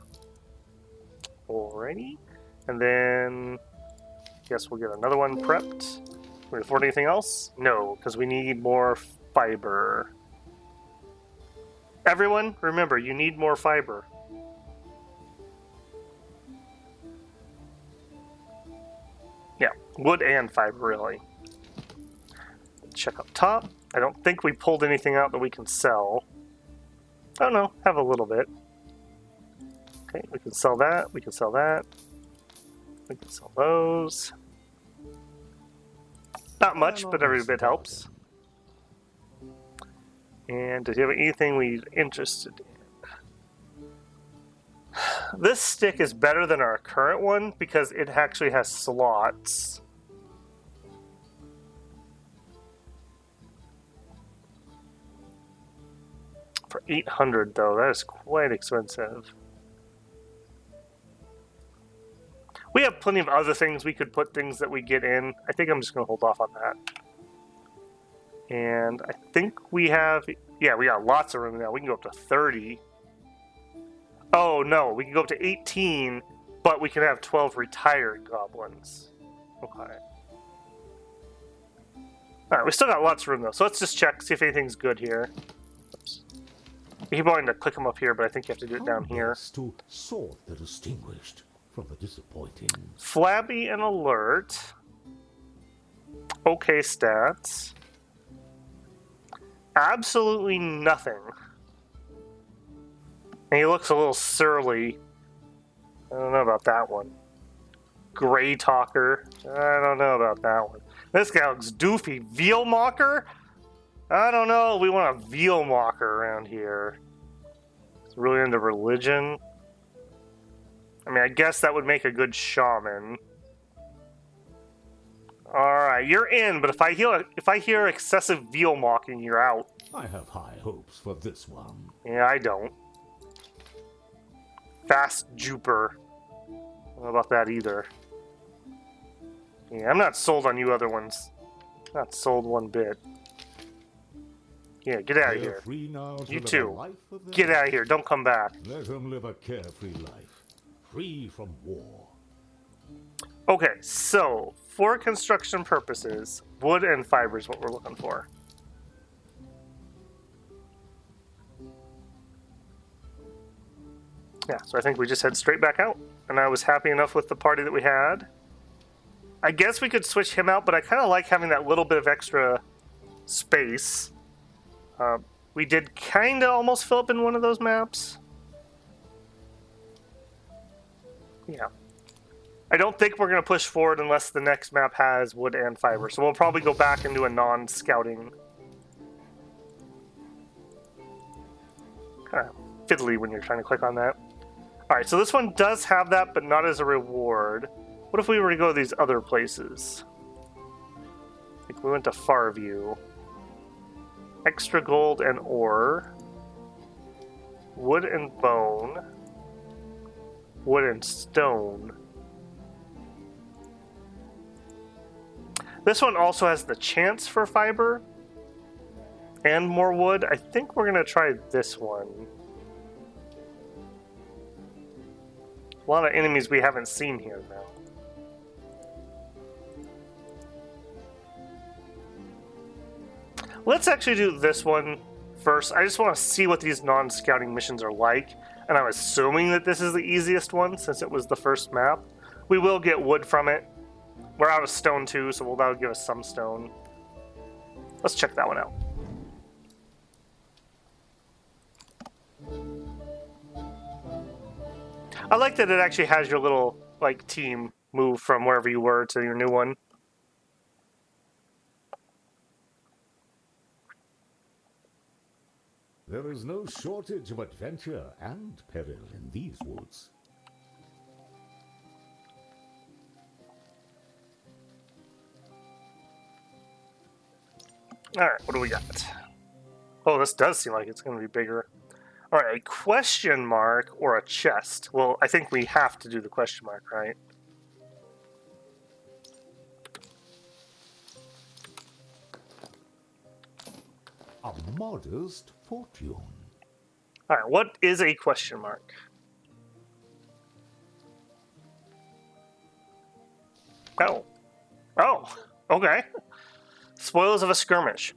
Alrighty. And then, guess we'll get another one prepped. Can we afford anything else? No, because we need more fiber. Everyone, remember, you need more fiber. Yeah, wood and fiber, really. Check up top. I don't think we pulled anything out that we can sell. Oh no, have a little bit. Okay, we can sell that, we can sell that. We can sell those. Not much, but every bit helps. And did you have anything we're interested in? This stick is better than our current one because it actually has slots. For 800 though, that is quite expensive. We have plenty of other things we could put things that we get in. I think I'm just going to hold off on that. And I think we have... Yeah, we got lots of room now. We can go up to 30. Oh, no. We can go up to 18, but we can have 12 retired goblins. Okay. Alright, we still got lots of room, though. So let's just check, see if anything's good here. Oops. We keep wanting to click them up here, but I think you have to do it down here. To sort the distinguished from the disappointing. Flabby and alert. Okay stats. Absolutely nothing. And he looks a little surly. I don't know about that one. Gray Talker. I don't know about that one. This guy looks doofy. Veal Mocker? I don't know. We want a Veal Mocker around here. He's really into religion. I mean, I guess that would make a good shaman. Alright, you're in, but if I hear excessive veal mocking, you're out. I have high hopes for this one. Yeah, I don't. Fast Juper. I don't know about that either. Yeah, I'm not sold on you other ones. Not sold one bit. Yeah, get out of here. Free now to You live a too. life of their Get out of here. Don't come back. Let them live a carefree life, free from war. Okay, so for construction purposes, wood and fiber is what we're looking for. Yeah, so I think we just head straight back out. And I was happy enough with the party that we had. I guess we could switch him out, but I kind of like having that little bit of extra space. We did kind of almost fill up in one of those maps. Yeah. I don't think we're going to push forward unless the next map has wood and fiber. So we'll probably go back and do a non-scouting. Kind of fiddly when you're trying to click on that. Alright, so this one does have that, but not as a reward. What if we were to go to these other places? Like we went to Farview. Extra gold and ore. Wood and bone. Wood and stone. This one also has the chance for fiber and more wood. I think we're going to try this one. A lot of enemies we haven't seen here now. Let's actually do this one first. I just want to see what these non-scouting missions are like. And I'm assuming that this is the easiest one since it was the first map. We will get wood from it. We're out of stone too, so that'll give us some stone. Let's check that one out. I like that it actually has your little like team move from wherever you were to your new one. There is no shortage of adventure and peril in these woods. Alright, what do we got? Oh, this does seem like it's going to be bigger. Alright, a question mark or a chest? Well, I think we have to do the question mark, right? A modest fortune. Alright, what is a question mark? Oh. Oh, okay. Spoils of a skirmish.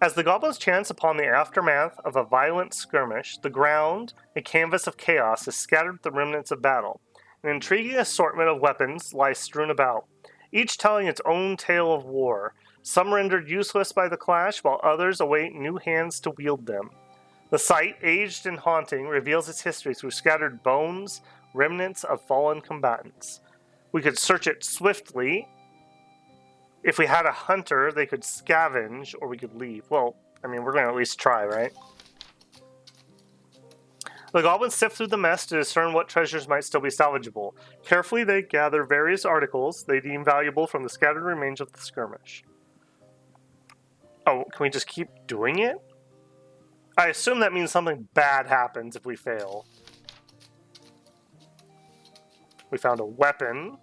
As the goblins chance upon the aftermath of a violent skirmish, the ground, a canvas of chaos, is scattered with the remnants of battle. An intriguing assortment of weapons lies strewn about, each telling its own tale of war, some rendered useless by the clash, while others await new hands to wield them. The site, aged and haunting, reveals its history through scattered bones, remnants of fallen combatants. We could search it swiftly. If we had a hunter, they could scavenge, or we could leave. Well, I mean, we're going to at least try, right? The goblins sift through the mess to discern what treasures might still be salvageable. Carefully, they gather various articles they deem valuable from the scattered remains of the skirmish. Oh, can we just keep doing it? I assume that means something bad happens if we fail. We found a weapon.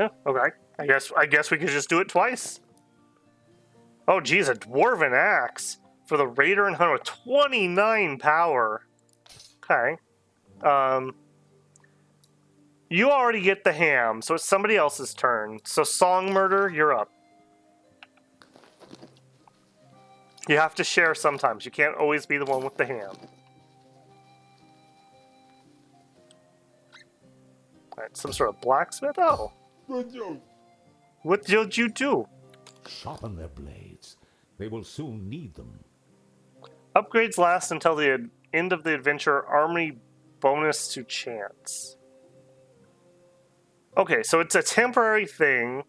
Oh, okay. I guess we could just do it twice. Oh, geez, a dwarven axe for the raider and hunter with 29 power. Okay. You already get the ham, so it's somebody else's turn. So, Song Murder, you're up. You have to share sometimes. You can't always be the one with the ham. Alright, some sort of blacksmith? Oh. What did you do? Sharpen their blades. They will soon need them. Upgrades last until the end of the adventure. Armory bonus to chance. Okay, so it's a temporary thing.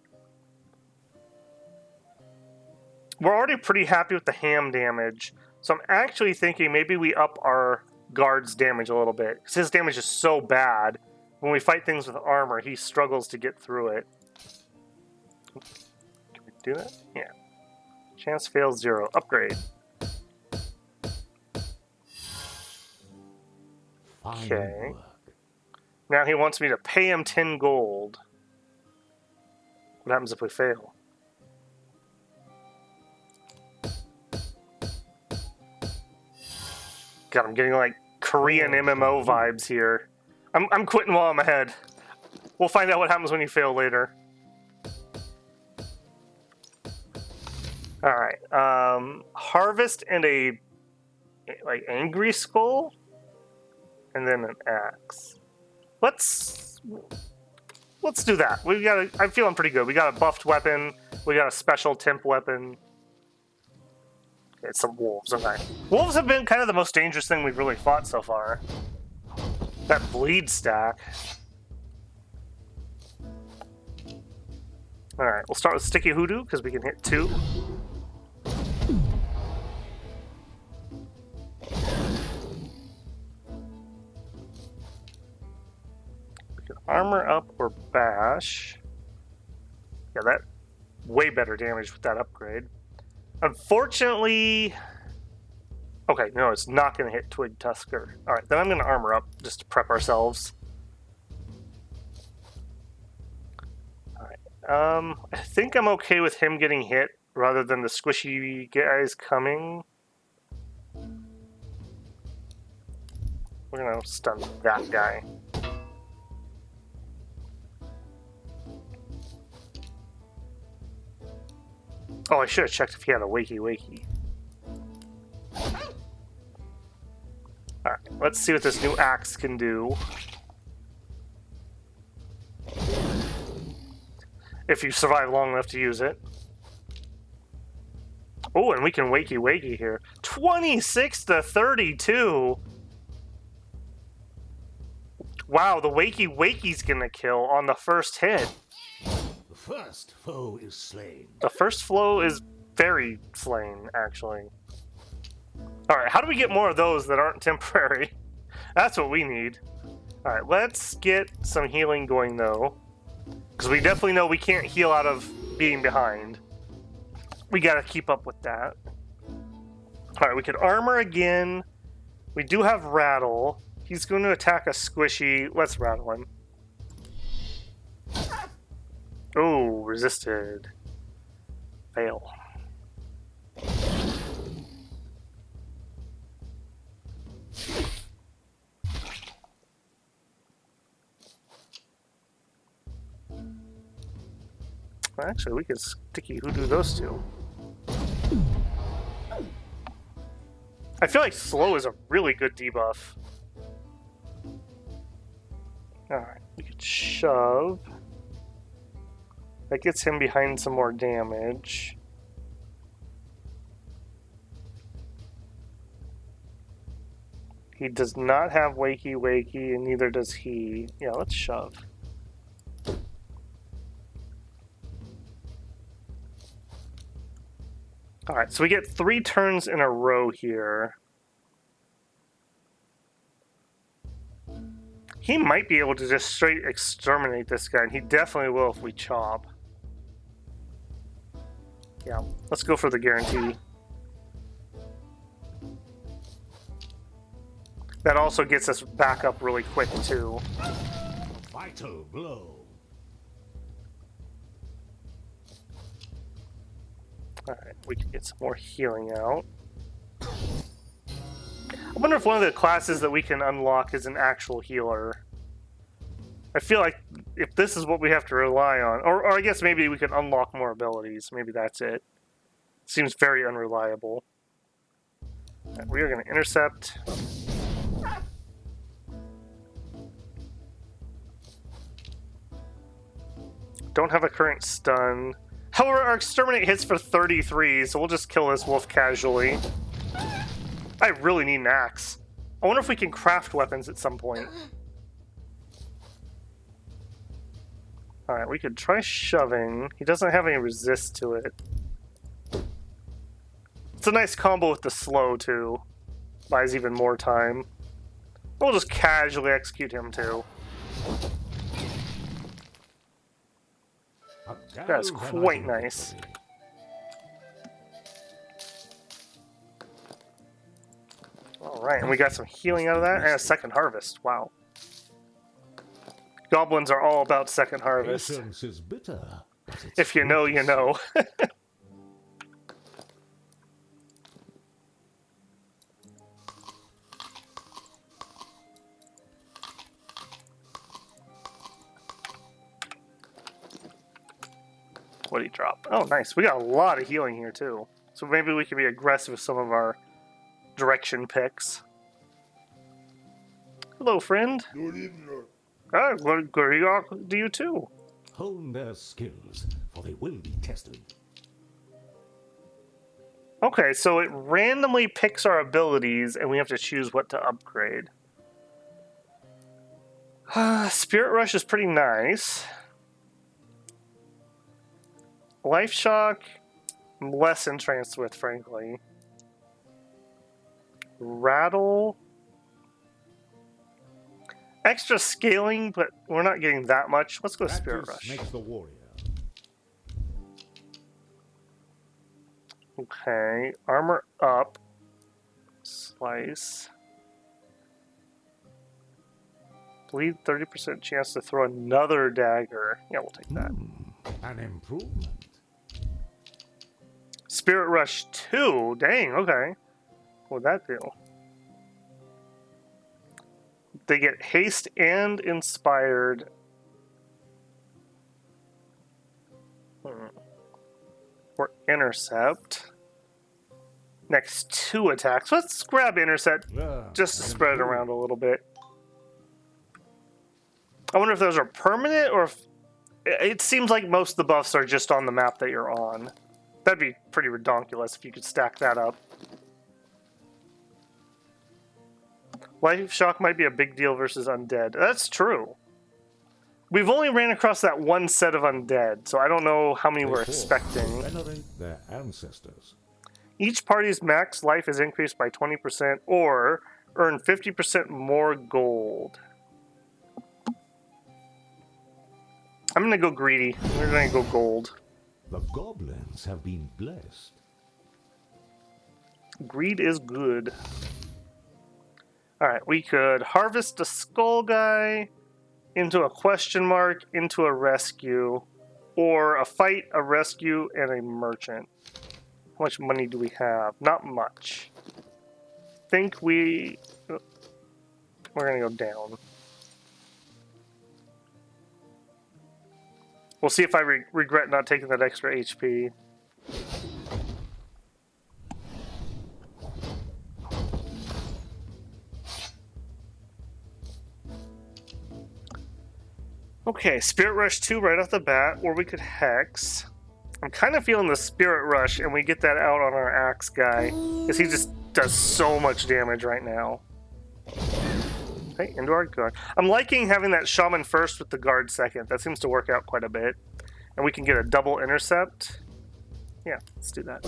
We're already pretty happy with the ham damage, so I'm actually thinking maybe we up our guard's damage a little bit, because his damage is so bad. When we fight things with armor, he struggles to get through it. Can we do that? Yeah. Chance fails 0. Upgrade. Okay. Now he wants me to pay him 10 gold. What happens if we fail? God, I'm getting like Korean MMO vibes here. I'm quitting while I'm ahead. We'll find out what happens when you fail later. Alright. Harvest and a like angry skull? And then an axe. Let's do that. We've got I'm feeling pretty good. We got a buffed weapon. We got a special temp weapon. Okay, some wolves. Okay. Wolves have been kind of the most dangerous thing we've really fought so far. That bleed stack. Alright, we'll start with Sticky Hoodoo, because we can hit 2. We can armor up or bash. Yeah, that way better damage with that upgrade. Unfortunately... Okay, no, it's not going to hit Twig Tusker. Alright, then I'm going to armor up, just to prep ourselves. Alright, I think I'm okay with him getting hit, rather than the squishy guys coming. We're going to stun that guy. Oh, I should have checked if he had a wakey. Alright, let's see what this new axe can do. If you survive long enough to use it. Oh, and we can wakey here. 26 to 32! Wow, the wakey's gonna kill on the first hit. The first foe is slain. The first flow is very slain, actually. Alright, how do we get more of those that aren't temporary? That's what we need. Alright, let's get some healing going, though. Because we definitely know we can't heal out of being behind. We gotta keep up with that. Alright, we could armor again. We do have rattle. He's going to attack a squishy. Let's rattle him. Oh, resisted. Fail. Actually, we could sticky hoodoo those two. I feel like slow is a really good debuff. Alright, we could shove. That gets him behind some more damage. He does not have wakey wakey, and neither does he. Yeah, let's shove. Alright, so we get 3 turns in a row here. He might be able to just straight exterminate this guy, and he definitely will if we chop. Yeah, let's go for the guarantee. That also gets us back up really quick, too. Vital blow. Alright, we can get some more healing out. I wonder if one of the classes that we can unlock is an actual healer. I feel like if this is what we have to rely on, or I guess maybe we can unlock more abilities. Maybe that's it. Seems very unreliable. Right, we are going to intercept. Don't have a current stun. However, our exterminate hits for 33, so we'll just kill this wolf casually. I really need an axe. I wonder if we can craft weapons at some point. Alright, we could try shoving. He doesn't have any resist to it. It's a nice combo with the slow, too. Buys even more time. We'll just casually execute him, too. That's quite nice. Alright, and we got some healing out of that, and a second harvest. Wow. Goblins are all about second harvest. Patience is bitter, but it's If you know, you know. What'd he drop? Oh, nice. We got a lot of healing here, too. So maybe we can be aggressive with some of our direction picks. Hello, friend. Ah, good to you, too. hone their skills, for they will be tested. Okay, so it randomly picks our abilities, and we have to choose what to upgrade. Spirit Rush is pretty nice. Life Shock, I'm less entranced with, frankly. Rattle. Extra scaling, but we're not getting that much. Let's go Spirit Rush. Makes the warrior. Okay, armor up. Slice. Bleed 30% chance to throw another dagger. Yeah, we'll take that. An improvement. Spirit Rush 2. Dang, okay. What'd that do? They get haste and inspired. Or intercept. Next 2 attacks. Let's grab intercept just to spread it around a little bit. I wonder if those are permanent or if... It seems like most of the buffs are just on the map that you're on. That'd be pretty redonkulous if you could stack that up. Life Shock might be a big deal versus undead. That's true. We've only ran across that one set of undead, so I don't know how many we're expecting. Venerate their ancestors. Each party's max life is increased by 20% or earn 50% more gold. I'm going to go greedy. We're going to go gold. The goblins have been blessed. Greed is good. Alright, we could harvest a skull guy into a question mark, into a rescue, or a fight, a rescue, and a merchant. How much money do we have? Not much. Think we're gonna go down. We'll see if I regret not taking that extra HP. Okay, Spirit Rush 2 right off the bat, or we could Hex. I'm kind of feeling the Spirit Rush, and we get that out on our Axe guy, because he just does so much damage right now. Okay, into our guard. I'm liking having that Shaman first with the guard second. That seems to work out quite a bit. And we can get a double intercept. Yeah, let's do that.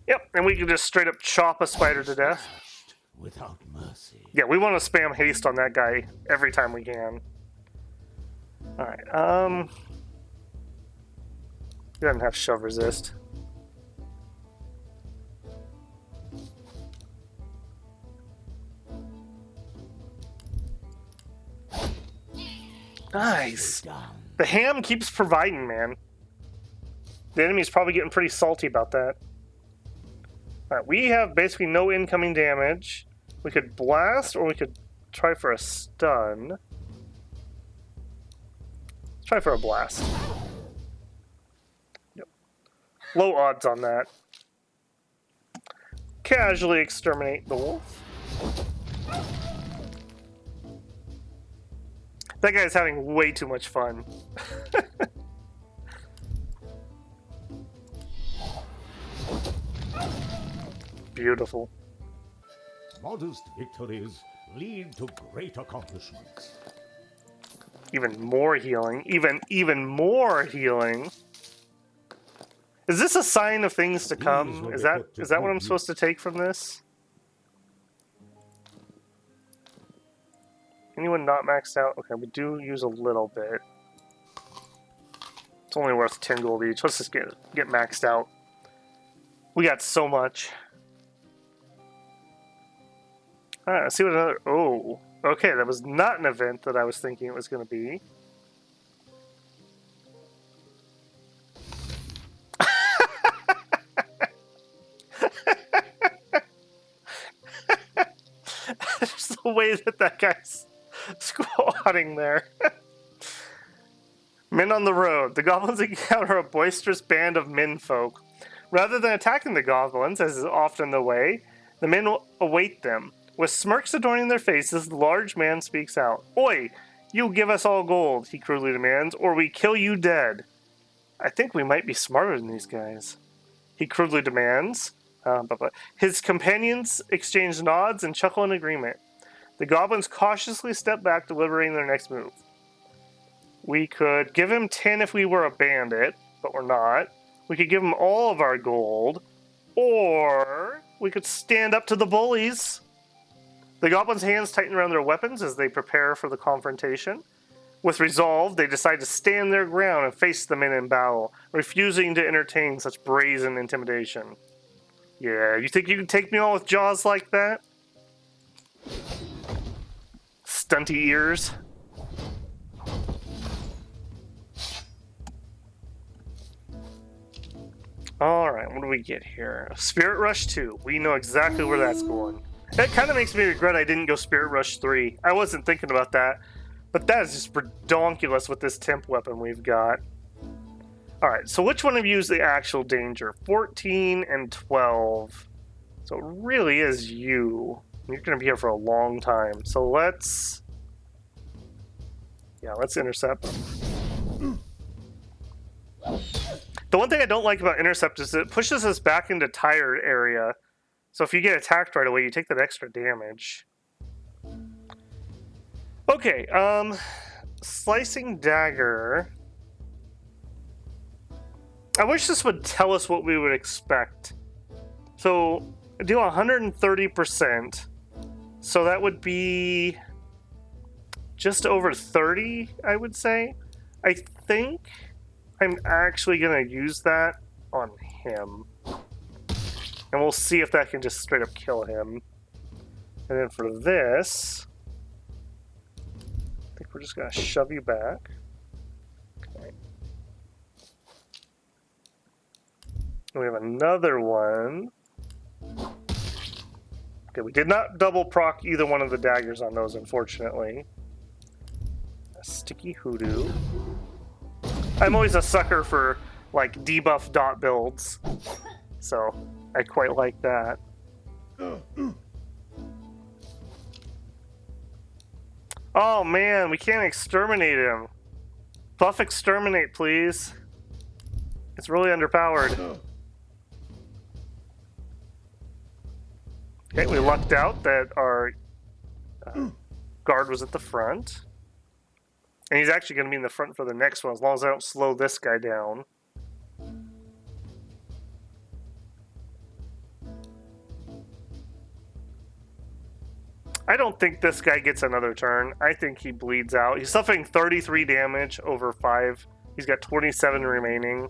Yep, and we can just straight up chop a spider to death. Without mercy. Yeah, we want to spam haste on that guy every time we can. Alright, he doesn't have shove resist. Nice! The ham keeps providing, man. The enemy's probably getting pretty salty about that. Alright, we have basically no incoming damage. We could blast, or we could try for a stun. Let's try for a blast. Yep. Low odds on that. Casually exterminate the wolf. That guy's having way too much fun. Beautiful. Modest victories lead to great accomplishments. Even more healing. Even more healing. Is this a sign of things to come? Is that what I'm supposed to take from this? Anyone not maxed out? Okay, we do use a little bit. It's only worth 10 gold each. Let's just get maxed out. We got so much. Alright, let's see what another... Oh, okay, that was not an event that I was thinking it was going to be. Just the way that guy's squatting there. Men on the road. The goblins encounter a boisterous band of menfolk. Rather than attacking the goblins, as is often the way, the men await them. With smirks adorning their faces, the large man speaks out. Oi! You give us all gold, he crudely demands, or we kill you dead. I think we might be smarter than these guys. He crudely demands. His companions exchange nods and chuckle in agreement. The goblins cautiously step back, deliberating their next move. We could give him 10 if we were a bandit, but we're not. We could give him all of our gold, or we could stand up to the bullies. The goblins' hands tighten around their weapons as they prepare for the confrontation. With resolve, they decide to stand their ground and face the men in battle, refusing to entertain such brazen intimidation. Yeah, you think you can take me on with jaws like that? Stunty ears. Alright, what do we get here? Spirit Rush 2. We know exactly where that's going. That kind of makes me regret I didn't go Spirit Rush 3. I wasn't thinking about that. But that is just redonkulous with this temp weapon we've got. Alright, so which one of you is the actual danger? 14 and 12. So it really is you. You're going to be here for a long time. So let's... Yeah, let's intercept. The one thing I don't like about intercept is it pushes us back into tired area. So if you get attacked right away, you take that extra damage. Okay, slicing dagger. I wish this would tell us what we would expect. So, do 130%. So that would be just over 30, I would say. I think I'm actually going to use that on him. And we'll see if that can just straight up kill him. And then for this, I think we're just going to shove you back. Okay. And we have another one. Okay, we did not double proc either one of the daggers on those, unfortunately. A sticky hoodoo. I'm always a sucker for, like, debuff dot builds. So, I quite like that. Oh, man, we can't exterminate him. Buff exterminate, please. It's really underpowered. Okay, we lucked out that our guard was at the front. And he's actually going to be in the front for the next one, as long as I don't slow this guy down. I don't think this guy gets another turn. I think he bleeds out. He's suffering 33 damage over 5. He's got 27 remaining.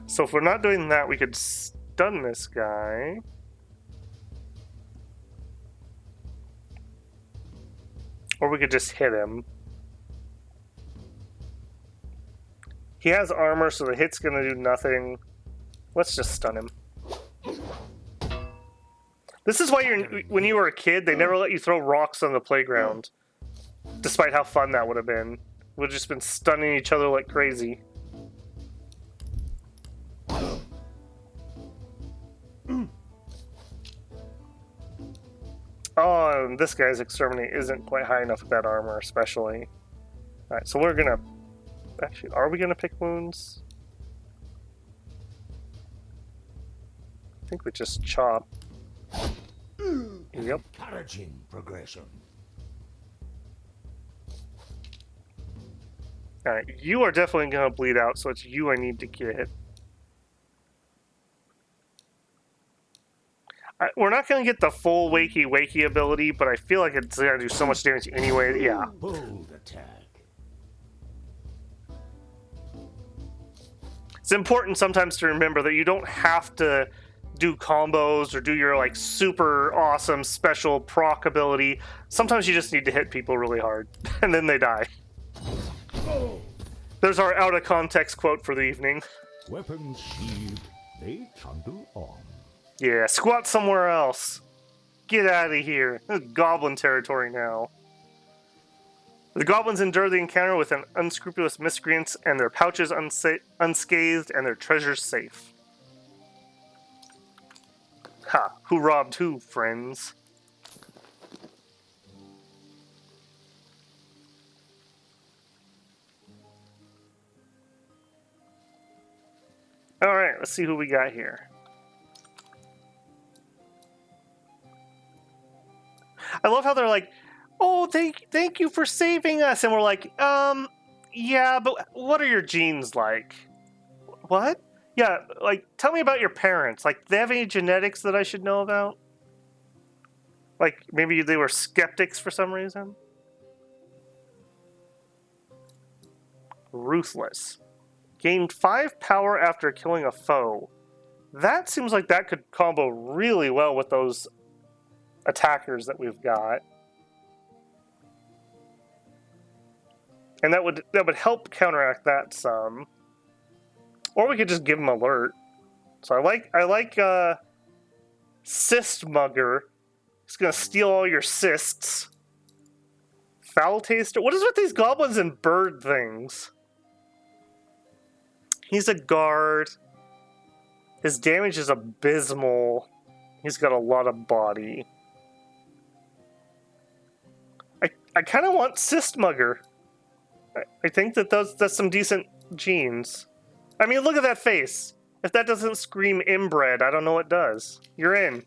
So if we're not doing that, we could stun this guy. Or we could just hit him. He has armor, so the hit's gonna do nothing. Let's just stun him. This is why when you were a kid, they never let you throw rocks on the playground. Despite how fun that would have been. We'd have just been stunning each other like crazy. Oh, and this guy's exterminate isn't quite high enough with that armor, especially. Alright, so we're gonna... Actually, are we gonna pick wounds? I think we just chop. Yep. Encouraging progression. Alright, you are definitely gonna bleed out, so it's you I need to get. We're not going to get the full wakey ability, but I feel like it's going to do so much damage anyway. Yeah. Bold attack. It's important sometimes to remember that you don't have to do combos or do your like super awesome special proc ability. Sometimes you just need to hit people really hard, and then they die. There's our out of context quote for the evening. Weapons sheathed, they trundle on. Yeah, squat somewhere else. Get out of here. This is goblin territory now. The goblins endure the encounter with an unscrupulous miscreants, and their pouches unscathed, and their treasures safe. Ha! Who robbed who, friends? Alright, let's see who we got here. I love how they're like, oh, thank you for saving us. And we're like, yeah, but what are your genes like? What? Yeah, like, tell me about your parents. Like, do they have any genetics that I should know about? Like, maybe they were skeptics for some reason? Ruthless. Gained 5 power after killing a foe. That seems like that could combo really well with those attackers that we've got. And that would help counteract that some. Or we could just give him alert. So I like cyst mugger. He's gonna steal all your cysts. Foul taster. What is with these goblins and bird things? He's a guard. His damage is abysmal. He's got a lot of body. I kind of want cyst mugger. I think that that's some decent genes. I mean, look at that face. If that doesn't scream inbred, I don't know what does. You're in.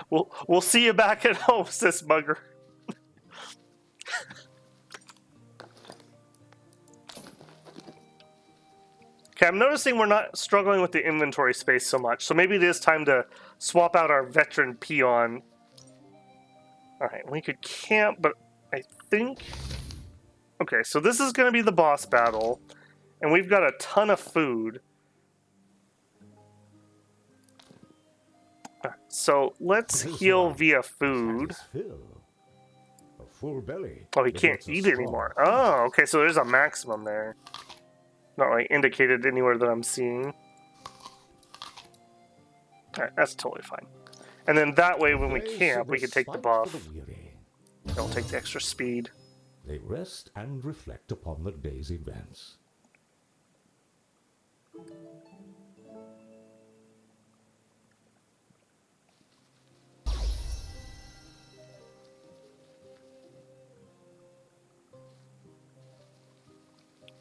We'll see you back at home, sis Mugger. Okay, I'm noticing we're not struggling with the inventory space so much, so maybe it is time to swap out our veteran peon. Alright, we could camp, but I think... Okay, so this is going to be the boss battle, and we've got a ton of food. So let's heal via food. A full belly. Oh, he can't eat anymore. Oh, okay, so there's a maximum there. Not like indicated anywhere that I'm seeing. Alright, that's totally fine. And then that way when we camp, we can take the buff. Don't take the extra speed. They rest and reflect upon the day's events.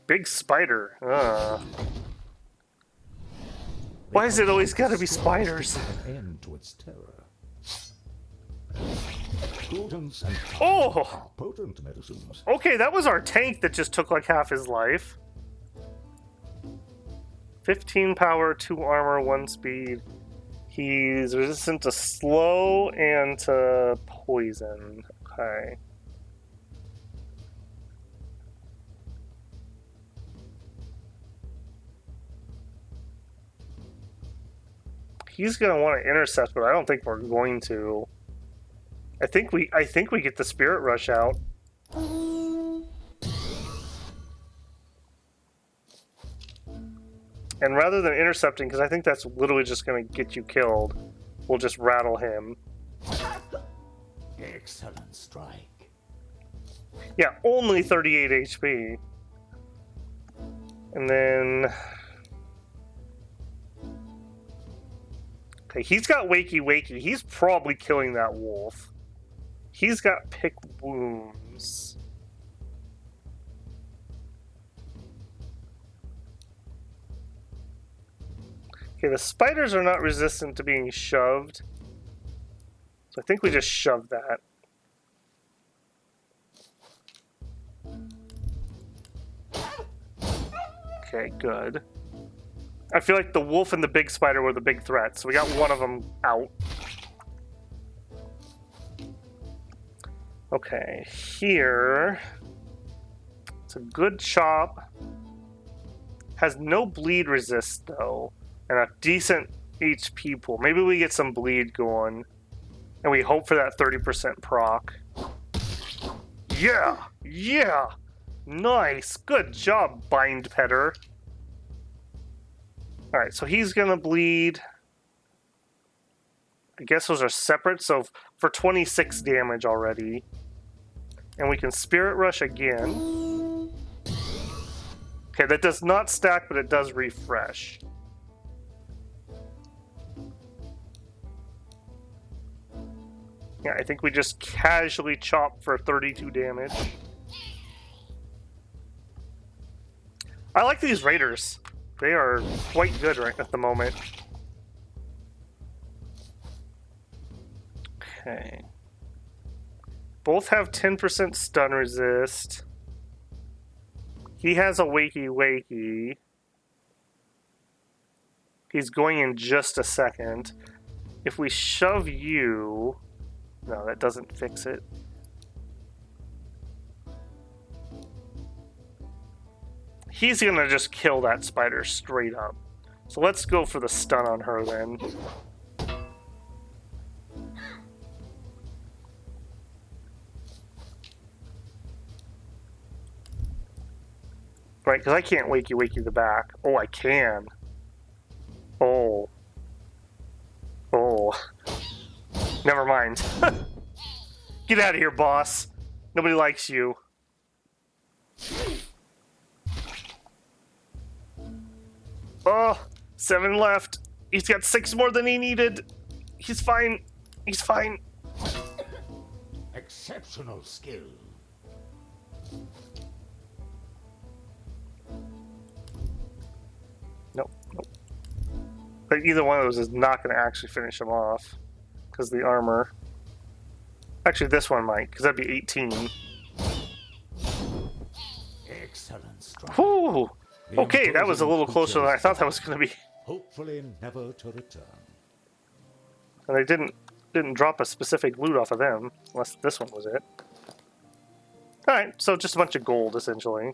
Big spider. Why is it always got to be spiders? An end to its terror. Gluttons and Oh! potent medicines. Okay, that was our tank that just took like half his life. 15 power, 2 armor, 1 speed. He's resistant to slow and to poison. Okay. He's gonna want to intercept, but I don't think we're going to. I think we get the spirit rush out. And rather than intercepting, because I think that's literally just gonna get you killed, we'll just rattle him. Excellent strike. Yeah, only 38 HP. And then... Okay, he's got Wakey Wakey. He's probably killing that wolf. He's got Pick Wounds. Okay, the spiders are not resistant to being shoved. So I think we just shove that. Okay, good. I feel like the wolf and the big spider were the big threats, so we got one of them out. Okay, here... It's a good chop. Has no bleed resist, though. And a decent HP pool. Maybe we get some bleed going. And we hope for that 30% proc. Yeah! Yeah! Nice! Good job, Bind Petter. Alright, so he's gonna bleed. I guess those are separate, so for 26 damage already. And we can Spirit Rush again. Okay, that does not stack, but it does refresh. Yeah, I think we just casually chop for 32 damage. I like these raiders. They are quite good right at the moment. Okay. Both have 10% stun resist. He has a Wakey Wakey. He's going in just a second. If we shove you... No, that doesn't fix it. He's gonna just kill that spider straight up. So let's go for the stun on her then. Right, because I can't wakey wakey the back. Oh, I can. Oh. Oh. Never mind. Get out of here, boss. Nobody likes you. Oh, 7 left. He's got 6 more than he needed. He's fine. He's fine. Exceptional skill. Nope, nope. But either one of those is not going to actually finish him off. because the armor. Actually, this one might, because that'd be 18. Excellent strike. Whew! The Okay, that was a little closer than I thought that was going to be. Hopefully never to return. And they didn't drop a specific loot off of them, unless this one was it. Alright, so just a bunch of gold, essentially.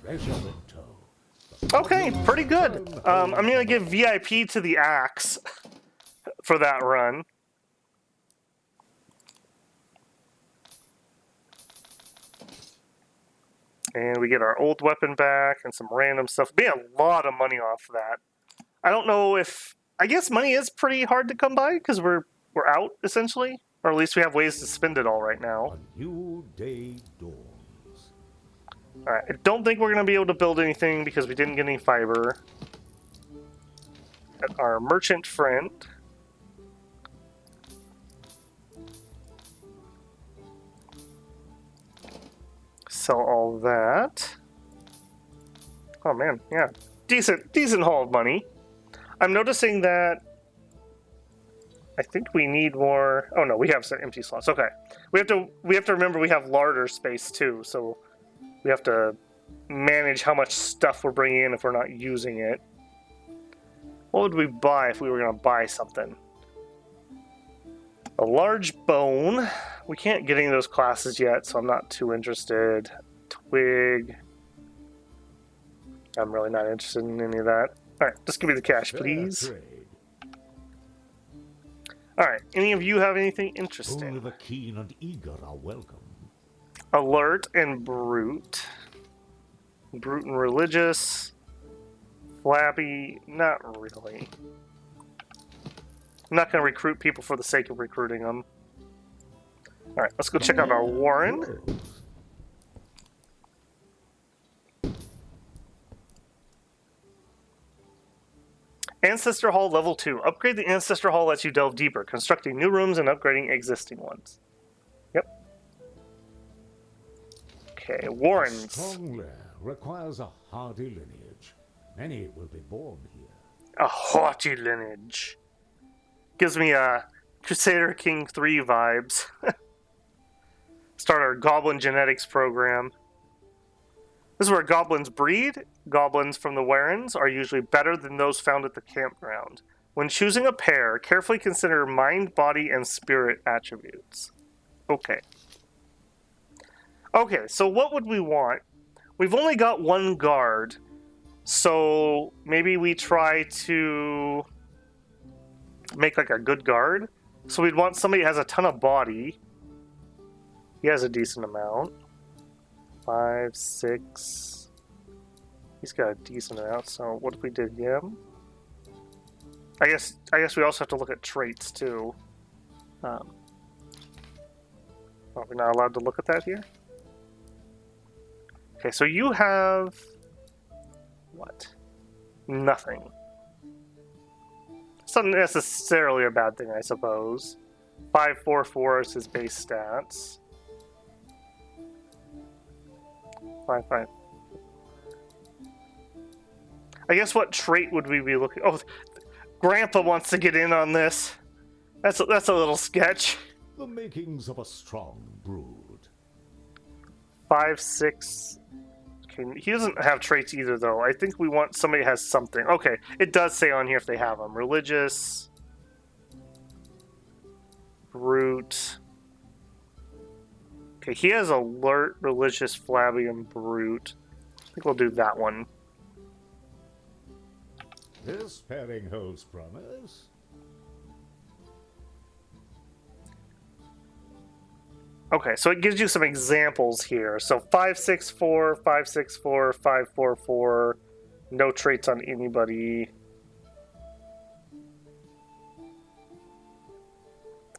Treasure in tow. Okay, pretty good. I'm going to give VIP to the axe for that run. And we get our old weapon back and some random stuff. We made a lot of money off that. I don't know if... I guess money is pretty hard to come by because we're out, essentially. Or at least we have ways to spend it all right now. A new day dawns. Alright, I don't think we're going to be able to build anything because we didn't get any fiber. Got our merchant friend. Sell all that. Oh man, yeah. Decent haul of money. I'm noticing that I think we need more. Oh no, we have some empty slots. Okay. We have to remember we have larder space too, so we have to manage how much stuff we're bringing in if we're not using it. What would we buy if we were going to buy something? A large bone. We can't get any of those classes yet, so I'm not too interested. Twig. I'm really not interested in any of that. Alright, just give me the cash, please. Alright, any of you have anything interesting? Only the keen and eager are welcome. Alert and brute. Brute and religious. Flabby, not really. I'm not going to recruit people for the sake of recruiting them. Alright, let's go check out our Warren. Ancestor Hall Level 2. Upgrade the Ancestor Hall lets you delve deeper, constructing new rooms and upgrading existing ones. Yep. Okay, Warrens. A strong lair requires a hardy lineage. Many will be born here. A haughty lineage. Gives me Crusader King 3 vibes. Start our Goblin genetics program. This is where goblins breed. Goblins from the Warrens are usually better than those found at the campground. When choosing a pair, carefully consider mind, body, and spirit attributes. Okay. Okay, so what would we want? We've only got one guard, so maybe we try to make like a good guard. So we'd want somebody who has a ton of body. He has a decent amount. 5, 6. He's got a decent amount, so what if we did him? I guess we also have to look at traits too. Are we not allowed to look at that here? Okay, so you have... what? Nothing. It's not necessarily a bad thing, I suppose. 544 is his base stats. 5. I guess what trait would we be looking... Oh, Grandpa wants to get in on this. That's a little sketch. The makings of a strong brood. 5, 6... Okay, he doesn't have traits either, though. I think we want somebody who has something. Okay, it does say on here if they have them. Religious... Brute... Okay, he has alert, religious, flabby, and brute. I think we'll do that one. This pairing holds promise. Okay, so it gives you some examples here. So 564, 564, 544. No traits on anybody.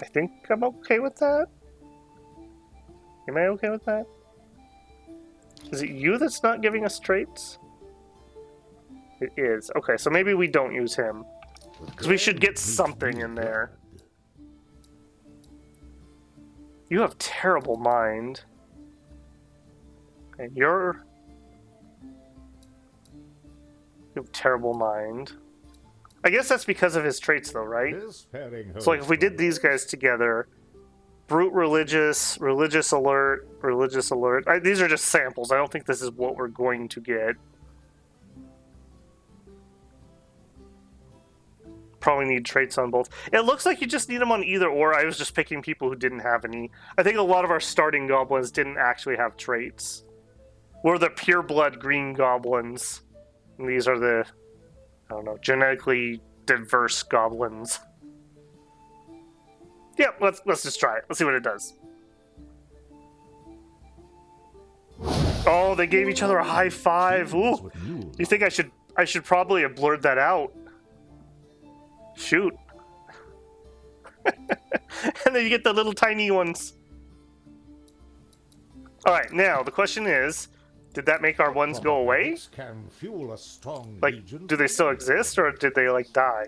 I think I'm okay with that. Am I okay with that? Is it you that's not giving us traits? It is. Okay, so maybe we don't use him. Because we should get something in there. You have terrible mind. Okay, you have terrible mind. I guess that's because of his traits, though, right? This pairing So, like, if we did these guys together, brute religious, religious alert, religious alert. These are just samples. I don't think this is what we're going to get. Probably need traits on both. It looks like you just need them on either or. I was just picking people who didn't have any. I think a lot of our starting goblins didn't actually have traits. We're the pureblood green goblins. And these are the, I don't know, genetically diverse goblins. Yeah, let's just try it. Let's see what it does. Oh, they gave each other a high five. Ooh. You think I should probably have blurred that out. Shoot. And then you get the little tiny ones. Alright, now the question is, did that make our ones go away? Can fuel a strong Like, legion. do they still exist, or did they, like, die?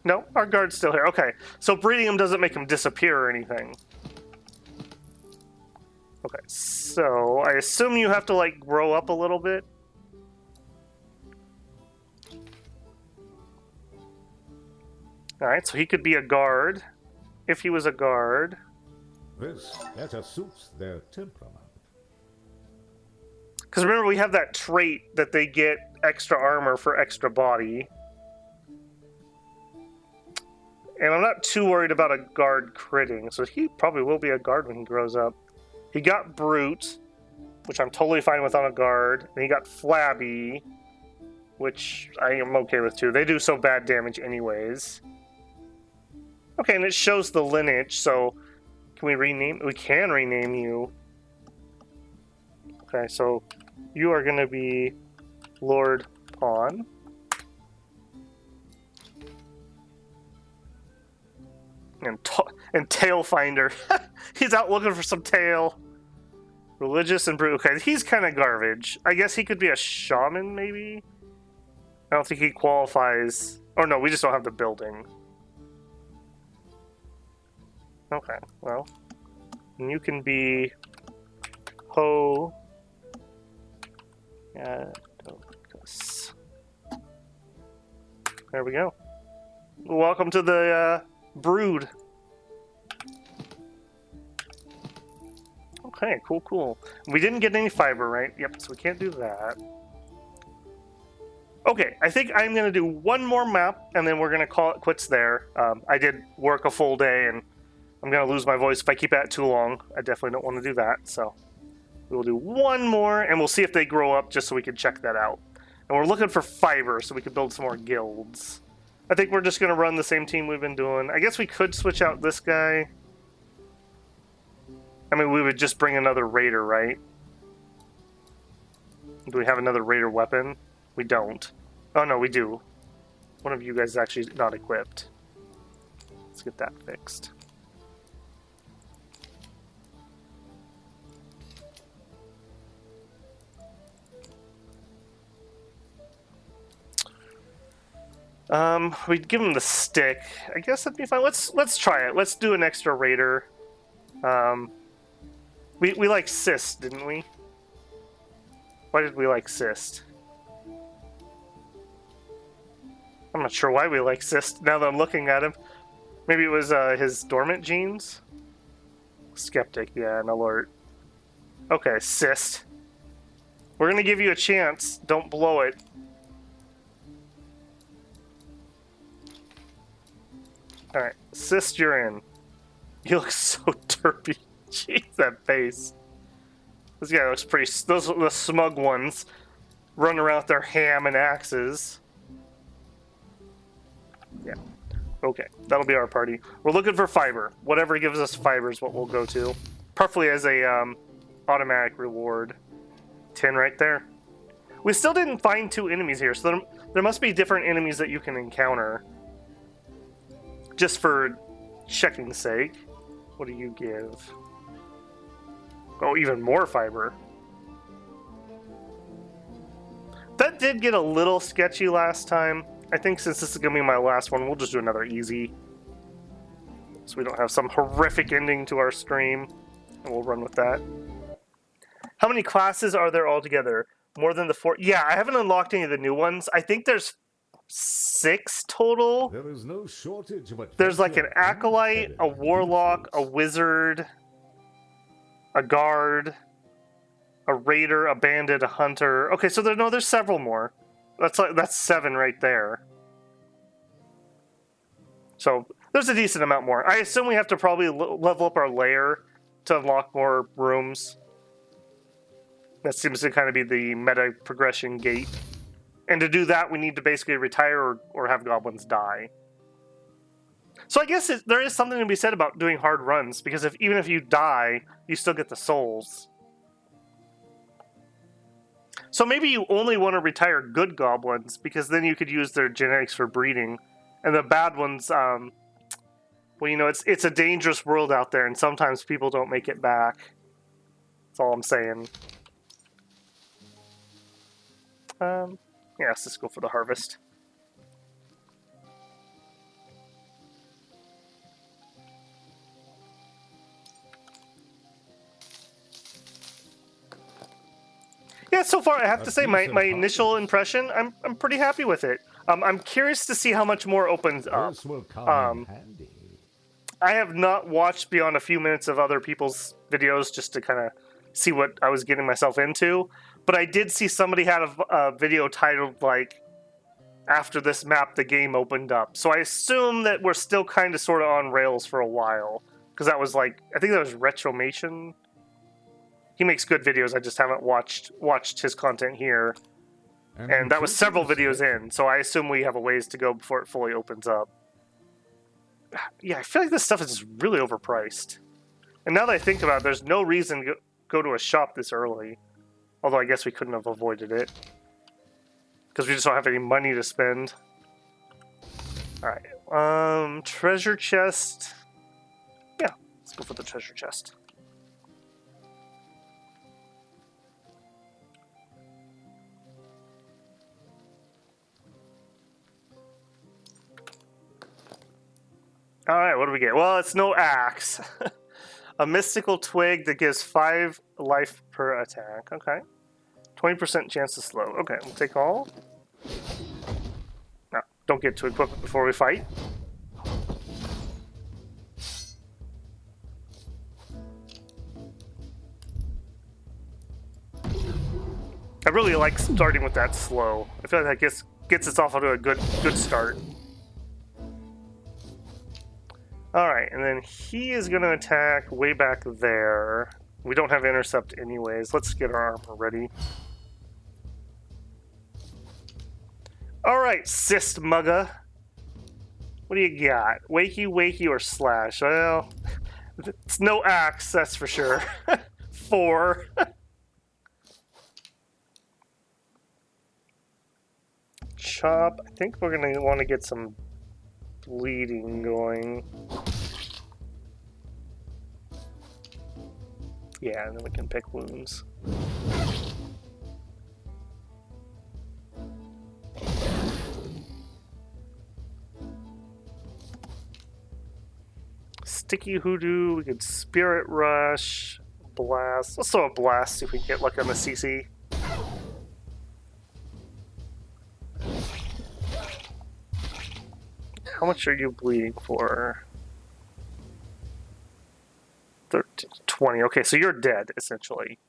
No, our guard's still here. Okay, so breeding them doesn't make them disappear or anything. Okay, so I assume you have to, like, grow up a little bit. Alright, so he could be a guard. If he was a guard. This better suits their temperament. Because remember, we have that trait that they get extra armor for extra body. And I'm not too worried about a guard critting, so he probably will be a guard when he grows up. He got brute, which I'm totally fine with on a guard. And he got flabby, which I am okay with too. They do so bad damage anyways. Okay, and it shows the lineage, so can we rename? We can rename you. Okay, so you are going to be Lord Pawn. And Tail Finder. He's out looking for some tail. Religious and brute. Okay, he's kind of garbage. I guess he could be a shaman, maybe? I don't think he qualifies. Oh no, we just don't have the building. Okay, well. And you can be Ho. There we go. Welcome to the brood. Okay, cool. We didn't get any fiber, right? Yep, so we can't do that. Okay, I think I'm going to do one more map, and then we're going to call it quits there. I did work a full day, and I'm going to lose my voice if I keep at too long. I definitely don't want to do that, so we'll do one more, and we'll see if they grow up just so we can check that out. And we're looking for fiber so we can build some more guilds. I think we're just going to run the same team we've been doing. I guess we could switch out this guy. I mean, we would just bring another raider, right? Do we have another raider weapon? We don't. Oh, no, we do. One of you guys is actually not equipped. Let's get that fixed. We'd give him the stick. I guess that'd be fine. Let's try it. Let's do an extra raider. We like Cyst, didn't we? Why did we like Cyst? I'm not sure why we like Cyst now that I'm looking at him. Maybe it was his dormant genes? Skeptic, yeah, an alert. Okay, Cyst. We're gonna give you a chance. Don't blow it. Alright, Cyst, you're in. You look so derpy. Jeez, that face. This guy looks pretty... Those are the smug ones. Running around with their ham and axes. Yeah. Okay, that'll be our party. We're looking for fiber. Whatever gives us fiber is what we'll go to. Preferably as a automatic reward. 10 right there. We still didn't find 2 enemies here, so there must be different enemies that you can encounter. Just for checking's sake. What do you give? Oh, even more fiber. That did get a little sketchy last time. I think since this is going to be my last one, we'll just do another easy. So we don't have some horrific ending to our stream. And we'll run with that. How many classes are there altogether? More than the 4. Yeah, I haven't unlocked any of the new ones. I think there's 6 total. There is no shortage of There's like an adventure and acolyte, a heaven warlock, a influence. wizard, a guard, a raider, a bandit, a hunter. Okay, so there's several more. That's 7 right there. So there's a decent amount more. I assume we have to probably level up our lair to unlock more rooms. That seems to kind of be the meta progression gate. And to do that, we need to basically retire or have goblins die. So I guess there is something to be said about doing hard runs, because even if you die, you still get the souls. So maybe you only want to retire good goblins, because then you could use their genetics for breeding. And the bad ones, well, you know, it's a dangerous world out there, and sometimes people don't make it back. That's all I'm saying. Yeah, let's just go for the harvest. Yeah, so far I have to say my initial impression, I'm pretty happy with it. I'm curious to see how much more opens up. This will come in handy. I have not watched beyond a few minutes of other people's videos just to kind of see what I was getting myself into. But I did see somebody had a video titled, like, after this map, the game opened up. So I assume that we're still kind of sort of on rails for a while. Because that was like, I think that was Retromation. He makes good videos, I just haven't watched his content here. And that was several videos in, so I assume we have a ways to go before it fully opens up. Yeah, I feel like this stuff is just really overpriced. And now that I think about it, there's no reason to go to a shop this early. Although I guess we couldn't have avoided it. Because we just don't have any money to spend. Alright, treasure chest. Yeah, let's go for the treasure chest. Alright, what do we get? Well, it's no axe. A mystical twig that gives 5 life per attack. Okay. 20% chance to slow. Okay, we'll take all. No, don't get to equip it before we fight. I really like starting with that slow. I feel like that gets us off to a good start. Alright, and then he is going to attack way back there. We don't have intercept anyways. Let's get our armor ready. Alright, Cyst Mugga. What do you got? Wakey, wakey, or slash? Well, it's no axe, that's for sure. 4. Chop. I think we're going to want to get some bleeding going. Yeah, and then we can pick wounds. Sticky Hoodoo, we could Spirit Rush, Blast. Let's throw a Blast, see if we can get lucky on the CC. How much are you bleeding for? 13, 20. Okay, so you're dead, essentially.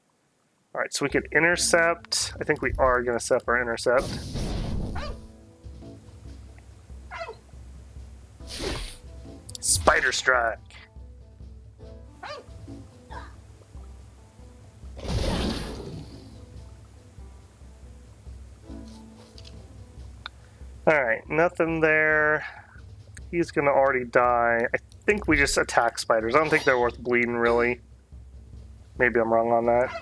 Alright, so we could intercept. I think we are going to set up our intercept. Spider Strike. Alright, nothing there. He's gonna already die. I think we just attack spiders. I don't think they're worth bleeding, really. Maybe I'm wrong on that.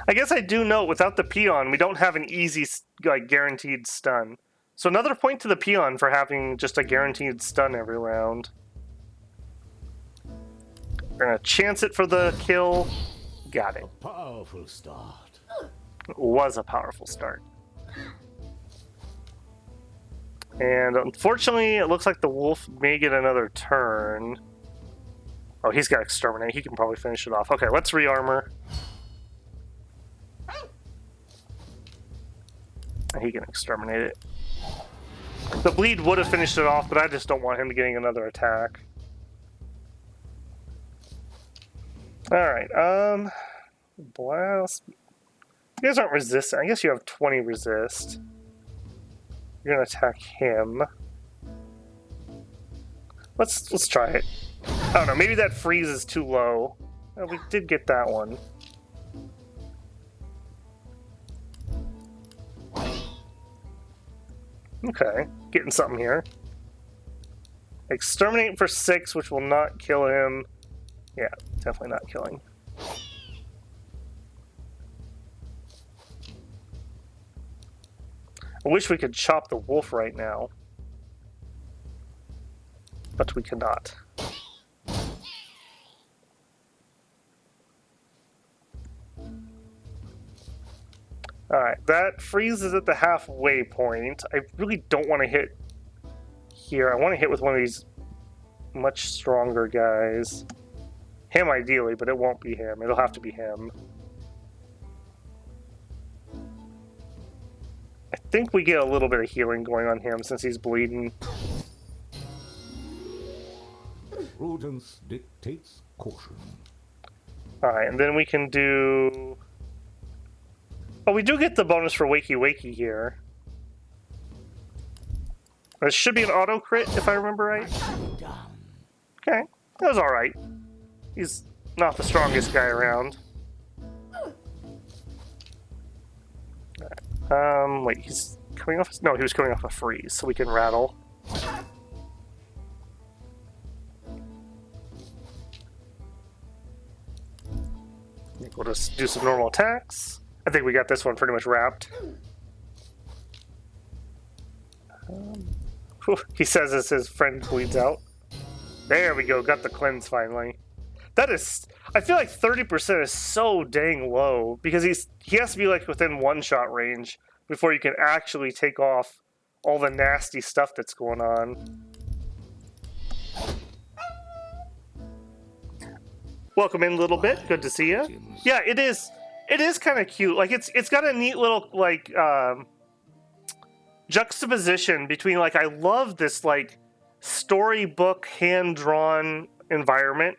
I guess I do note, without the peon, we don't have an easy, like, guaranteed stun. So another point to the peon for having just a guaranteed stun every round. We're gonna chance it for the kill. Got it. A powerful start. Was a powerful start. And unfortunately, it looks like the wolf may get another turn. Oh, he's got Exterminate. He can probably finish it off. Okay, let's re-armor. And he can Exterminate it. The bleed would have finished it off, but I just don't want him getting another attack. Alright, blast. You guys aren't resistant. I guess you have 20 resist. You're gonna attack him. Let's try it. I don't know, maybe that freeze is too low. Oh, we did get that one. Okay, getting something here. Exterminate for 6, which will not kill him. Yeah, definitely not killing. I wish we could chop the wolf right now. But we cannot. Alright, that freezes at the halfway point. I really don't want to hit here. I want to hit with one of these much stronger guys. Him ideally, but it won't be him. It'll have to be him. I think we get a little bit of healing going on him since he's bleeding. Prudence dictates caution. Alright, and then we can do... Oh, we do get the bonus for Wakey Wakey here. This should be an auto crit, if I remember right. Okay, that was alright. He's not the strongest guy around. Wait, he's coming off... No, he was coming off a freeze, so we can rattle. We'll just do some normal attacks. I think we got this one pretty much wrapped. He says as his friend bleeds out. There we go, got the cleanse finally. That is... I feel like 30% is so dang low, because he has to be like within one-shot range before you can actually take off all the nasty stuff that's going on. Welcome in a little bit. Good to see you. Yeah, it is. It is kind of cute. Like it's got a neat little like juxtaposition between like I love this like storybook hand drawn environment.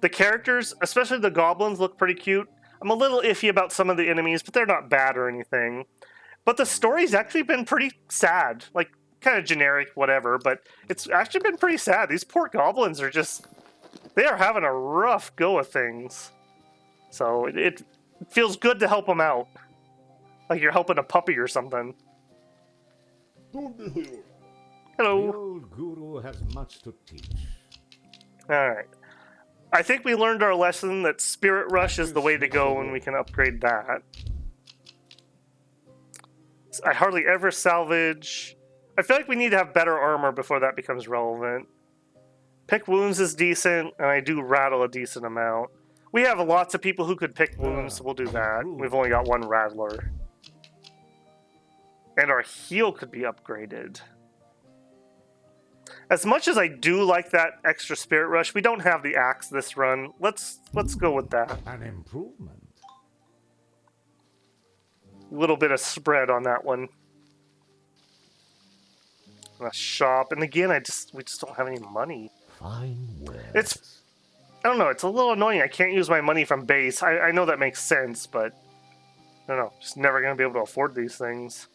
The characters, especially the goblins, look pretty cute. I'm a little iffy about some of the enemies, but they're not bad or anything. But the story's actually been pretty sad. Like kind of generic, whatever. But it's actually been pretty sad. These poor goblins are just... They are having a rough go of things. So it feels good to help them out. Like you're helping a puppy or something. The Hello. old guru has much to teach. Alright. I think we learned our lesson that Spirit Rush is the way to go when we can upgrade that. I hardly ever salvage... I feel like we need to have better armor before that becomes relevant. Pick wounds is decent, and I do rattle a decent amount. We have lots of people who could pick wounds, so we'll do that. We've only got one rattler. And our heal could be upgraded. As much as I do like that extra Spirit Rush, we don't have the axe this run. Let's go with that. An improvement. A little bit of spread on that one. A shop, and again, we just don't have any money. Fine words. It's, I don't know, it's a little annoying. I can't use my money from base. I know that makes sense, but I don't know, just never gonna be able to afford these things.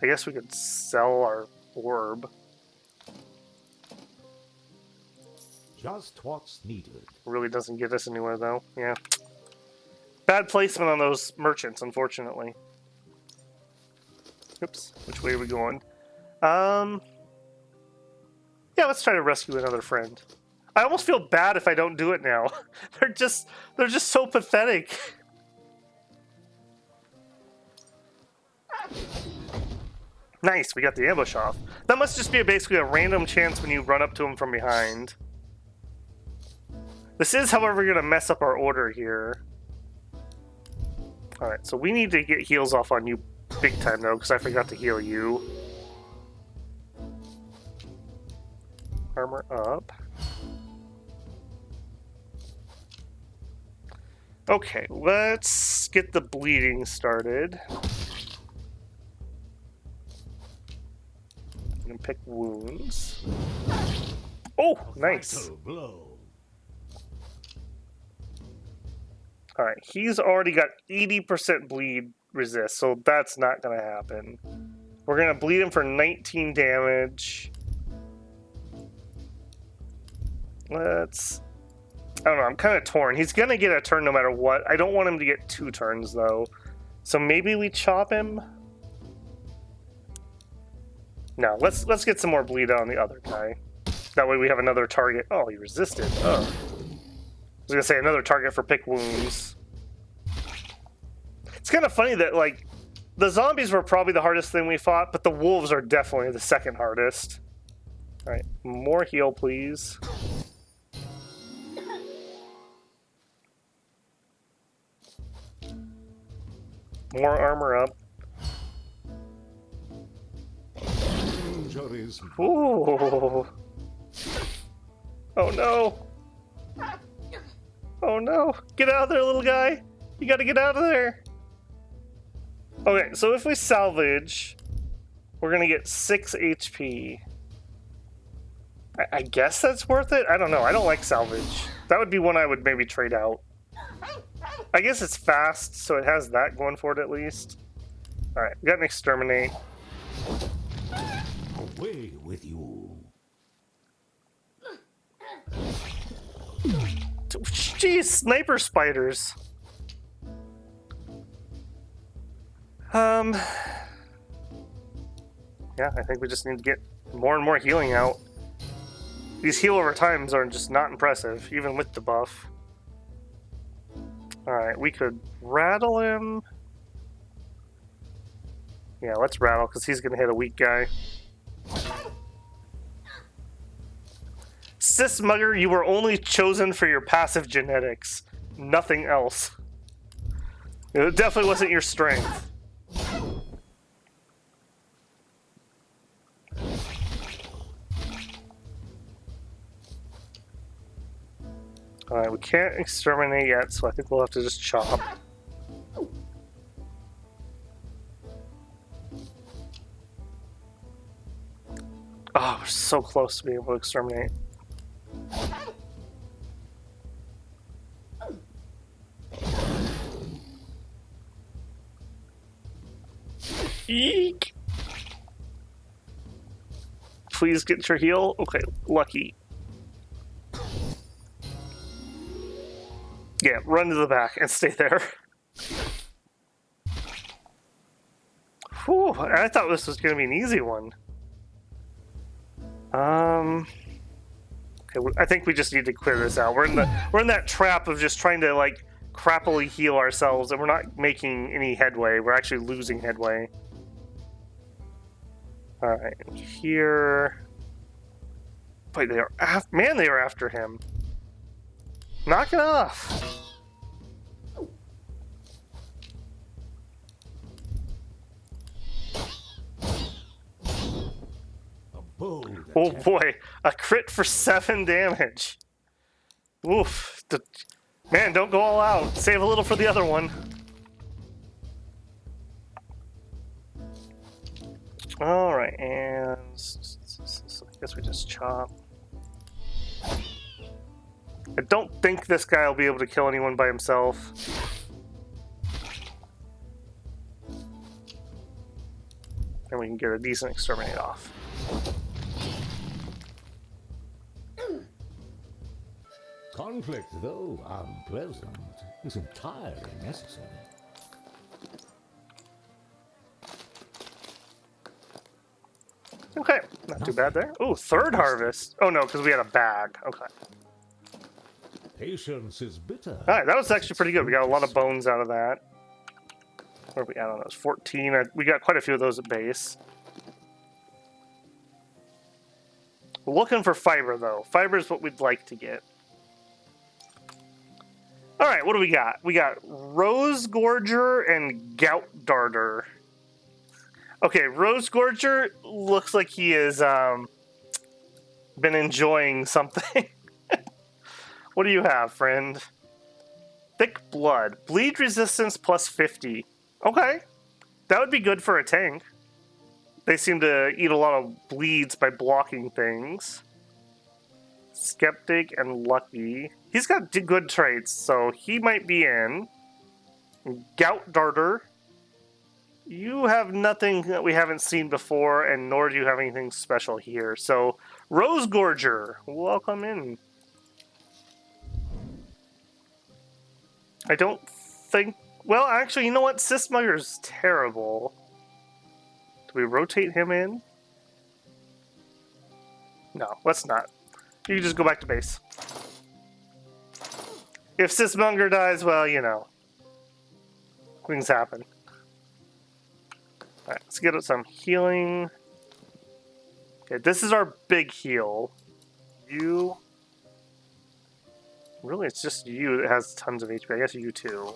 I guess we could sell our orb. Just what's needed. Really doesn't get us anywhere, though. Yeah. Bad placement on those merchants, unfortunately. Oops. Which way are we going? Yeah, let's try to rescue another friend. I almost feel bad if I don't do it now. They're just so pathetic. Nice, we got the ambush off. That must just be basically a random chance when you run up to him from behind. This is, however, going to mess up our order here. Alright, so we need to get heals off on you big time, though, because I forgot to heal you. Armor up. Okay, let's get the bleeding started. I'm gonna pick wounds. Oh, nice. Vital blow. Alright, he's already got 80% bleed resist, so that's not gonna happen. We're gonna bleed him for 19 damage. Let's... I don't know, I'm kind of torn. He's gonna get a turn no matter what. I don't want him to get 2 turns, though. So maybe we chop him? No, let's get some more bleed on the other guy. That way we have another target. Oh, he resisted. Oh. I was gonna say another target for pick wounds. It's kind of funny that, like, the zombies were probably the hardest thing we fought, but the wolves are definitely the second hardest. Alright, more heal, please. More armor up. Injuries. Ooh. Oh no. Oh no. Get out of there, little guy. You gotta get out of there. Okay, so if we salvage, we're gonna get 6 HP. I guess that's worth it? I don't know. I don't like salvage. That would be one I would maybe trade out. I guess it's fast, so it has that going for it at least. Alright, we got an exterminate. Away with you. Jeez, sniper spiders. Yeah, I think we just need to get more and more healing out. These heal over times are just not impressive, even with the buff. Alright, we could rattle him. Yeah, let's rattle, because he's going to hit a weak guy. Sis Mugger, you were only chosen for your passive genetics. Nothing else. It definitely wasn't your strength. Alright, we can't exterminate yet, so I think we'll have to just chop. Oh, we're so close to being able to exterminate. Eek! Please get your heal. Okay, lucky. Yeah, run to the back and stay there. Whew, I thought this was going to be an easy one. Okay, I think we just need to clear this out. We're in that trap of just trying to like crappily heal ourselves, and we're not making any headway. We're actually losing headway. All right, here. Wait, they are man, they are after him. Knock it off. Oh boy, a crit for 7 damage. Oof. Man, don't go all out. Save a little for the other one. Alright, and so I guess we just chop. I don't think this guy will be able to kill anyone by himself. And we can get a decent exterminate off. Conflict, though unpleasant, is entirely necessary. Okay, not too bad there. Oh, third harvest. Oh no, because we had a bag. Okay. Patience is bitter. Alright, that was actually pretty good. We got a lot of bones out of that. Where are we at on those? 14. We got quite a few of those at base. We're looking for fiber, though. Fiber is what we'd like to get. Alright, what do we got? We got Rose Gorger and Gout Darter. Okay, Rose Gorger looks like he is been enjoying something. What do you have, friend? Thick blood. Bleed resistance plus 50. Okay. That would be good for a tank. They seem to eat a lot of bleeds by blocking things. Skeptic and Lucky. He's got good traits, so he might be in. Gout Darter. You have nothing that we haven't seen before, and nor do you have anything special here. So, Rose Gorger, welcome in. I don't think... Well, actually, you know what? Sismugger's terrible. Do we rotate him in? No, let's not. You can just go back to base. If Sismonger dies, well, you know. Things happen. Alright, let's get some healing. Okay, this is our big heal. You... Really, it's just you that has tons of HP. I guess you too.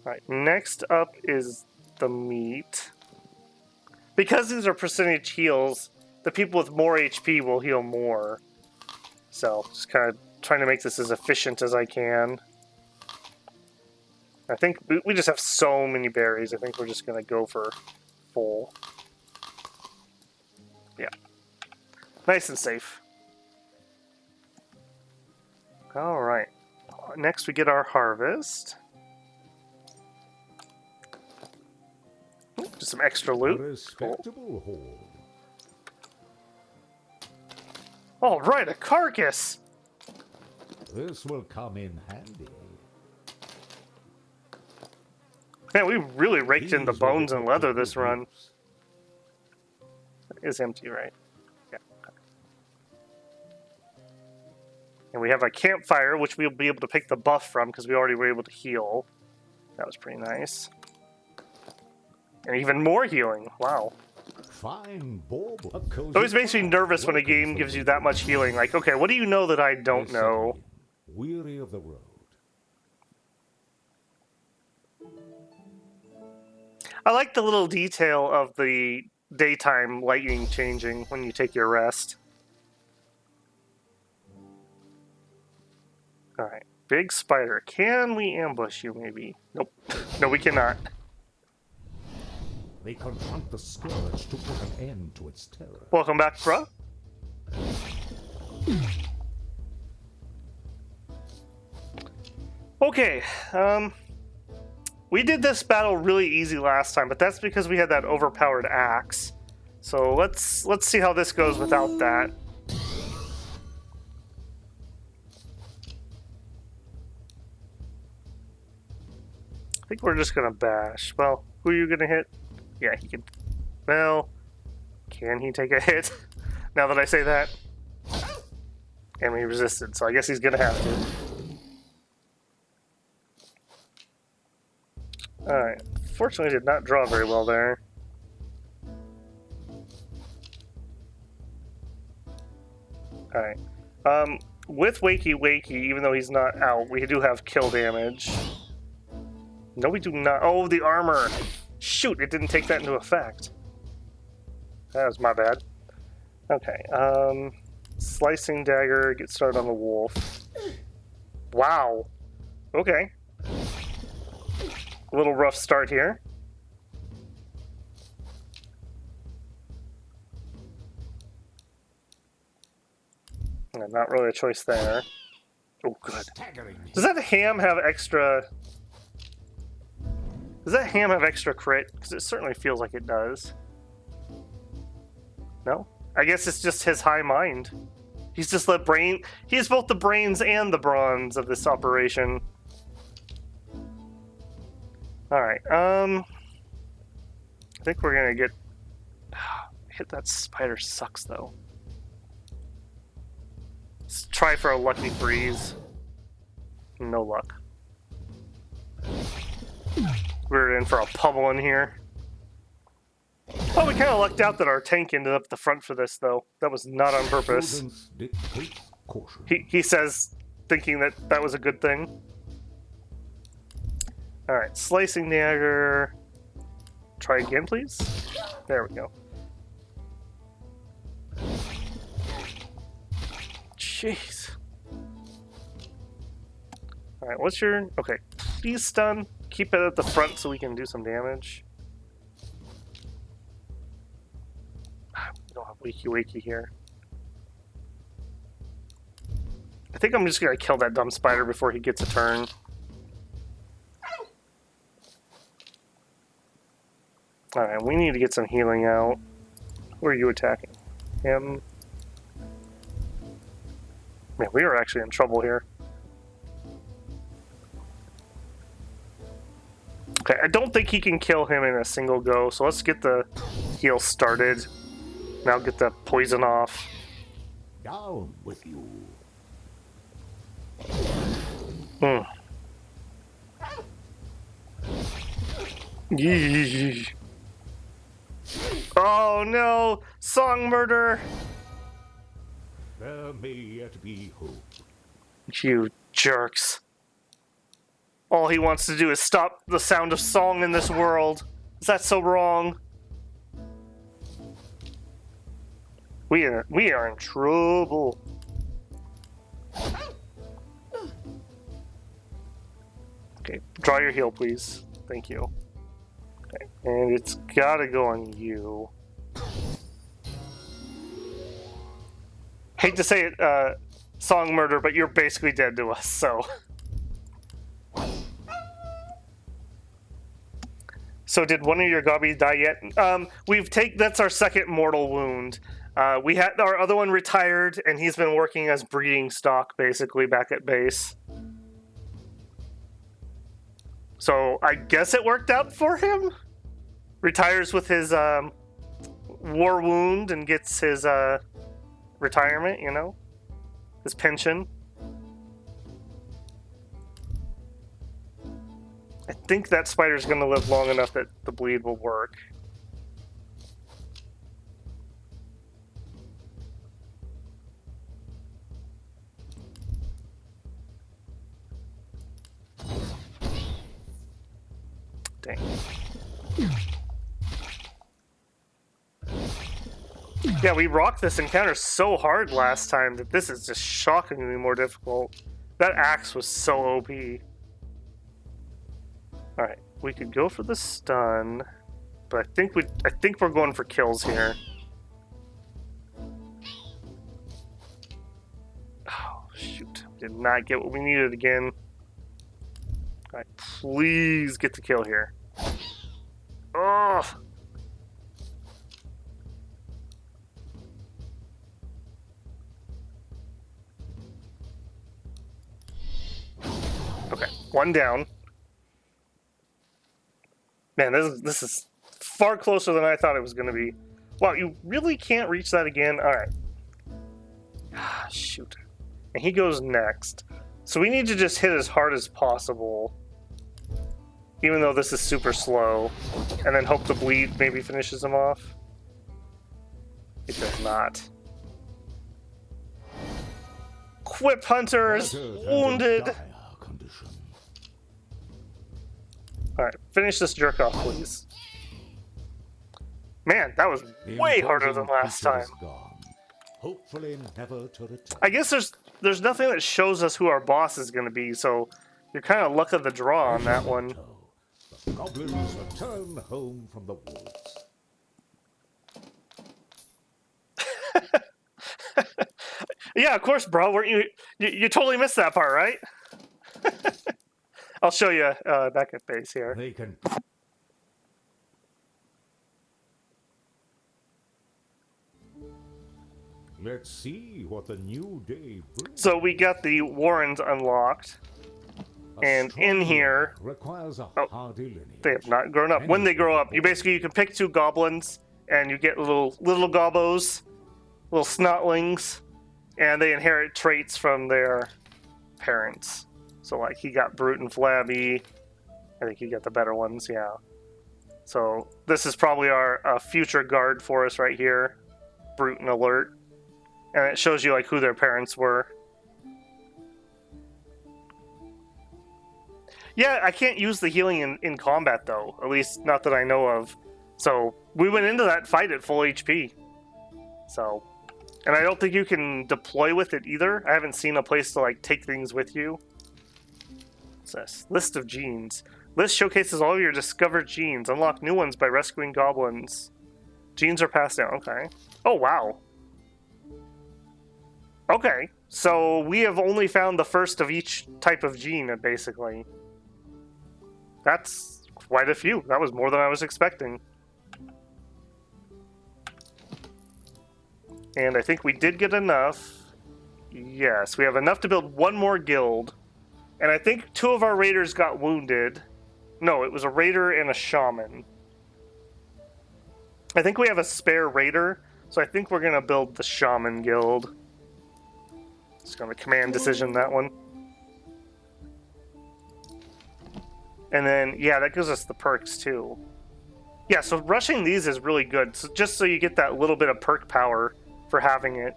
Alright, next up is the meat. Because these are percentage heals, the people with more HP will heal more. So, just kind of trying to make this as efficient as I can. I think we just have so many berries. I think we're just going to go for full. Yeah. Nice and safe. Alright. Next we get our harvest. Just some extra loot. Respectable haul. Alright, a carcass! This will come in handy. Man, we really raked in the These will bones be and leather put to this good run. use. It is empty, right? Yeah. And we have a campfire, which we'll be able to pick the buff from because we already were able to heal. That was pretty nice. And even more healing. Wow. Fine bob. A cozy It always makes me fire. nervous when a Welcome game from gives the you that much healing. Like, okay, what do you know that I don't Yes, know? Weary of the road. I like the little detail of the daytime lighting changing when you take your rest. Alright, big spider. Can we ambush you, maybe? Nope. No, we cannot. They confront the scourge to put an end to its terror. Welcome back, bruh. Okay, we did this battle really easy last time, but that's because we had that overpowered axe. So let's see how this goes without that. I think we're just gonna bash. Well, who are you gonna hit? Yeah, he can. Well, can he take a hit? Now that I say that. And we resisted, so I guess he's gonna have to. Alright. Fortunately, did not draw very well there. Alright. With Wakey Wakey, even though he's not out, we do have kill damage. No, we do not. Oh, the armor! Shoot, it didn't take that into effect. That was my bad. Okay, Slicing Dagger, get started on the wolf. Wow. Okay. A little rough start here. Yeah, not really a choice there. Oh, good. Staggering. Does that ham have extra... Does that ham have extra crit? Because it certainly feels like it does. No? I guess it's just his high mind. He's just the brain... He has both the brains and the bronze of this operation. Alright, I think we're gonna get... Hit that spider sucks, though. Let's try for a lucky freeze. No luck. We're in for a pummel in here. Oh, we kind of lucked out that our tank ended up at the front for this, though. That was not on purpose. Prudence dictates caution. He says, thinking that that was a good thing. Alright, Slicing Dagger. Try again, please. There we go. Jeez. Alright, what's your... Okay, please stun. Keep it at the front so we can do some damage. We don't have wakey wakey here. I think I'm just gonna kill that dumb spider before he gets a turn. Alright, we need to get some healing out. Who are you attacking? Him? Man, we are actually in trouble here. Okay, I don't think he can kill him in a single go, so let's get the heal started. Now get the poison off. Down with you. Hmm. Yee. Oh no! Song murder! There may yet be hope. You jerks. All he wants to do is stop the sound of song in this world. Is that so wrong? We are in trouble. Okay, draw your heal, please. Thank you. Okay, and it's gotta go on you. Hate to say it, song murder, but you're basically dead to us, so... So did one of your gobbies die yet? That's our second mortal wound. We had our other one retired, and he's been working as breeding stock, basically, back at base. So I guess it worked out for him? Retires with his war wound and gets his retirement, you know? His pension. I think that spider's going to live long enough that the bleed will work. Dang. Yeah, we rocked this encounter so hard last time that this is just shockingly more difficult. That axe was so OP. Alright, we could go for the stun, but I think we're going for kills here. Oh, shoot. Did not get what we needed again. Alright, please get the kill here. Ugh! Okay, one down. Man, this is far closer than I thought it was going to be. Wow, you really can't reach that again? Alright. Ah, shoot. And he goes next. So we need to just hit as hard as possible. Even though this is super slow. And then hope the bleed maybe finishes him off. It does not. Quip Hunter is wounded! Alright, finish this jerk off, please. Man, that was way harder than last time. Hopefully never to return. I guess there's nothing that shows us who our boss is going to be, so you're kind of luck of the draw on that one. The goblins return home from the woods. Yeah, of course, bro. Weren't you totally missed that part, right? I'll show you back at base here. They can. Let's see what the new day brings. So we got the Warrens unlocked. And in here, requires a hardy lineage. they have not grown up. When they grow up, you can pick two goblins, and you get little gobbos, little snotlings, and they inherit traits from their parents. So like he got Brute and Flabby. I think he got the better ones, yeah. So this is probably our future guard for us right here, Brute and Alert, and it shows you like who their parents were. Yeah, I can't use the healing in combat, though. At least, not that I know of. So, we went into that fight at full HP. So, And I don't think you can deploy with it either. I haven't seen a place to like take things with you. What's this? List of genes. List showcases all of your discovered genes. Unlock new ones by rescuing goblins. Genes are passed down. Okay. Oh, wow. Okay. So we have only found the first of each type of gene, basically. That's quite a few. That was more than I was expecting. And I think we did get enough. Yes, we have enough to build one more guild. And I think 2 of our raiders got wounded. No, it was a raider and a shaman. I think we have a spare raider, so I think we're going to build the shaman guild. Just going to command decision that one. And then, yeah, that gives us the perks too. Yeah, so rushing these is really good, so just so you get that little bit of perk power for having it.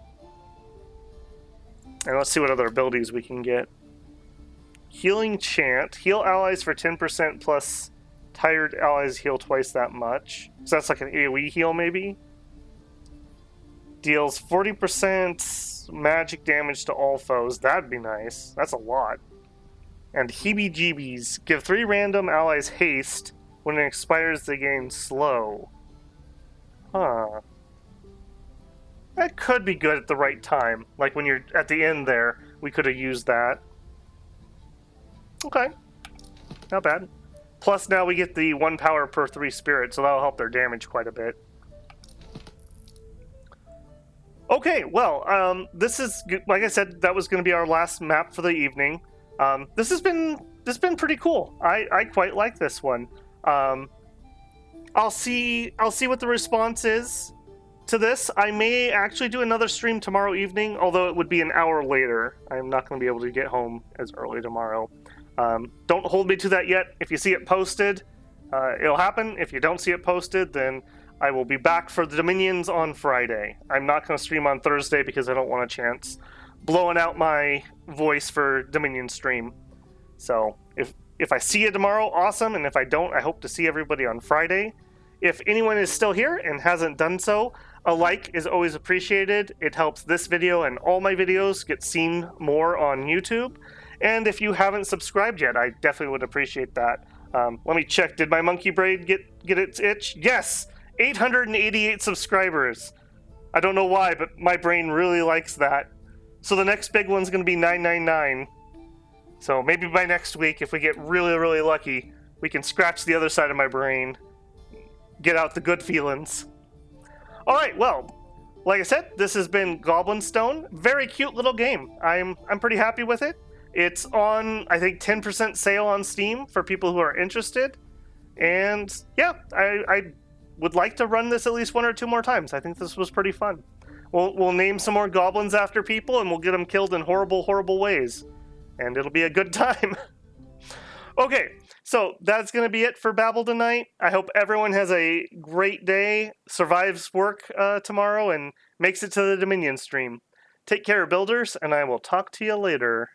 And let's see what other abilities we can get. Healing Chant. Heal allies for 10% plus tired allies heal twice that much. So that's like an AoE heal, maybe? Deals 40% magic damage to all foes. That'd be nice. That's a lot. And Heebie-Jeebies. Give 3 random allies haste. When it expires, they gain slow. Huh. That could be good at the right time. Like when you're at the end there, we could have used that. Okay. Not bad. Plus now we get the 1 power per 3 spirit, so that'll help their damage quite a bit. Okay, well, this is, like I said, that was going to be our last map for the evening. This has been pretty cool. I quite like this one. I'll see what the response is to this. I may actually do another stream tomorrow evening, although it would be an hour later. I'm not going to be able to get home as early tomorrow. Don't hold me to that yet. If you see it posted, it'll happen. If you don't see it posted, then I will be back for the Dominions on Friday. I'm not going to stream on Thursday because I don't want a chance blowing out my voice for Dominion stream. So if I see you tomorrow, awesome. And if I don't, I hope to see everybody on Friday. If anyone is still here and hasn't done so, a like is always appreciated. It helps this video and all my videos get seen more on YouTube. And if you haven't subscribed yet, I definitely would appreciate that. Let me check. Did my monkey braid get its itch? Yes! 888 subscribers. I don't know why, but my brain really likes that. So the next big one's going to be 999. So maybe by next week, if we get really, really lucky, we can scratch the other side of my brain. Get out the good feelings. Alright, well, like I said, this has been Goblin Stone. Very cute little game. I'm pretty happy with it. It's on, I think, 10% sale on Steam for people who are interested. And yeah, I would like to run this at least 1 or 2 more times. I think this was pretty fun. We'll name some more goblins after people, and we'll get them killed in horrible, horrible ways. And it'll be a good time. Okay, so that's going to be it for Babel tonight. I hope everyone has a great day, survives work tomorrow, and makes it to the Dominion stream. Take care, builders, and I will talk to you later.